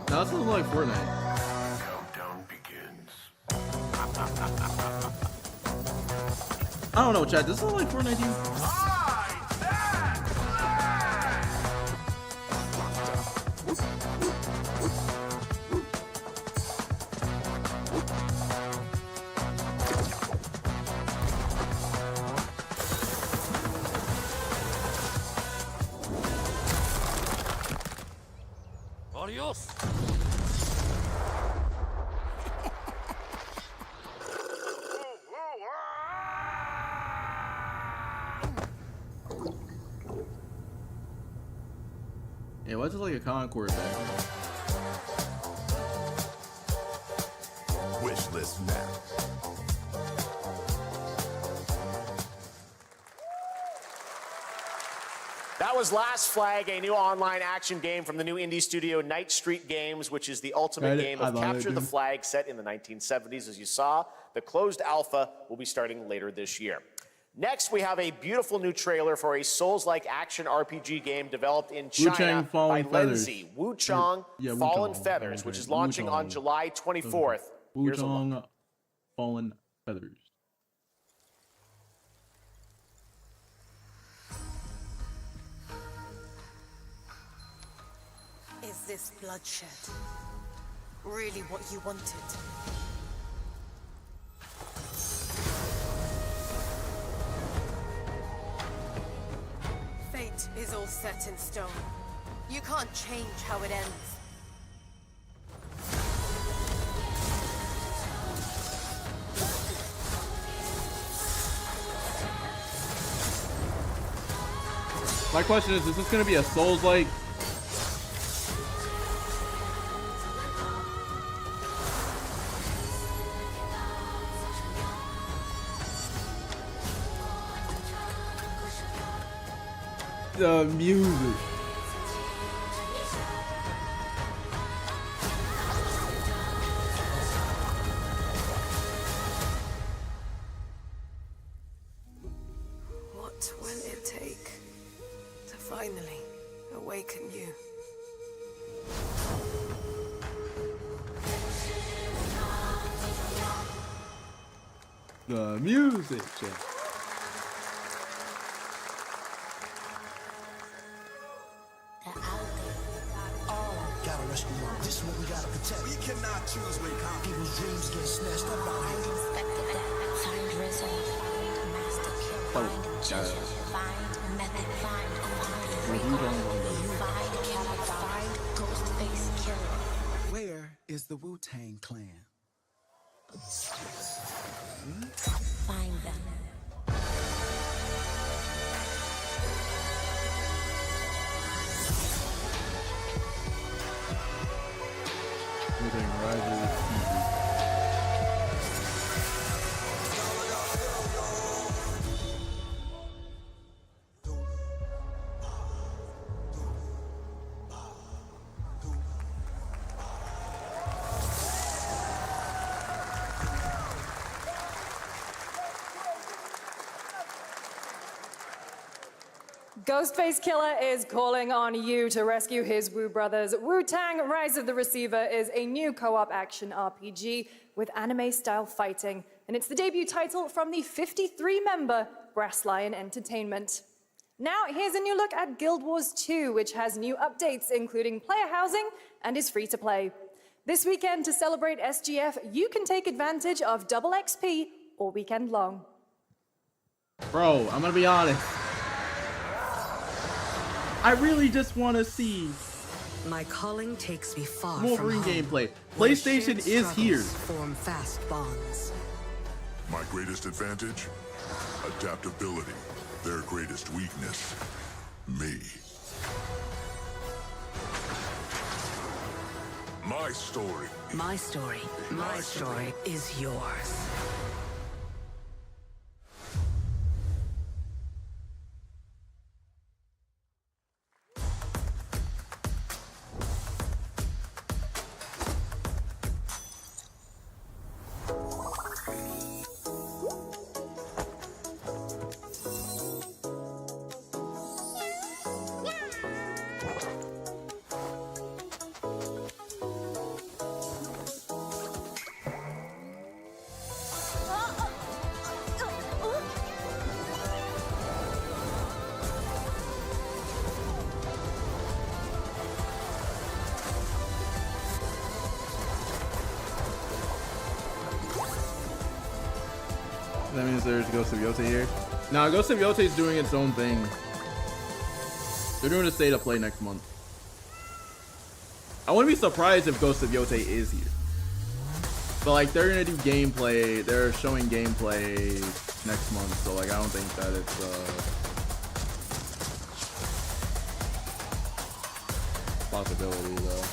No, this doesn't look like Fortnite. Countdown begins. I don't know, Chad. Does this look like Fortnite, dude? Adios. Yeah, what's it like a Concord back? Wish list now. That was Last Flag, a new online action game from the new indie studio Night Street Games, which is the ultimate game of Capture the Flag set in the 1970s. As you saw, the closed alpha will be starting later this year. Next, we have a beautiful new trailer for a Souls-like action RPG game developed in China by Lenzi. Wuchang Fallen Feathers, which is launching on July 24th. Here's a look. Wuchang Fallen Feathers. Is this bloodshed really what you wanted? Fate is all set in stone. You can't change how it ends. My question is this going to be a Souls-like? The music. What will it take to finally awaken you? The music. This is what we gotta protect. We cannot choose when people's dreams get snatched up out here. Find RZA, find Master Kill, find Judge, find Method, find Killer, find Ghostface Killer. Where is the Wu-Tang Clan? Find them. Ghostface Killer is calling on you to rescue his Wu brothers. Wu-Tang Rise of the Receiver is a new co-op action RPG with anime-style fighting, and it's the debut title from the 53-member Brass Lion Entertainment. Now, here's a new look at Guild Wars 2, which has new updates, including player housing, and is free to play. This weekend, to celebrate SGF, you can take advantage of double XP all weekend long. Bro, I'm gonna be honest. I really just want to see my calling takes me far Wolverine from gameplay. PlayStation is here. Form fast bonds. My greatest advantage? Adaptability. Their greatest weakness? Me. My story. My story. My story is yours. That means there's Ghost of Yotei here. Nah, Ghost of Yotei is doing its own thing. They're doing a state of play next month. I wouldn't be surprised if Ghost of Yotei is here. But like they're gonna do gameplay, they're showing gameplay next month, so like I don't think that it's a possibility though.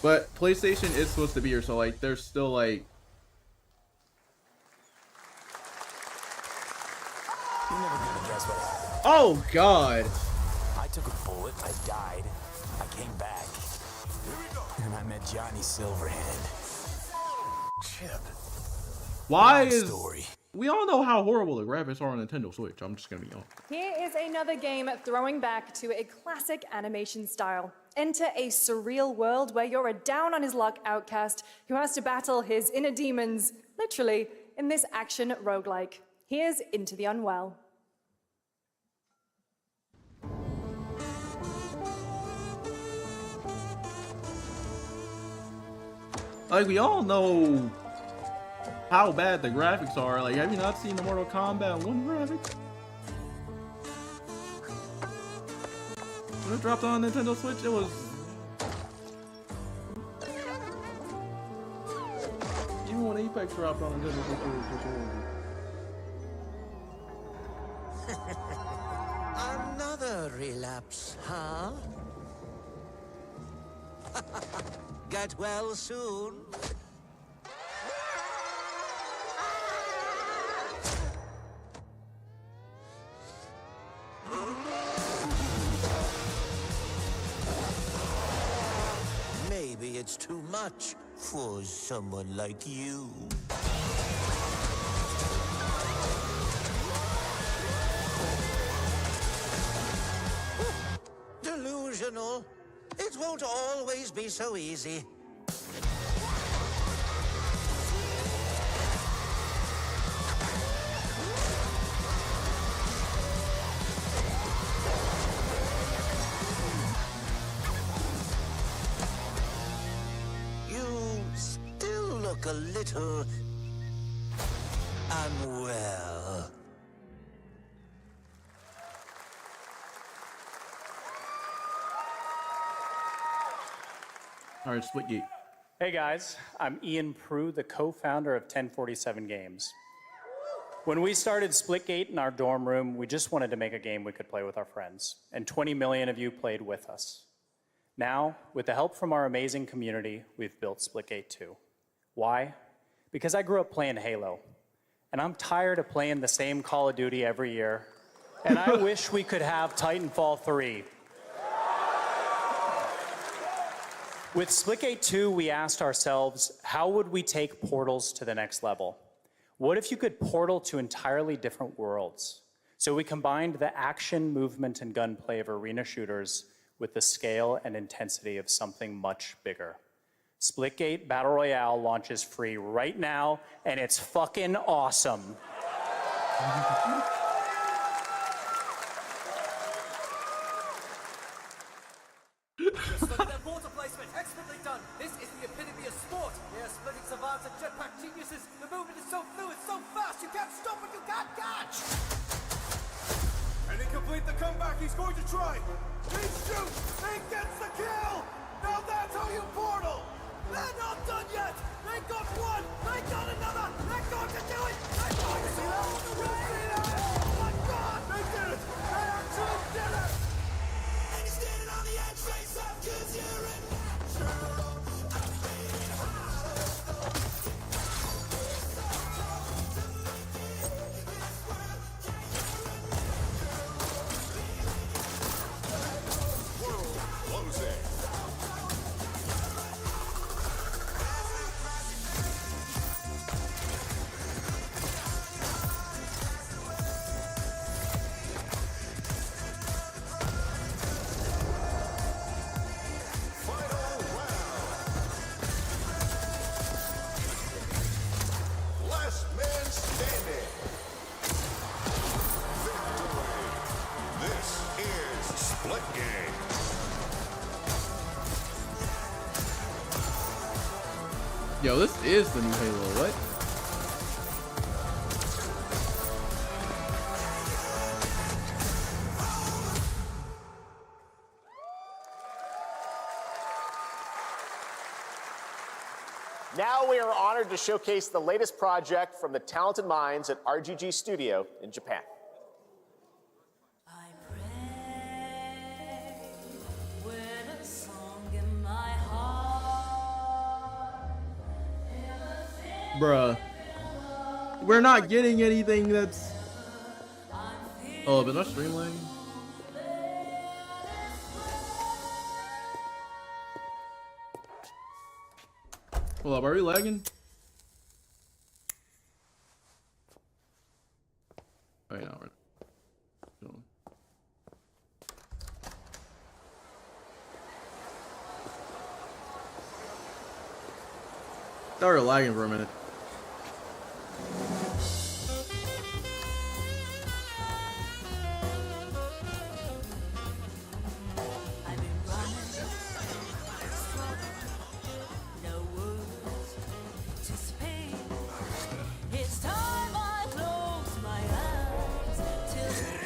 But PlayStation is supposed to be here, so like there's still like You're never gonna guess what happened. oh god. I took a bullet, I died, I came back. And I met Johnny Silverhand. Chip. Why Long is story. we all know how horrible the graphics are on Nintendo Switch. I'm just gonna be honest. Here is another game throwing back to a classic animation style. Enter a surreal world where you're a down-on-his-luck outcast who has to battle his inner demons, literally, in this action roguelike. Here's Into the Unwell. Like we all know how bad the graphics are. Like, have you not seen the Mortal Kombat 1 graphics? When it dropped on Nintendo Switch, it was... Even when Apex dropped on Nintendo Switch, it was horrible. Another relapse, huh? Get well soon. Maybe it's too much for someone like you. Delusional. It won't always be so easy. You still look a little unwell. All right, Splitgate. Hey guys, I'm Ian Prue, the co-founder of 1047 Games. When we started Splitgate in our dorm room, we just wanted to make a game we could play with our friends, and 20 million of you played with us. Now, with the help from our amazing community, we've built Splitgate 2. Why? Because I grew up playing Halo, and I'm tired of playing the same Call of Duty every year, and I wish we could have Titanfall 3. With Splitgate 2, we asked ourselves, how would we take portals to the next level? What if you could portal to entirely different worlds? So we combined the action, movement, and gunplay of arena shooters with the scale and intensity of something much bigger. Splitgate Battle Royale launches free right now, and it's fucking awesome. Water placement, expertly done. This is the epitome of sport. They are splitting savants and jetpack geniuses. The movement is so fluid, so fast, you can't stop it, you can't catch. And to complete the comeback, he's going to try. He shoots, he gets the kill. Now that's how you portal. They're not done yet. They got one, they got another. They're going to do it. They're going to do it. Oh my God, they did it. They actually did it. And he's standing on the edge, face up, 'cause you're a natural. Yo, this is the new Halo. What? Now we are honored to showcase the latest project from the talented minds at RGG Studio in Japan. Bruh. We're not getting anything that's... Oh, but not stream lagging? Hold up, are we lagging? Oh, yeah, right. Cool. Thought we were lagging for a minute.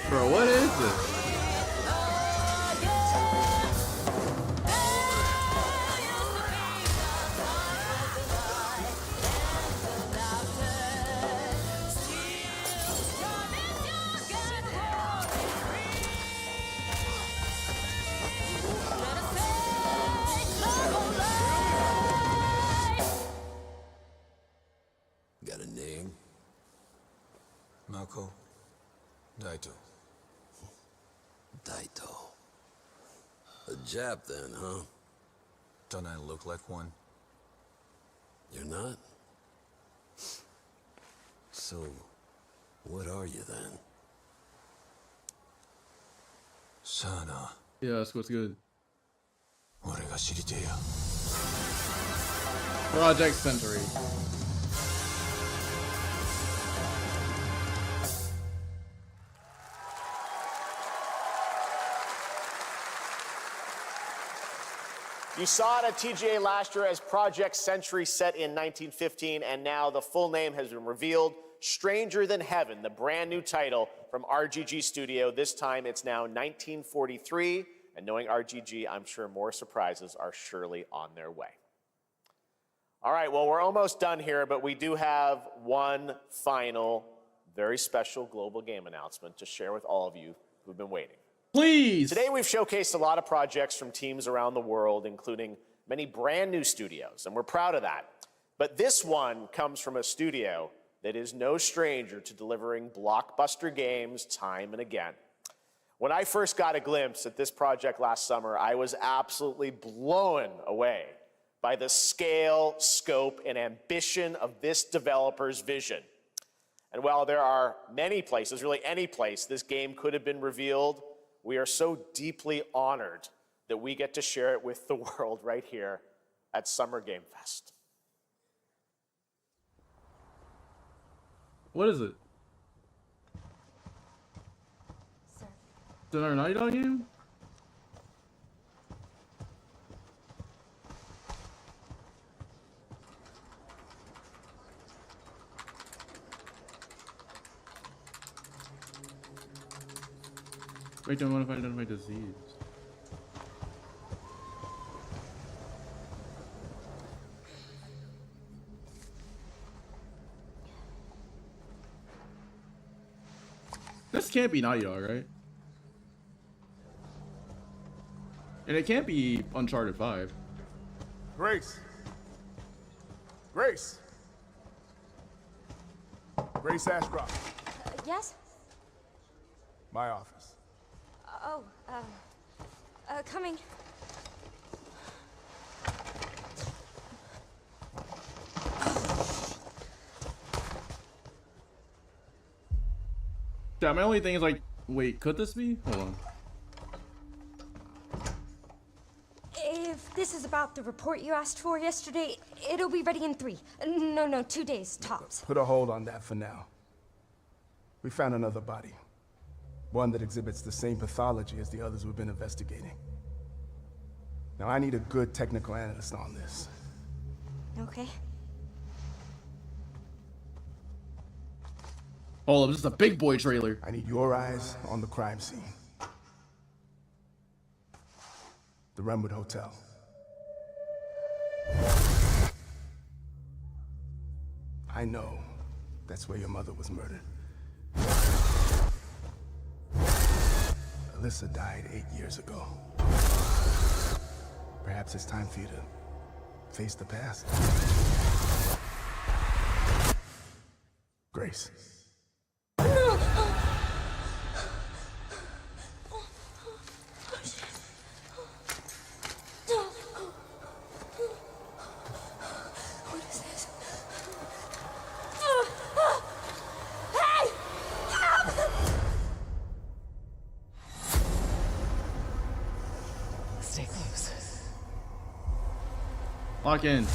Bro, what is this? Got a name? Mako Daito. Daito. A Jap then, huh? Don't I look like one? You're not? So, what are you then? Sana. Yeah, that's what's good. Project Century. You saw it at TGA last year as Project Century set in 1915, and now the full name has been revealed. Stranger Than Heaven, the brand new title from RGG Studio. This time it's now 1943, and knowing RGG, I'm sure more surprises are surely on their way. All right, well, we're almost done here, but we do have one final, very special global game announcement to share with all of you who've been waiting. Please! Today we've showcased a lot of projects from teams around the world, including many brand new studios, and we're proud of that. But this one comes from a studio that is no stranger to delivering blockbuster games time and again. When I first got a glimpse at this project last summer, I was absolutely blown away by the scale, scope, and ambition of this developer's vision. And while there are many places, really any place, this game could have been revealed, we are so deeply honored that we get to share it with the world right here at Summer Game Fest. What is it? Sir. Is it our Naughty Dog game? Wait, don't want to identify disease. This can't be Naughty Dog, right? And it can't be Uncharted 5. Grace. Grace. Grace Ashcroft. Yes? My office. Oh, coming. Yeah, my only thing is like, wait, could this be? Hold on. If this is about the report you asked for yesterday, it'll be ready in 2 days, tops. Put a hold on that for now. We found another body. One that exhibits the same pathology as the others we've been investigating. Now I need a good technical analyst on this. Okay. Hold up, this is a big boy trailer. I need your eyes on the crime scene. The Renwood Hotel. I know that's where your mother was murdered. Alyssa died 8 years ago. Perhaps it's time for you to face the past. Grace. Stay close. Lock in.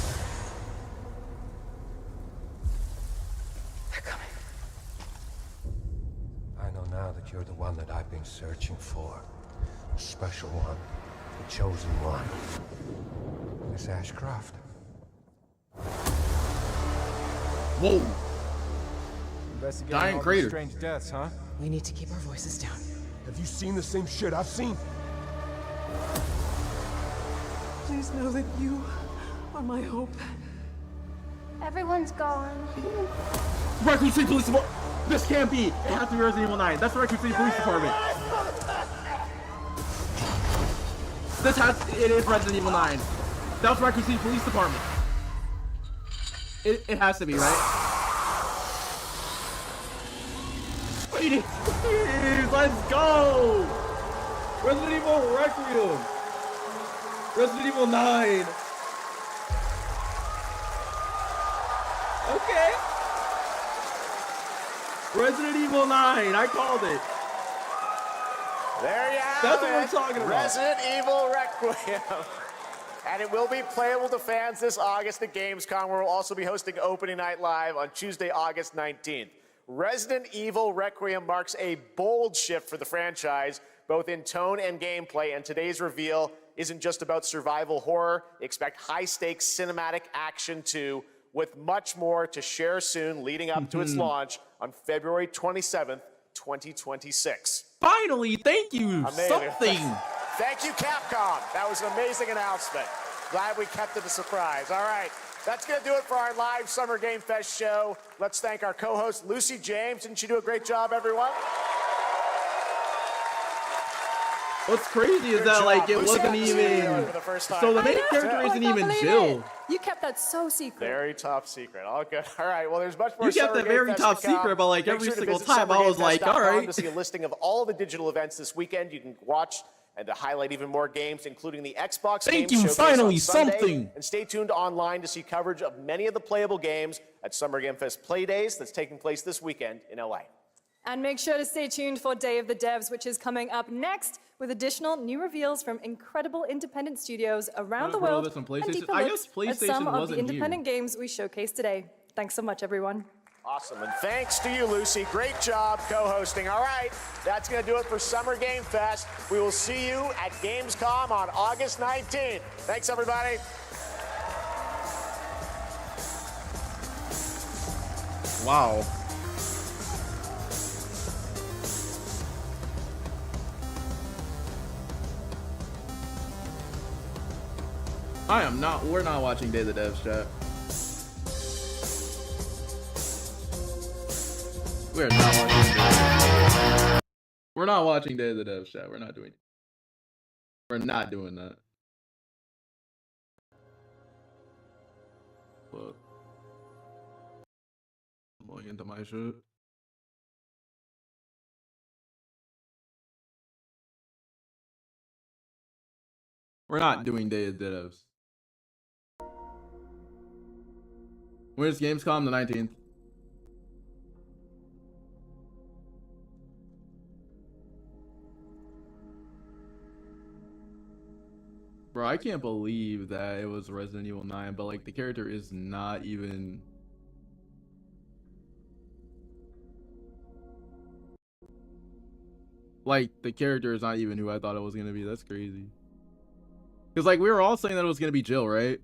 They're coming. I know now that you're the one that I've been searching for. The special one. The chosen one. Miss Ashcroft. Whoa. Investigating Dying all these crater. strange deaths, huh? We need to keep our voices down. Have you seen the same shit I've seen? Please know that you are my hope. Everyone's gone. Raccoon City Police Department. This can't be. It has to be Resident Evil 9. That's the Raccoon City Police Department. It is Resident Evil 9. That was Raccoon City Police Department. It has to be, right? Wait, let's go! Resident Evil Requiem. Resident Evil 9. Okay. Resident Evil 9. I called it. There you have That's it. what we're talking about. Resident Evil Requiem. And it will be playable to fans this August at Gamescom, where we'll also be hosting Opening Night Live on Tuesday, August 19th. Resident Evil Requiem marks a bold shift for the franchise, both in tone and gameplay, and today's reveal isn't just about survival horror. Expect high-stakes cinematic action too, with much more to share soon leading up to its launch on February 27th, 2026. Finally, thank you. Amazing. Something. Thank you, Capcom. That was an amazing announcement. Glad we kept it a surprise. All right, that's going to do it for our live Summer Game Fest show. Let's thank our co-host, Lucy James. Didn't she do a great job, everyone? What's crazy is Good that, job. like, it Lucy wasn't got to see you even. for the first time. So the main Yeah. character isn't I can't even believe Jill. it. You kept that so secret. Very top secret. All good. All right. Well, there's much more. You kept Summer it Game very Fest top to come. secret, but, like, Make every sure to single visit time I was like, summergamefest.com all right. to see a listing of all the digital events this weekend. You can watch and to highlight even more games, including the Xbox Thank Game you, Showcase finally, on Sunday. something. And stay tuned online to see coverage of many of the playable games at Summer Game Fest Play Days that's taking place this weekend in LA. And make sure to stay tuned for Day of the Devs, which is coming up next with additional new reveals from incredible independent studios around the Put all world this on and PlayStation? deeper I looks guess PlayStation at some of the wasn't independent games we showcased today. Thanks so much, everyone. Awesome, and thanks to you, Lucy. Great job co-hosting. All right, that's going to do it for Summer Game Fest. We will see you at Gamescom on August 19th. Thanks, everybody. Wow. We're not watching Day of the Devs, chat. We're not watching Day of the Devs, chat. We're not doing that. But I'm going into my shit. We're not doing Day of the Devs. Where's Gamescom? The 19th. Bro, I can't believe that it was Resident Evil 9, but like the character is not even... Like, the character is not even who I thought it was gonna be. That's crazy. Because like we were all saying that it was gonna be Jill, right?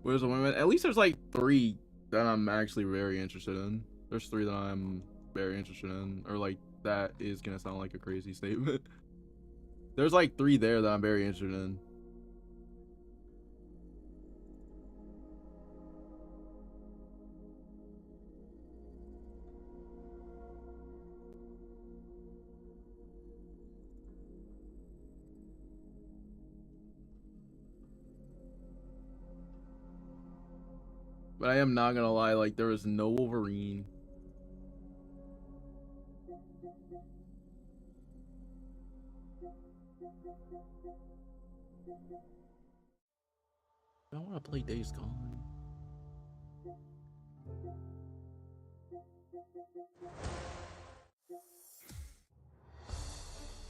Where's the women? At least there's like 3 that I'm actually very interested in. There's 3 that I'm very interested in, or like that is gonna sound like a crazy statement. There's like 3 there that I'm very interested in. But I am not gonna lie, like there is no Wolverine. I want to play Days Gone.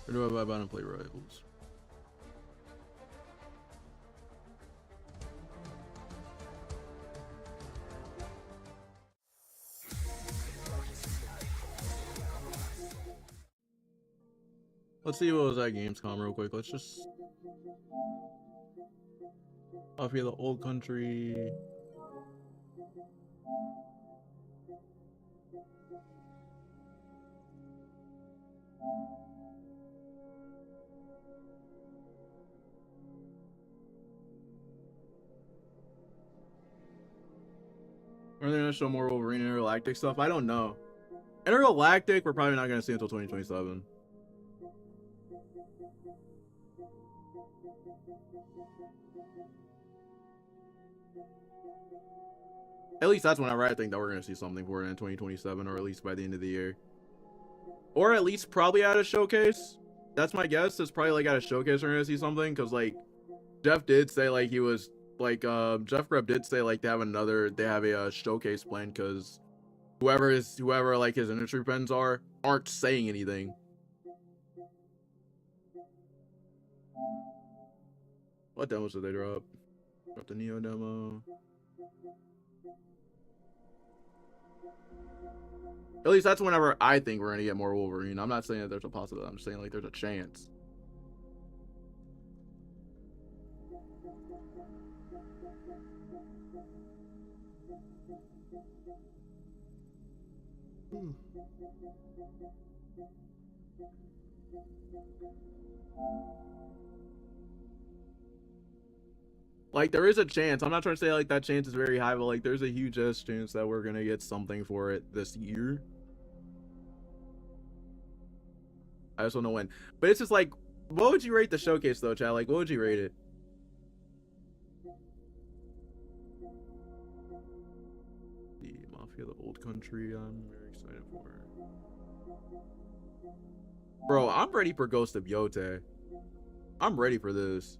Or do I buy and play Rivals? Let's see what was at Gamescom real quick. Let's just off here the old country. Are they gonna show more Wolverine Intergalactic stuff? I don't know. Intergalactic, we're probably not gonna see until 2027. At least that's whenever I think that we're gonna see something for it in 2027, or at least by the end of the year. Or at least probably at a showcase. That's my guess. It's probably like at a showcase we're gonna see something, because like Jeff did say like he was like Jeff Grubb did say like they have a showcase planned, because whoever like his industry friends aren't saying anything. What demos did they drop? Drop the Neo demo. At least that's whenever I think we're gonna get more Wolverine. I'm not saying that there's a possibility. I'm just saying like there's a chance. Like there is a chance. I'm not trying to say like that chance is very high, but like there's a huge ass chance that we're gonna get something for it this year. I just don't know when. But it's just like, what would you rate the showcase though, chat? Like what would you rate it? The Mafia, the old country, I'm very excited for. Bro, I'm ready for Ghost of Yote. I'm ready for this.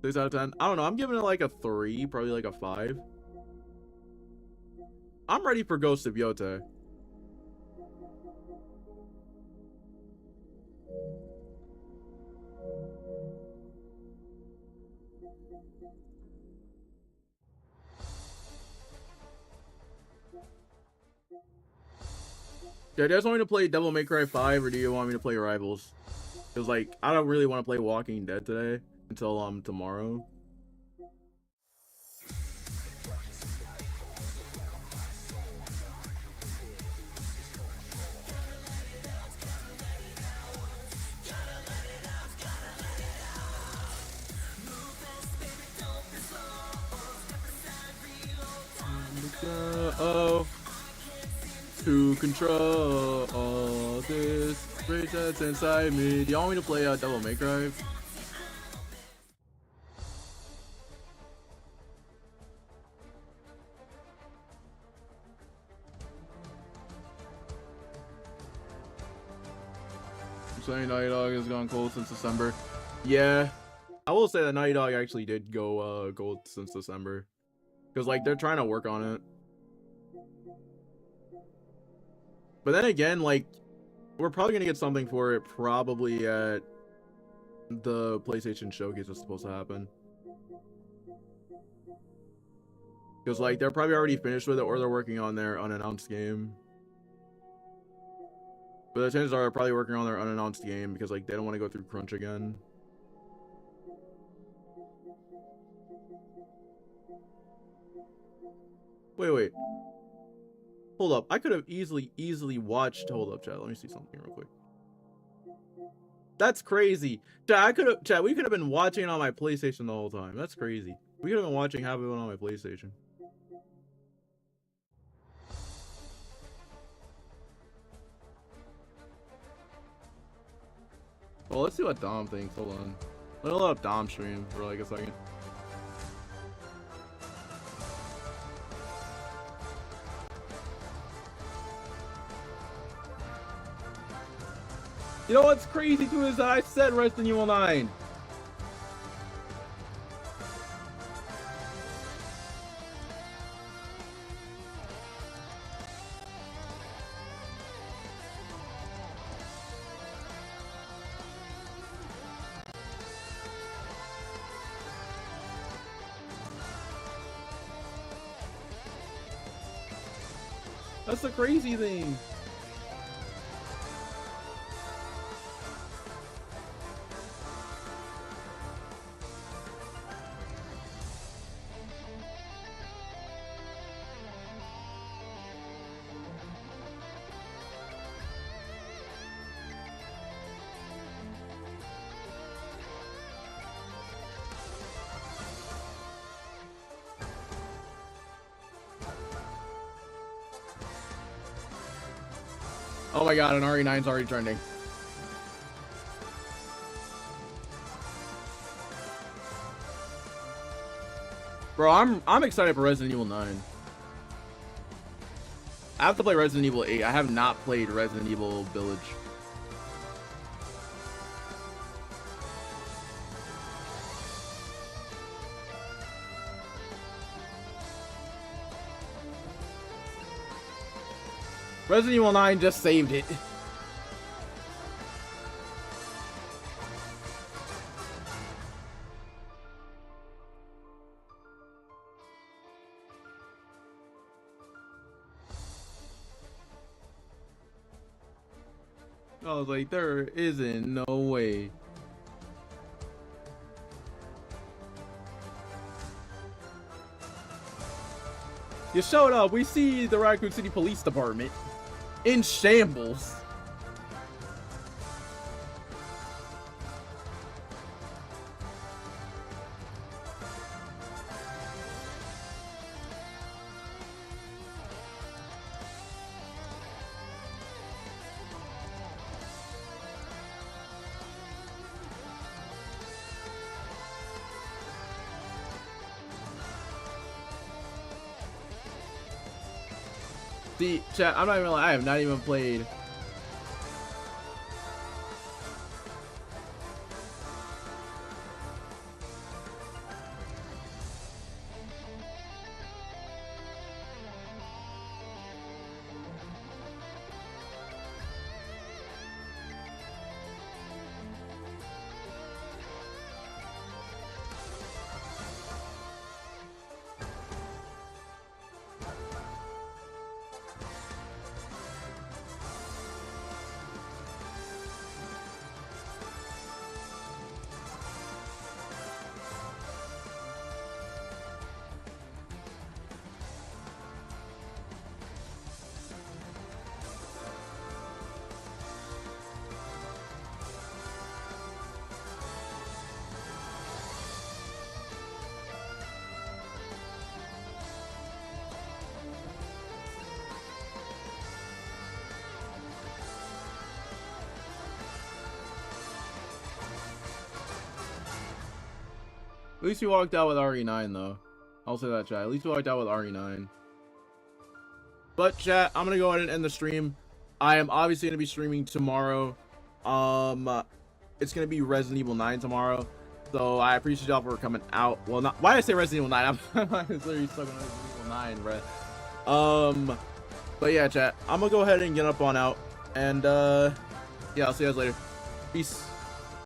Six out of 10. I don't know. I'm giving it like a 3, probably like a 5. I'm ready for Ghost of Yote. Yeah, do you guys want me to play Devil May Cry 5 or do you want me to play Rivals? Because like I don't really want to play Walking Dead today until tomorrow. To control all this rage that's inside me. Do y'all want me to play Devil May Cry? I'm saying Naughty Dog has gone cold since December. Yeah, I will say that Naughty Dog actually did go gold since December, because like they're trying to work on it. But then again, like, we're probably gonna get something for it probably at the PlayStation Showcase that's supposed to happen. Because, like, they're probably already finished with it, or they're working on their unannounced game. But the chances are they're probably working on their unannounced game because like they don't want to go through crunch again. Wait. Hold up. I could have easily watched. Hold up, chat. Let me see something real quick. That's crazy. Chat, we could have been watching it on my PlayStation the whole time. That's crazy. We could have been watching half of it on my PlayStation. Well, let's see what Dom thinks. Hold on. Let me load up Dom stream for like a second. You know what's crazy too is that I said Resident Evil 9. That's the crazy thing. Oh my god, an RE9's already trending. Bro, I'm excited for Resident Evil 9. I have to play Resident Evil 8. I have not played Resident Evil Village. Resident Evil 9 just saved it. I was like, there isn't no way. You showed up. We see the Raccoon City Police Department in shambles. See, chat, I'm not even I have not even played. At least we walked out with RE9 though. I'll say that, chat. At least we walked out with RE9. But chat, I'm gonna go ahead and end the stream. I am obviously gonna be streaming tomorrow. It's gonna be Resident Evil 9 tomorrow. So I appreciate y'all for coming out. Well, not why did I say Resident Evil 9? I'm literally stuck on Resident Evil 9, bro. But yeah, chat. I'm gonna go ahead and get up on out. And yeah, I'll see you guys later. Peace.